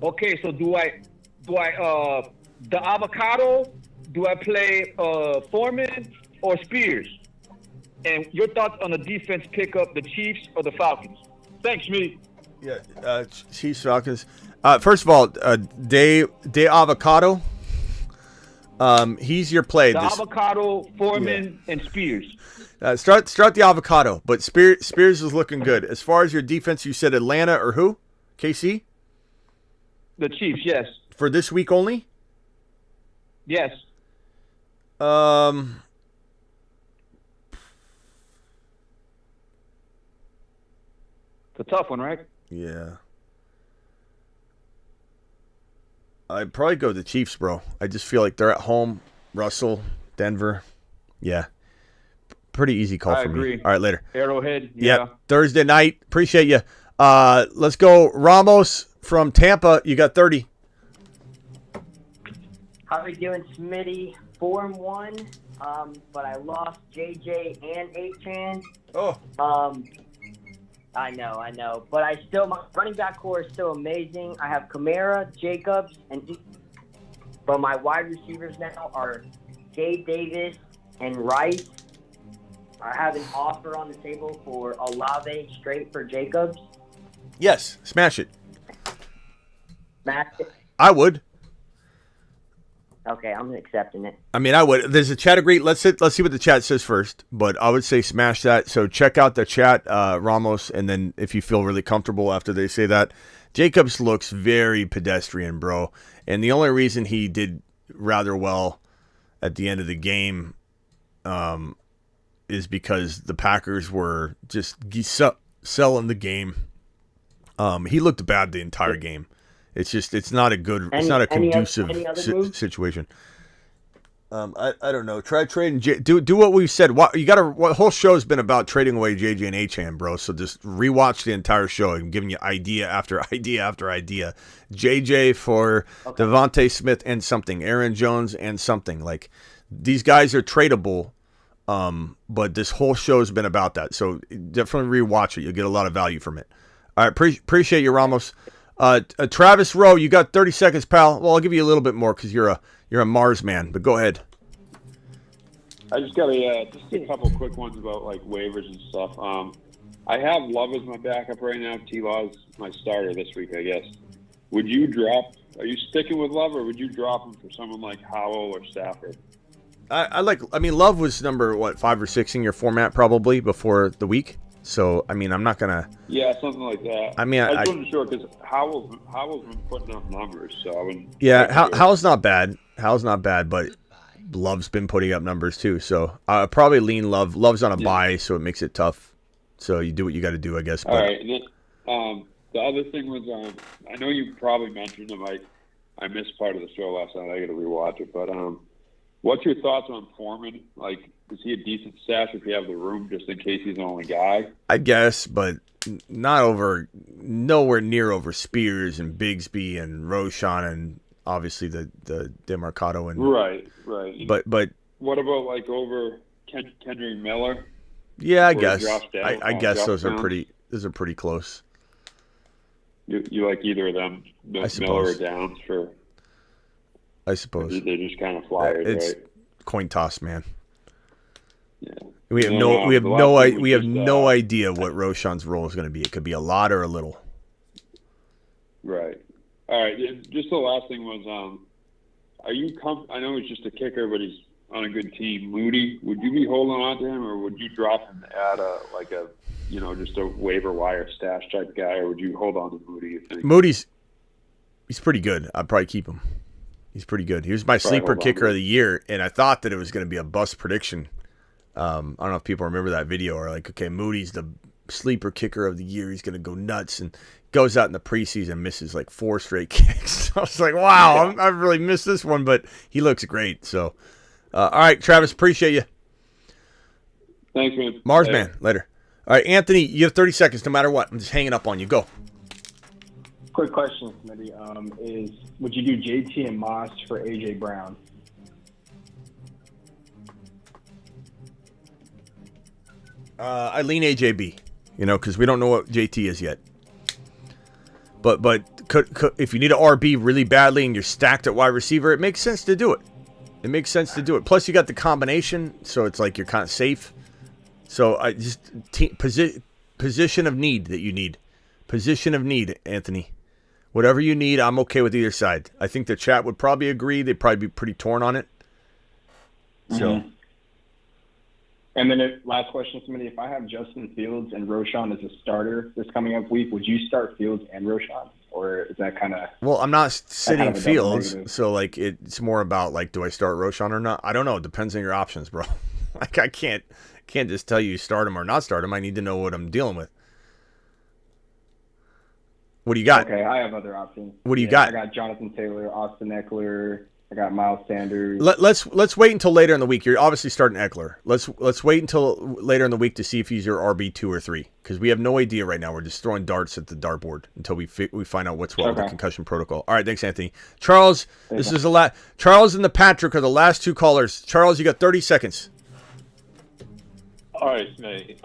Okay, so do I the avocado? Do I play Foreman or Spears? And your thoughts on the defense pickup, the Chiefs or the Falcons? Thanks, Schmitty. Yeah, Chiefs, Falcons. First of all, De Avocado. He's your play. The avocado, Foreman, and Spears. Start the avocado, but Spears is looking good. As far as your defense, you said Atlanta or who? KC? The Chiefs, yes. For this week only? Yes. It's a tough one, right? Yeah. I'd probably go the Chiefs, bro. I just feel like they're at home. Russell, Denver. Yeah. Pretty easy call for agree. me. All right, later. Arrowhead. Yeah. Thursday night. Appreciate you. Let's go. Ramos from Tampa. You got 30. How are we doing, Smitty? 4-1, but I lost JJ and Achane. Oh. I know. But my running back core is still amazing. I have Kamara, Jacobs, and but my wide receivers now are Gabe Davis and Rice. I have an offer on the table for Olave straight for Jacobs. Yes, smash it. Smash it. I would. Okay, I'm accepting it. I mean, I would. There's a chat agree. Let's see what the chat says first. But I would say smash that. So check out the chat, Ramos, and then if you feel really comfortable after they say that. Jacobs looks very pedestrian, bro. And the only reason he did rather well at the end of the game is because the Packers were just selling the game. He looked bad the entire game. It's not a good. It's not a conducive situation. I don't know. Try trading. Do what we've said. You got to. Whole show's been about trading away JJ and Achane, bro. So just rewatch the entire show and giving you idea after idea after idea. JJ for Devontae Smith and something. Aaron Jones and something. Like these guys are tradable. But this whole show's been about that. So definitely rewatch it. You'll get a lot of value from it. All right. Appreciate you, Ramos. Travis Rowe, you got 30 seconds, pal. Well, I'll give you a little bit more because you're a Mars man. But go ahead. I just got a couple quick ones about like waivers and stuff. I have Love as my backup right now. T-Law's my starter this week, I guess. Would you drop? Are you sticking with Love, or would you drop him for someone like Howell or Stafford? I mean, Love was number 5 or 6 in your format probably before the week. So I mean, I'm not gonna. Yeah, something like that. I mean, I wasn't sure because Howell's been putting up numbers, so I wouldn't. Yeah, Howell's not bad. Howell's not bad, but Love's been putting up numbers too. So I probably lean Love. Love's on a bye, so it makes it tough. So you do what you got to do, I guess. All right. And then, the other thing was, I know you probably mentioned him. I missed part of the show last night. I got to rewatch it. But what's your thoughts on Foreman? Like, is he a decent stash if you have the room, just in case he's the only guy? I guess, but nowhere near over Spears and Bigsby and Roschon and obviously the DeMarcado and right. But what about like over Kendrick Miller? Yeah, I guess. I guess those are pretty close. You like either of them, Miller or Downs for? I suppose they're just kind of flyers, it's right? Coin toss, man. Yeah. We have no idea what Roschon's role is going to be. It could be a lot or a little. Right. All right. Just the last thing was, are you I know he's just a kicker, but he's on a good team. Moody, would you be holding on to him, or would you drop him to add just a waiver wire stash type guy, or would you hold on to Moody? You think? He's pretty good. I'd probably keep him. He's pretty good. He was my sleeper kicker of the year, and I thought that it was going to be a bust prediction. I don't know if people remember that video or like, okay, Moody's the sleeper kicker of the year. He's going to go nuts, and goes out in the preseason, misses like 4 straight kicks. I was like, wow, I really missed this one, but he looks great. So, all right, Travis, appreciate you. Thanks, man. Mars man, later. All right, Anthony, you have 30 seconds no matter what. I'm just hanging up on you. Go. Quick question, Smitty, is would you do JT and Moss for AJ Brown? I lean AJB, because we don't know what JT is yet. But if you need an RB really badly and you're stacked at wide receiver, it makes sense to do it. It makes sense to do it. Plus, you got the combination, so it's like you're kind of safe. So I just position of need that you need. Position of need, Anthony. Whatever you need, I'm okay with either side. I think the chat would probably agree. They'd probably be pretty torn on it. So. And then last question, Smitty. If I have Justin Fields and Roschon as a starter this coming up week, would you start Fields and Roschon? Or is that kind of... Well, I'm not sitting Fields, so like it's more about like, do I start Roschon or not? I don't know. It depends on your options, bro. Like I can't just tell you start him or not start him. I need to know what I'm dealing with. What do you got? Okay, I have other options. What do you got? I got Jonathan Taylor, Austin Eckler. I got Miles Sanders. Let's wait until later in the week. You're obviously starting Eckler. Let's wait until later in the week to see if he's your RB 2 or 3 because we have no idea right now. We're just throwing darts at the dartboard until we find out what's wrong with the concussion protocol. All right, thanks, Anthony. Charles, this is the last. Charles and the Patrick are the last 2 callers. Charles, you got 30 seconds. All right, Smitty.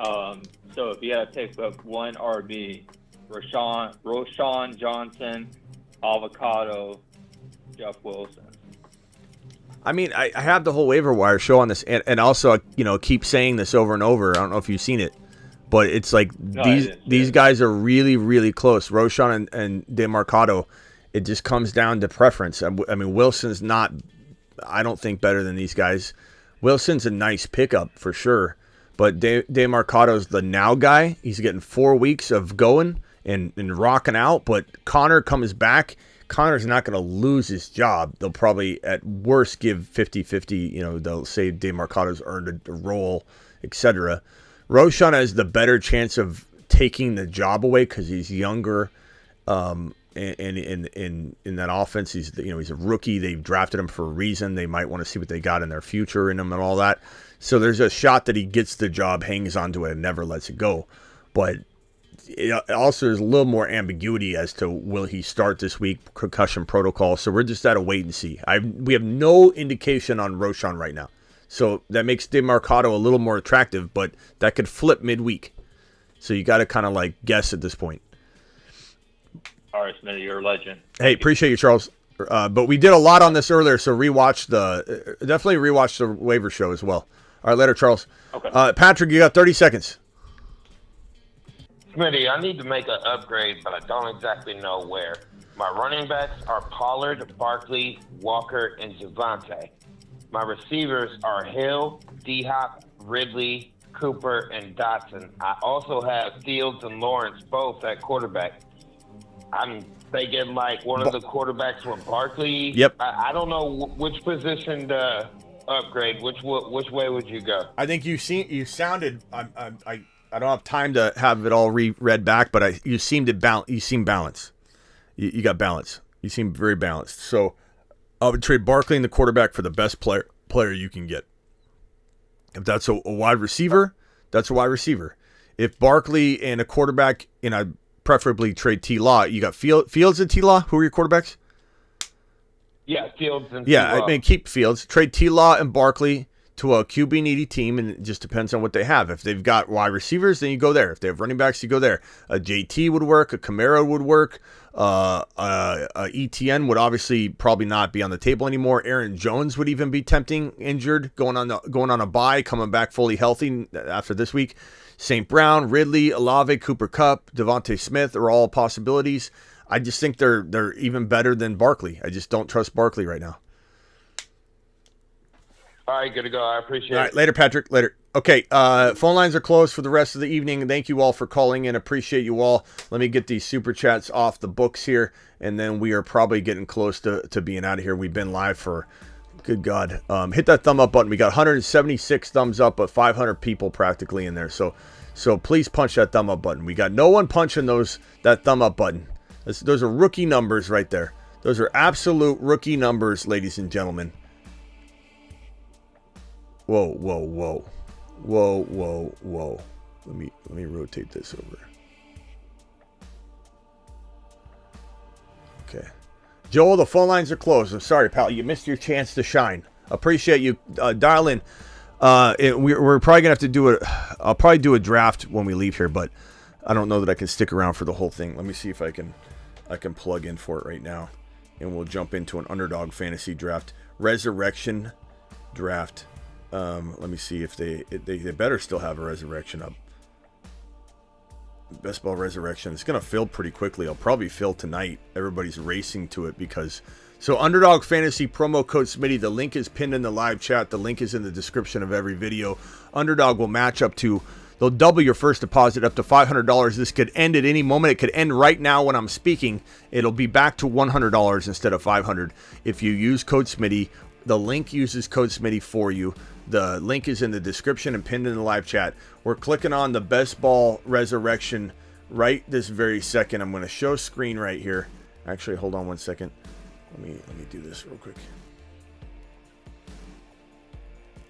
So if you had to pick up one RB, Roschon Johnson, Avocado, Jeff Wilson. I mean, I have the whole waiver wire show on this, and also, keep saying this over and over. I don't know if you've seen it, but it's like these guys are really, really close. Roschon and DeMarcado, it just comes down to preference. I mean, Wilson's not, I don't think, better than these guys. Wilson's a nice pickup for sure, but DeMarcado's the now guy. He's getting 4 weeks of going and rocking out, but Connor comes back. Connor's not going to lose his job. They'll probably, at worst, give 50-50. They'll say DeMarcado's earned a role, etc. Roschon has the better chance of taking the job away because he's younger. And in that offense, he's a rookie. They've drafted him for a reason. They might want to see what they got in their future in him and all that. So there's a shot that he gets the job, hangs onto it, and never lets it go. But also there's a little more ambiguity as to will he start this week, concussion protocol. So we're just at a wait and see. We have no indication on Roschon right now. So that makes DeMarcado a little more attractive, but that could flip midweek. So you got to kind of like guess at this point. All right, Smitty, you're a legend. Hey, appreciate you, Charles. But we did a lot on this earlier, so definitely rewatch the waiver show as well. All right, later, Charles. Okay. Patrick, you got 30 seconds. Smitty, I need to make an upgrade, but I don't exactly know where. My running backs are Pollard, Barkley, Walker, and Javante. My receivers are Hill, D-Hop, Ridley, Cooper, and Dotson. I also have Fields and Lawrence both at quarterback. I'm thinking like one of the quarterbacks with Barkley. Yep. I don't know which position to upgrade. Which way would you go? I think you sounded. I don't have time to have it all read back, but you seem balanced. You got balance. You seem very balanced. So I would trade Barkley in the quarterback for the best player you can get. If that's a wide receiver, that's a wide receiver. If Barkley and a quarterback, and I preferably trade T-Law, you got Fields and T-Law. Who are your quarterbacks? Yeah, Fields and Yeah, T-Law. I mean, keep Fields. Trade T-Law and Barkley to a QB needy team, and it just depends on what they have. If they've got wide receivers, then you go there. If they have running backs, you go there. A JT would work. A Camaro would work. ETN would obviously probably not be on the table anymore. Aaron Jones would even be tempting, injured, going on a bye, coming back fully healthy after this week. St. Brown, Ridley, Olave, Cooper Kupp, Devontae Smith are all possibilities. I just think they're even better than Barkley. I just don't trust Barkley right now. All right, good to go. I appreciate it. All right, later, Patrick. Later. Okay, phone lines are closed for the rest of the evening. Thank you all for calling in. Appreciate you all. Let me get these super chats off the books here, and then we are probably getting close to being out of here. We've been live for, good God. Hit that thumb up button. We got 176 thumbs up, but 500 people practically in there. So please punch that thumb up button. We got no one punching that thumb up button. Those are rookie numbers right there. Those are absolute rookie numbers, ladies and gentlemen. Whoa. Let me rotate this over. Okay. Joel, the phone lines are closed. I'm sorry, pal. You missed your chance to shine. Appreciate you. Dial in. We're probably going to have to do I'll probably do a draft when we leave here, but I don't know that I can stick around for the whole thing. Let me see if I can plug in for it right now, and we'll jump into an underdog fantasy draft. Resurrection draft. Let me see if they better still have a resurrection up. Best ball resurrection. It's going to fill pretty quickly. I'll probably fill tonight. Everybody's racing to it because... So underdog fantasy promo code Smitty. The link is pinned in the live chat. The link is in the description of every video. Underdog will match up to... They'll double your first deposit up to $500. This could end at any moment. It could end right now when I'm speaking. It'll be back to $100 instead of $500 if you use code Smitty. The link uses code Smitty for you. The link is in the description and pinned in the live chat. We're clicking on the best ball resurrection right this very second. I'm going to show screen right here. Actually, hold on one second. Let me do this real quick.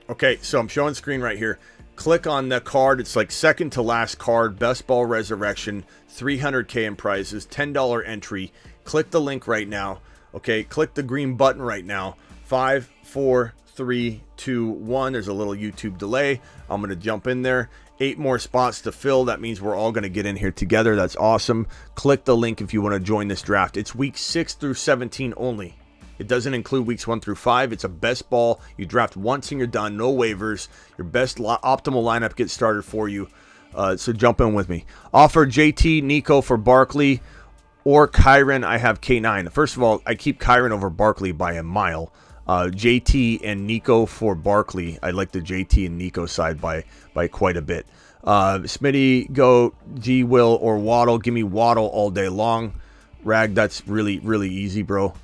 Okay, so I'm showing screen right here. Click on the card. It's like second to last card. Best ball resurrection. $300K in prizes. $10 entry. Click the link right now. Okay, click the green button right now. 5, 4, 3, 2, 1. There's a little YouTube delay. I'm going to jump in there. 8 more spots to fill. That means we're all going to get in here together. That's awesome. Click the link if you want to join this draft. It's week 6 through 17 only. It doesn't include weeks 1 through 5. It's a best ball. You draft once and you're done. No waivers. Your best optimal lineup gets started for you. So jump in with me. Offer JT, Nico for Barkley or Kyron. I have K9. First of all, I keep Kyron over Barkley by a mile. JT and Nico for Barkley. I like the JT and Nico side by quite a bit. Smitty, go G, Will, or Waddle. Give me Waddle all day long. Rag, that's really, really easy, bro.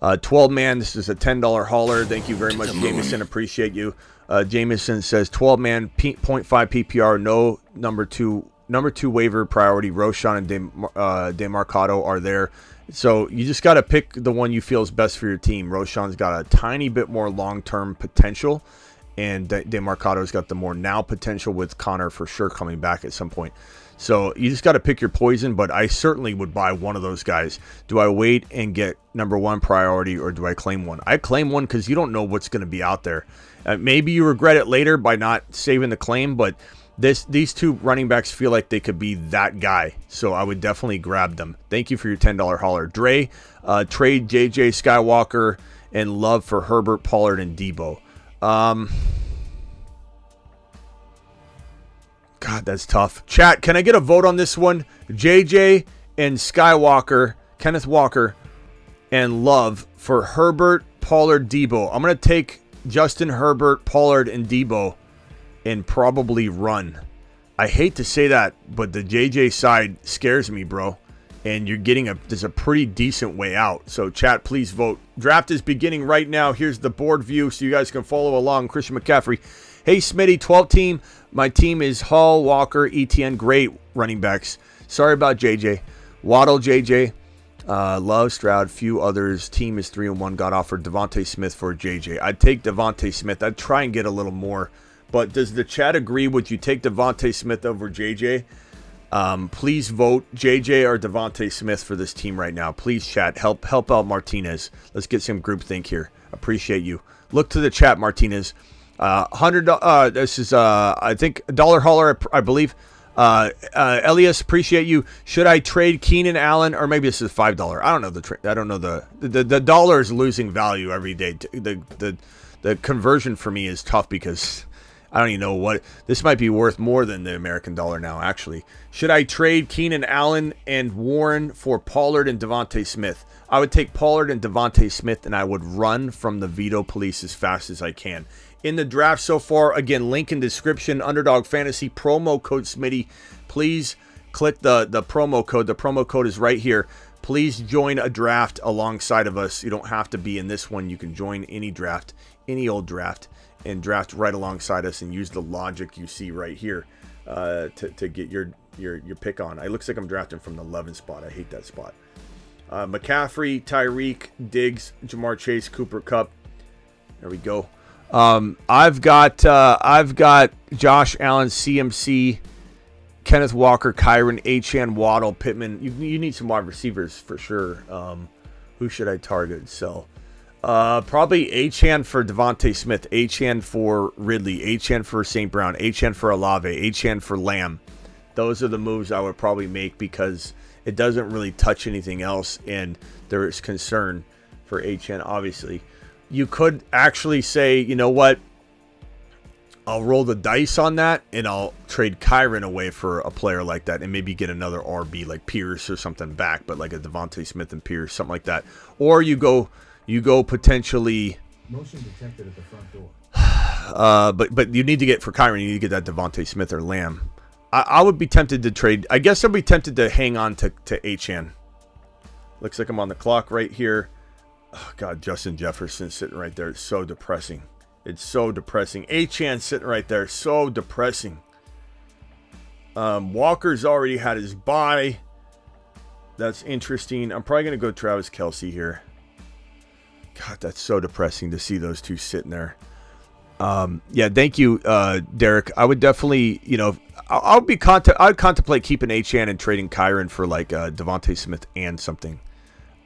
12-man, this is a $10 hauler. Thank you very much, Jameson. Appreciate you. Jameson says 12-man, 0.5 PPR, no number 2 waiver priority, Roschon and DeMarcado are there. So you just got to pick the one you feel is best for your team. Roschon's got a tiny bit more long-term potential, and DeMarcado's got the more now potential with Connor for sure coming back at some point. So you just got to pick your poison, but I certainly would buy one of those guys. Do I wait and get number 1 priority, or do I claim one? I claim one because you don't know what's going to be out there. Maybe you regret it later by not saving the claim, but these 2 running backs feel like they could be that guy. So I would definitely grab them. Thank you for your $10 holler. Dre, trade JJ Skywalker and Love for Herbert, Pollard, and Debo. God, that's tough. Chat, can I get a vote on this one? JJ and Skywalker, Kenneth Walker, and Love for Herbert, Pollard, Debo. I'm going to take Justin Herbert, Pollard, and Debo and probably run. I hate to say that, but the JJ side scares me, bro. And you're getting there's a pretty decent way out. So chat, please vote. Draft is beginning right now. Here's the board view so you guys can follow along. Christian McCaffrey. Hey, Smitty, 12 team. My team is Hall, Walker, ETN. Great running backs. Sorry about JJ. Waddle, JJ. Love, Stroud, few others. Team is 3-1. Got offered Devontae Smith for JJ. I'd take Devontae Smith. I'd try and get a little more. But does the chat agree? Would you take Devontae Smith over JJ? Please vote JJ or Devontae Smith for this team right now. Please, chat. Help out Martinez. Let's get some groupthink here. Appreciate you. Look to the chat, Martinez. $100. This is I think $1 hauler. I believe. Elias, appreciate you. Should I trade Keenan Allen, or maybe this is $5? I don't know I don't know the dollar is losing value every day. The conversion for me is tough because I don't even know what this might be worth more than the American dollar now. Actually, should I trade Keenan Allen and Warren for Pollard and Devontae Smith? I would take Pollard and Devontae Smith, and I would run from the veto police as fast as I can. In the draft so far, again, link in description, Underdog Fantasy, promo code Smitty. Please click the promo code. The promo code is right here. Please join a draft alongside of us. You don't have to be in this one. You can join any draft, any old draft, and draft right alongside us and use the logic you see right here to get your pick on. It looks like I'm drafting from the 11 spot. I hate that spot. McCaffrey, Tyreek, Diggs, Jamar Chase, Cooper Kupp. There we go. I've got Josh Allen, CMC, Kenneth Walker, Kyron, Achane, Waddle, Pittman. You need some wide receivers for sure. Who should I target? So probably Achane for Devontae Smith, Achane for Ridley, Achane for St. Brown, Achane for Olave, Achane for Lamb. Those are the moves I would probably make because it doesn't really touch anything else, and there is concern for Achane, obviously. You could actually say, you know what, I'll roll the dice on that, and I'll trade Kyron away for a player like that, and maybe get another RB like Pierce or something back, but like a Devontae Smith and Pierce, something like that. Or you go potentially. Motion detected at the front door. But you need to get for Kyron, you need to get that Devontae Smith or Lamb. I would be tempted to trade. I guess I'd be tempted to hang on to Achane. Looks like I'm on the clock right here. Oh, God, Justin Jefferson sitting right there. It's so depressing. It's so depressing. Achane sitting right there. So depressing. Walker's already had his bye. That's interesting. I'm probably going to go Travis Kelce here. God, that's so depressing to see those two sitting there. Yeah, thank you, Derek. I would definitely, I'd contemplate keeping Achane and trading Kyron for like Devontae Smith and something.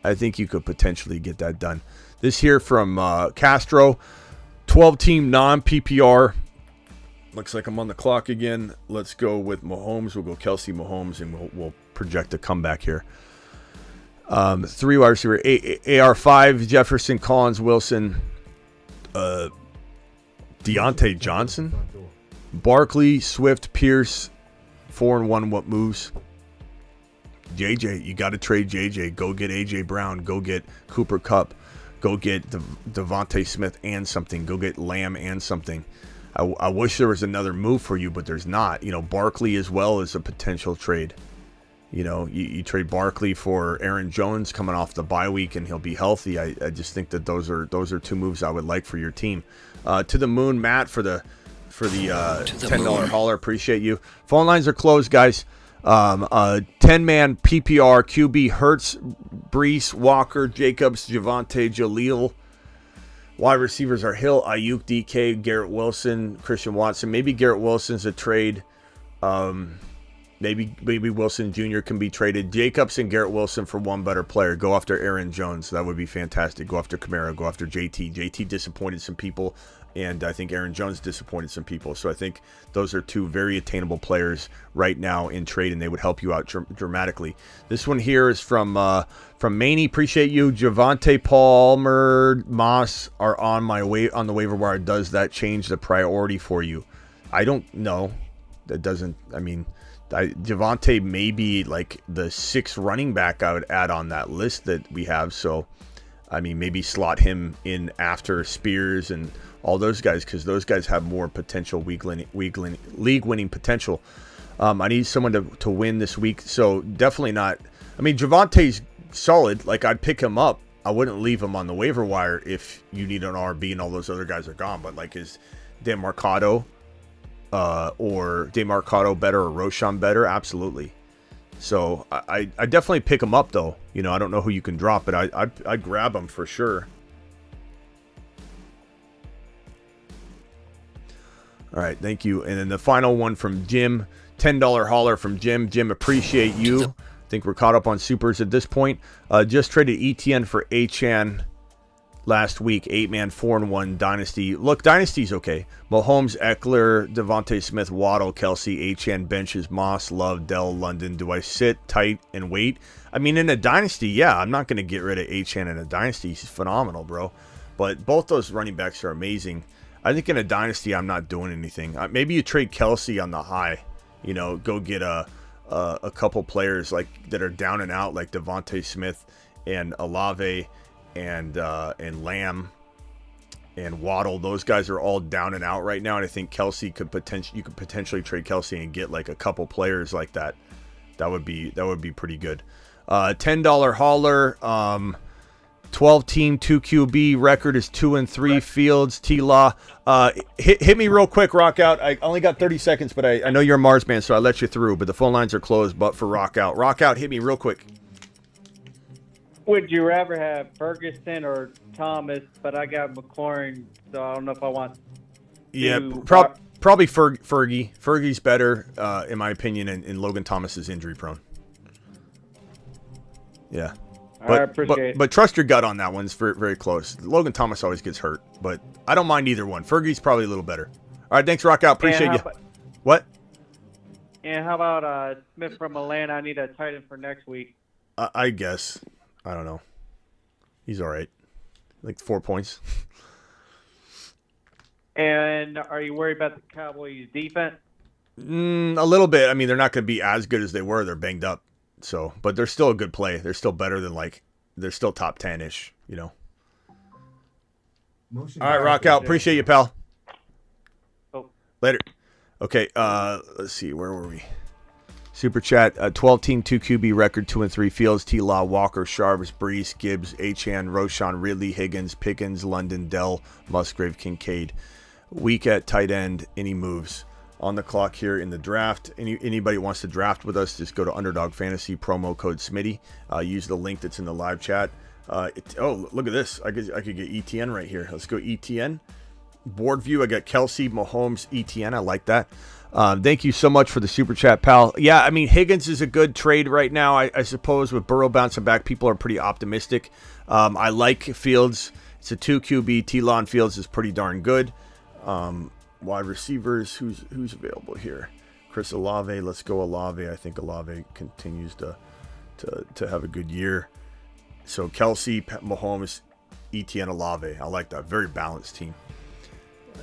I think you could potentially get that done. This here from Castro, 12-team non-PPR. Looks like I'm on the clock again. Let's go with Mahomes. We'll go Kelce, Mahomes, and we'll project a comeback here. 3 wide receiver, AR5, Jefferson, Collins, Wilson, Deontay Johnson, Barkley, Swift, Pierce, 4-1. What moves? JJ, you got to trade JJ. Go get AJ Brown. Go get Cooper Kupp. Go get Devontae Smith and something. Go get Lamb and something. I wish there was another move for you, but there's not. Barkley as well is a potential trade. You trade Barkley for Aaron Jones coming off the bye week, and he'll be healthy. I just think that those are 2 moves I would like for your team. To the moon, Matt, for the for the $10 hauler. Appreciate you. Phone lines are closed, guys. 10-man PPR QB Hurts, Brees, Walker, Jacobs, Javonte, Jaleel. Wide receivers are Hill, Ayuk, DK, Garrett Wilson, Christian Watson. Maybe Garrett Wilson's a trade. Maybe Wilson Jr. can be traded. Jacobs and Garrett Wilson for one better player. Go after Aaron Jones. That would be fantastic. Go after Kamara. Go after JT. JT disappointed some people, and I think Aaron Jones disappointed some people. So I think those are two very attainable players right now in trade, and they would help you out dramatically. This one here is from Maney. Appreciate you. Javonte, Palmer, Moss are on the waiver wire. Does that change the priority for you? I don't know. That doesn't. I mean, Javonte may be like the sixth running back I would add on that list that we have. So, I mean, maybe slot him in after Spears and all those guys, because those guys have more potential league-winning potential. I need someone to win this week, so definitely not. I mean, Javonte's solid. Like, I'd pick him up. I wouldn't leave him on the waiver wire if you need an RB and all those other guys are gone. But, like, is DeMarcado or DeMarcado better or Roschon better? Absolutely. So I definitely pick him up, though. You know, I don't know who you can drop, but I'd grab him for sure. All right, thank you. And then the final one from Jim, $10 hauler from Jim. Jim, appreciate you. I think we're caught up on supers at this point. Just traded ETN for Achane last week. 8-man, 4-1 Dynasty. Look, Dynasty's okay. Mahomes, Eckler, Devontae Smith, Waddle, Kelsey, Achane, benches, Moss, Love, Dell, London. Do I sit tight and wait? I mean, in a Dynasty, yeah, I'm not going to get rid of Achane in a Dynasty. He's phenomenal, bro. But both those running backs are amazing. I think in a Dynasty, I'm not doing anything. Maybe you trade Kelsey on the high. You know, go get a couple players like that are down and out, like Devontae Smith and Olave and Lamb and Waddle. Those guys are all down and out right now, and I think Kelsey you could potentially trade Kelsey and get like a couple players like that. That would be pretty good. $10 hauler. 12-team 2QB record is 2-3. Fields, T-Law. Hit me real quick, Rock Out. I only got 30 seconds, but I know you're a Mars man, so I let you through. But the phone lines are closed. But for Rock Out, hit me real quick. Would you rather have Ferguson or Thomas? But I got McLaurin, so I don't know if I want. Yeah, probably Fergie. Fergie's better, in my opinion, and Logan Thomas is injury prone. Yeah. I appreciate it. But trust your gut on that one. It's very, very close. Logan Thomas always gets hurt, but I don't mind either one. Fergie's probably a little better. All right, thanks, Rock Out. Appreciate you. What? And how about Smith from Atlanta? I need a tight end for next week. I guess. I don't know. He's all right. Like 4 points. And are you worried about the Cowboys' defense? A little bit. I mean, they're not going to be as good as they were. They're banged up. So, but they're still a good play. They're still better than they're still top 10-ish, you know. All right, Rock Out. Appreciate you, pal. Oh. Later. Okay, let's see. Where were we? Super Chat. 12-team 2QB record, 2-3. Fields, T-Law, Walker, Sharps, Brees, Gibbs, Achane, Roschon, Ridley, Higgins, Pickens, London, Dell, Musgrave, Kincaid. Week at tight end. Any moves? On the clock here in the draft. Anybody wants to draft with us, just go to Underdog Fantasy, promo code Smitty. Use the link that's in the live chat. Oh, look at this. I could get ETN right here. Let's go ETN. Board view, I got Kelsey, Mahomes, ETN. I like that. Thank you so much for the super chat, pal. Yeah, I mean, Higgins is a good trade right now. I suppose with Burrow bouncing back, people are pretty optimistic. I like Fields. It's a 2QB. T-Law and Fields is pretty darn good. Wide receivers, who's available here? Chris Olave, let's go Olave. I think Olave continues to have a good year. So Kelsey, Mahomes, ETN, Olave. I like that. Very balanced team.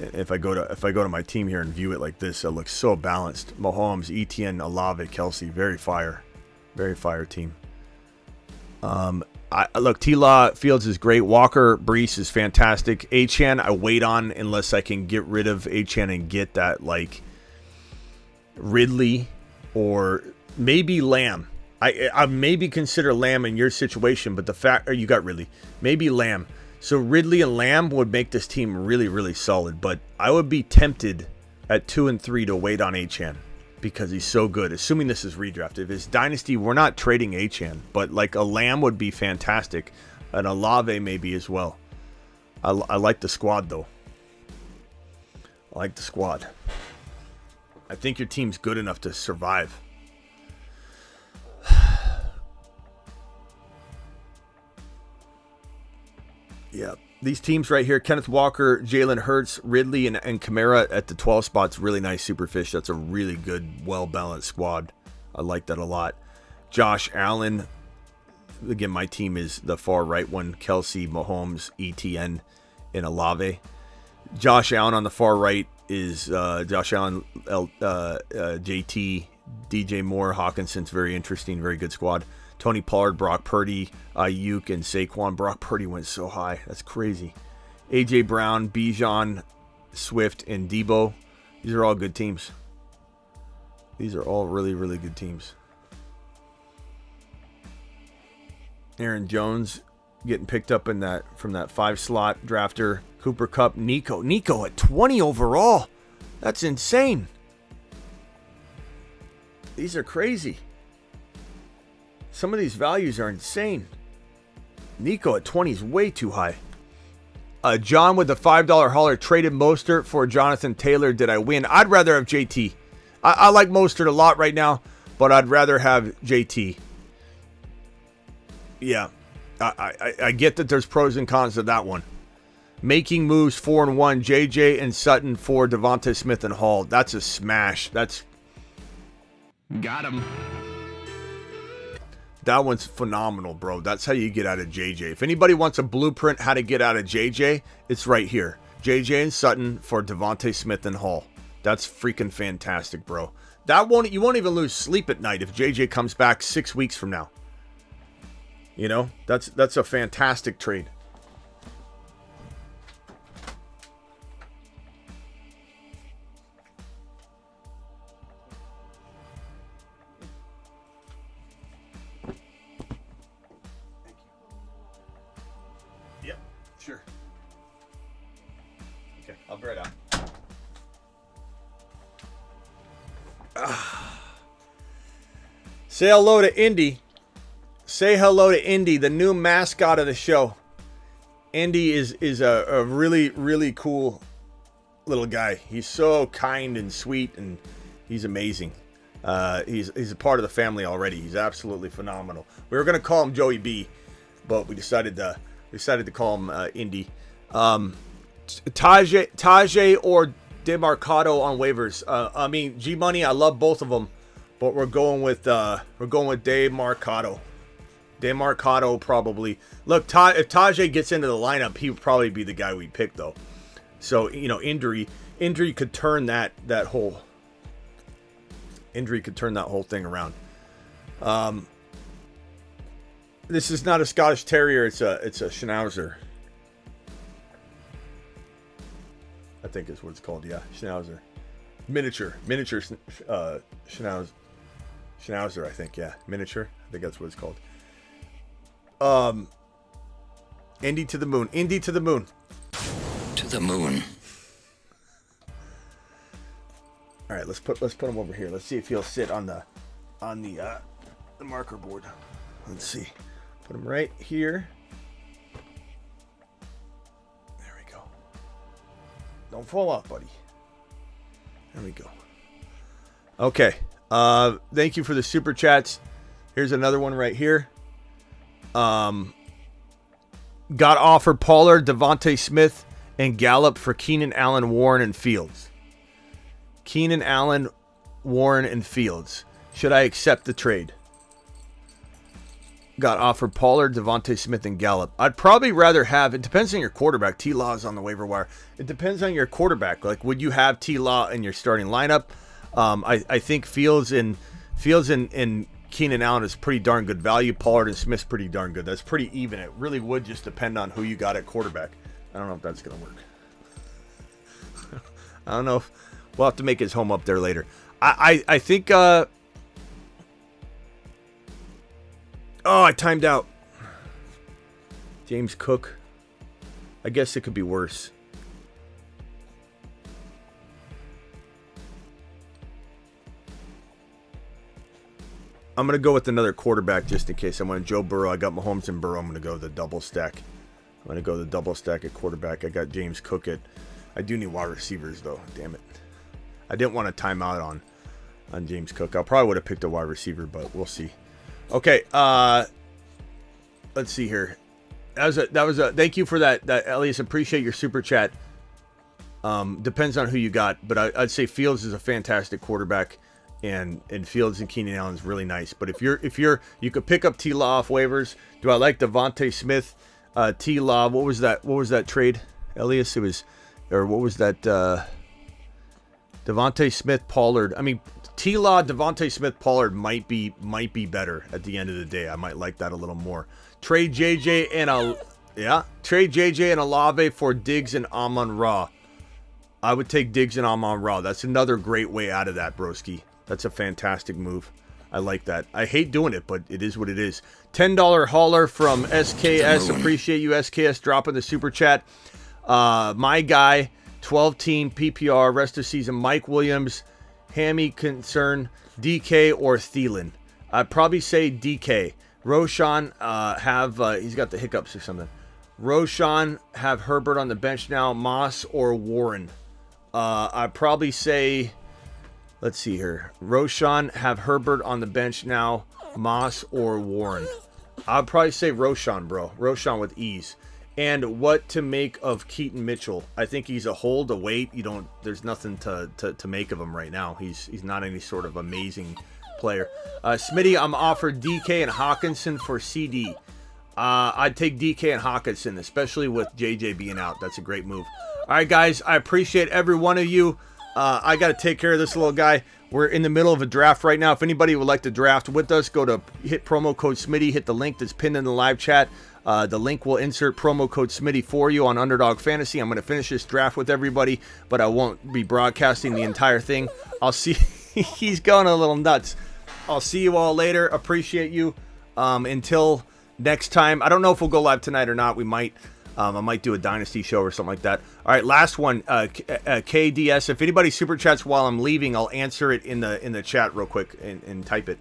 If I go to my team here and view it like this, it looks so balanced. Mahomes, ETN, Olave, Kelsey, very fire team. Look, T-Law, Fields is great. Walker, Brees is fantastic. Achane, I wait on unless I can get rid of Achane and get that, like, Ridley or maybe Lamb. I maybe consider Lamb in your situation, but you got Ridley. Maybe Lamb. So Ridley and Lamb would make this team really, really solid. But I would be tempted at 2 and 3 to wait on Achane because he's so good. Assuming this is redraft. If it's dynasty, we're not trading Achane, but like a Lamb would be fantastic. An Olave maybe as well. I like the squad though. I like the squad. I think your team's good enough to survive. Yeah. These teams right here, Kenneth Walker, Jalen Hurts, Ridley, and Kamara at the 12 spot's really nice superfish. That's a really good, well-balanced squad. I like that a lot. Josh Allen. Again, my team is the far right one. Kelsey, Mahomes, ETN, and Olave. Josh Allen on the far right is Josh Allen, JT, DJ Moore, Hawkinson's very interesting, very good squad. Tony Pollard, Brock Purdy, Ayuk, and Saquon. Brock Purdy went so high. That's crazy. A.J. Brown, Bijan, Swift, and Debo. These are all good teams. These are all really, really good teams. Aaron Jones getting picked up in that from that 5-slot drafter. Cooper Kupp, Nico at 20 overall. That's insane. These are crazy. Some of these values are insane. Nico at 20 is way too high. John with the $5 hauler traded Mostert for Jonathan Taylor. Did I win? I'd rather have JT. I like Mostert a lot right now, but I'd rather have JT. Yeah, I get that there's pros and cons to that one. Making moves 4 and 1. JJ and Sutton for Devontae Smith and Hall. That's a smash. Got him. That one's phenomenal, bro. That's how you get out of JJ. If anybody wants a blueprint how to get out of JJ, it's right here. JJ and Sutton for Devontae Smith and Hall. That's freaking fantastic, bro. You won't even lose sleep at night if JJ comes back 6 weeks from now. You know, that's a fantastic trade. Yep, sure. Okay, I'll be right out. Say hello to Indy. Say hello to Indy, the new mascot of the show. Indy is a really, really cool little guy. He's so kind and sweet, and he's amazing. He's a part of the family already. He's absolutely phenomenal. We were gonna call him Joey B, but we decided to call him Indy. Tajay or DeMarcado on waivers. I mean, G Money. I love both of them, but we're going with DeMarcado. DeMarcado probably. Look, if Tajay gets into the lineup, he would probably be the guy we pick, though. So, you know, injury could turn that whole thing around. This is not a Scottish Terrier. It's a Schnauzer. I think is what it's called. Yeah, Schnauzer. Miniature Schnauzer. I think. Yeah, miniature. I think that's what it's called. Indy to the moon. Indy to the moon. To the moon. All right, let's put him over here. Let's see if he'll sit on the marker board. Let's see. Put him right here. There we go. Don't fall off, buddy. There we go. Okay. Thank you for the super chats. Here's another one right here. Got offered Pollard, Devontae Smith, and Gallup for Keenan Allen, Warren, and Fields. Keenan Allen, Warren, and Fields. Should I accept the trade? Got offered Pollard, Devontae Smith, and Gallup. I'd probably rather have, it depends on your quarterback. T-Law's on the waiver wire. It depends on your quarterback. Like, would you have T-Law in your starting lineup? I think Fields and Keenan Allen is pretty darn good value. Pollard and Smith's pretty darn good. That's pretty even. It really would just depend on who you got at quarterback. I don't know if that's going to work. I don't know if we'll have to make his home up there later. I think I timed out. James Cook. I guess it could be worse. I'm going to go with another quarterback just in case. I went Joe Burrow. I got Mahomes and Burrow. I'm going to go the double stack. I'm going to go the double stack at quarterback. I got James Cook at. I do need wide receivers, though. Damn it. I didn't want to time out on James Cook. I probably would have picked a wide receiver, but we'll see. Okay. Let's see here. That was a thank you for that Elias. Appreciate your super chat. Depends on who you got, but I'd say Fields is a fantastic quarterback. And Fields and Keenan Allen is really nice. But if you could pick up T-Law off waivers. Do I like Devontae Smith, T-Law? What was that trade, Elias? What was that? Devontae Smith, Pollard. I mean, T-Law, Devontae Smith, Pollard might be better at the end of the day. I might like that a little more. Trade JJ and Olave for Diggs and Amon-Ra. I would take Diggs and Amon-Ra. That's another great way out of that, broski. That's a fantastic move. I like that. I hate doing it, but it is what it is. $10 hauler from SKS. Appreciate you, SKS, dropping the super chat. My guy, 12-team PPR, rest of season, Mike Williams, hammy concern, DK or Thielen. I'd probably say DK. Roshan, he's got the hiccups or something. Roshan, have Herbert on the bench now, Moss or Warren. I'd probably say... Let's see here. Roshan, have Herbert on the bench now, Moss or Warren. I'd probably say Roshan, bro. Roshan with ease. And what to make of Keaton Mitchell? I think he's a hold, a wait. There's nothing to make of him right now. He's not any sort of amazing player. Smitty, I'm offered DK and Hawkinson for CD. I'd take DK and Hawkinson, especially with JJ being out. That's a great move. All right, guys. I appreciate every one of you. I got to take care of this little guy. We're in the middle of a draft right now. If anybody would like to draft with us, hit promo code Smitty. Hit the link that's pinned in the live chat. The link will insert promo code Smitty for you on Underdog Fantasy. I'm going to finish this draft with everybody, but I won't be broadcasting the entire thing. I'll see. He's going a little nuts. I'll see you all later. Appreciate you. Until next time. I don't know if we'll go live tonight or not. We might. I might do a Dynasty show or something like that. All right, last one. KDS. If anybody super chats while I'm leaving, I'll answer it in the chat real quick and type it.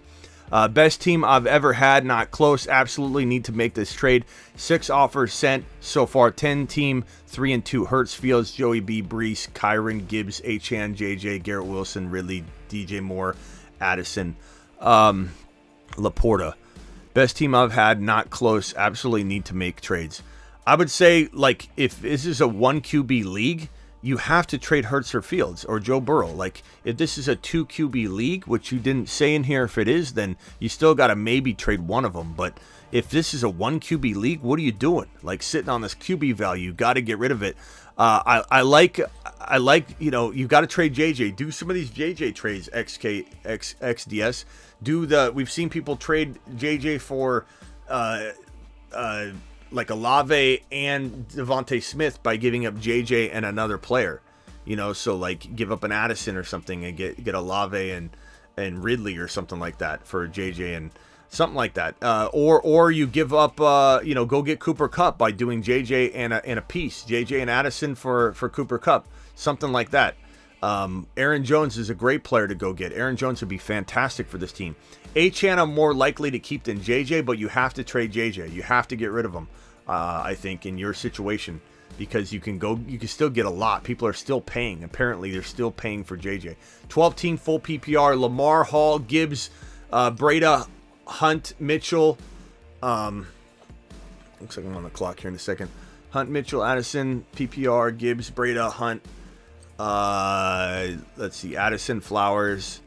Best team I've ever had. Not close. Absolutely need to make this trade. 6 offers sent so far. 10 team. 3 and 2. Hurts, Fields, Joey B, Brees, Kyron, Gibbs, Achane, JJ, Garrett Wilson, Ridley, DJ Moore, Addison, Laporta. Best team I've had. Not close. Absolutely need to make trades. I would say, like, if this is a 1 QB league, you have to trade Hurts or Fields or Joe Burrow. Like, if this is a 2 QB league, which you didn't say in here if it is, then you still got to maybe trade one of them. But if this is a 1 QB league, what are you doing? Like, sitting on this QB value, you got to get rid of it. I like, you got to trade JJ. Do some of these JJ trades, XDS. We've seen people trade JJ for, like Olave and Devontae Smith by giving up JJ and another player, so like give up an Addison or something and get Olave and Ridley or something like that for JJ and something like that. Or you give up, go get Cooper Kupp by doing JJ and a piece, JJ and Addison for Cooper Kupp, something like that. Aaron Jones is a great player to go get. Aaron Jones would be fantastic for this team. Achane I'm more likely to keep than JJ, but you have to trade JJ. You have to get rid of him. I think in your situation, because you can still get a lot. People are still paying. Apparently, they're still paying for JJ. 12-team full PPR: Lamar, Hall, Gibbs, Breda, Hunt, Mitchell. Looks like I'm on the clock here in a second. Hunt, Mitchell, Addison, PPR, Gibbs, Breda, Hunt. Let's see, Addison, Flowers,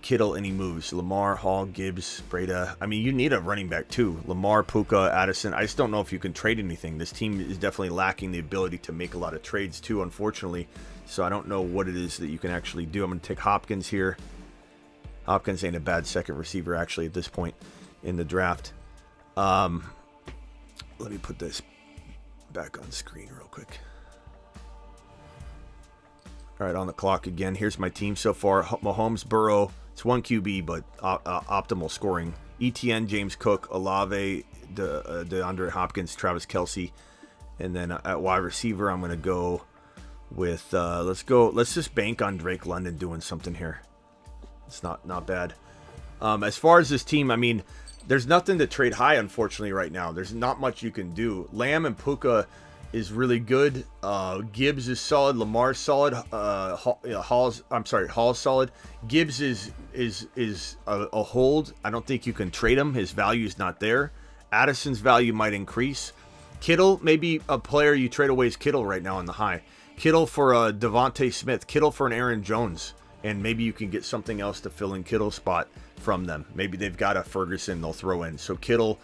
Kittle, and he moves. Lamar, Hall, Gibbs, Breda. I mean, you need a running back too. Lamar, Puka, Addison. I just don't know if you can trade anything. This team is definitely lacking the ability to make a lot of trades too, unfortunately. So I don't know what it is that you can actually do. I'm going to take Hopkins here. Hopkins ain't a bad second receiver actually at this point in the draft. Let me put this back on screen real quick. All right, on the clock again. Here's my team so far. Mahomes, Burrow. It's 1 QB, but optimal scoring. ETN, James Cook, Olave, DeAndre Hopkins, Travis Kelce. And then at wide receiver, I'm going to go with, let's just bank on Drake London doing something here. It's not bad. As far as this team, I mean, there's nothing to trade high, unfortunately, right now. There's not much you can do. Lamb and Puka is really good. Gibbs is solid. Lamar's solid. Hall's solid. Gibbs is a hold. I don't think you can trade him. His value is not there. Addison's value might increase. Kittle, maybe a player you trade away is Kittle right now on the high. Kittle for a Devontae Smith. Kittle for an Aaron Jones. And maybe you can get something else to fill in Kittle's spot from them. Maybe they've got a Ferguson they'll throw in. So Kittle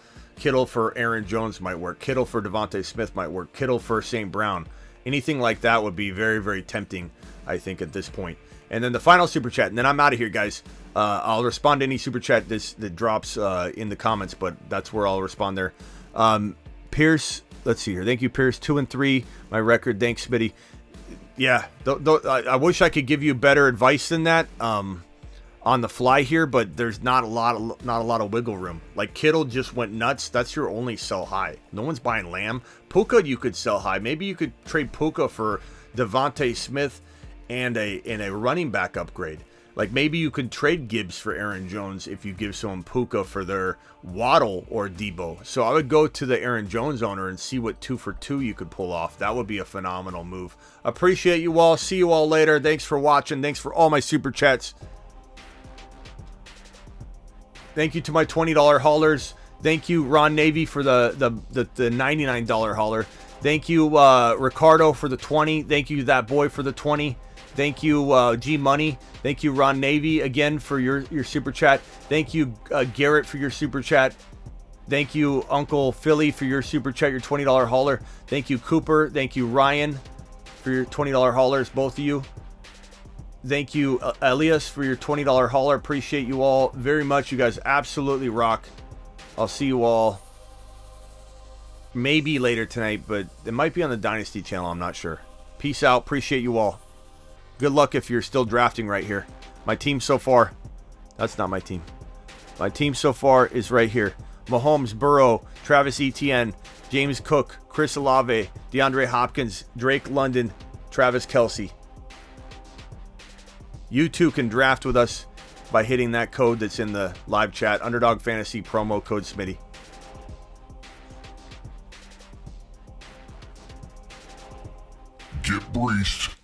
for Aaron Jones might work. Kittle for Devontae Smith might work. Kittle for St. Brown. Anything like that would be very, very tempting, I think, at this point. And then the final super chat, and then I'm out of here, guys. I'll respond to any super chat that drops in the comments, but that's where I'll respond there. Pierce, let's see here. Thank you, Pierce. 2 and 3, my record. Thanks, Smitty. Yeah, I wish I could give you better advice than that on the fly here, but there's not a lot of wiggle room. Like Kittle just went nuts. That's your only sell high. No one's buying Lamb. Puka you could sell high. Maybe you could trade Puka for Devontae Smith and a running back upgrade. Like maybe you could trade Gibbs for Aaron Jones if you give someone Puka for their Waddle or Debo. So I would go to the Aaron Jones owner and see what 2 for 2 you could pull off. That would be a phenomenal move. Appreciate you all. See you all later. Thanks for watching. Thanks for all my super chats. Thank you to my $20 haulers. Thank you, Ron Navy, for the $99 hauler. Thank you, Ricardo, for the 20. Thank you, That Boy, for the 20. Thank you, G Money. Thank you, Ron Navy, again, for your super chat. Thank you, Garrett, for your super chat. Thank you, Uncle Philly, for your super chat, your $20 hauler. Thank you, Cooper. Thank you, Ryan, for your $20 haulers, both of you. Thank you, Elias, for your $20 hauler. Appreciate you all very much. You guys absolutely rock. I'll see you all maybe later tonight, but it might be on the Dynasty channel. I'm not sure. Peace out. Appreciate you all. Good luck if you're still drafting right here. My team so far, that's not my team. My team so far is right here. Mahomes, Burrow, Travis Etienne, James Cook, Chris Olave, DeAndre Hopkins, Drake London, Travis Kelce. You too can draft with us by hitting that code that's in the live chat. Underdog Fantasy promo code Smitty. Get breached.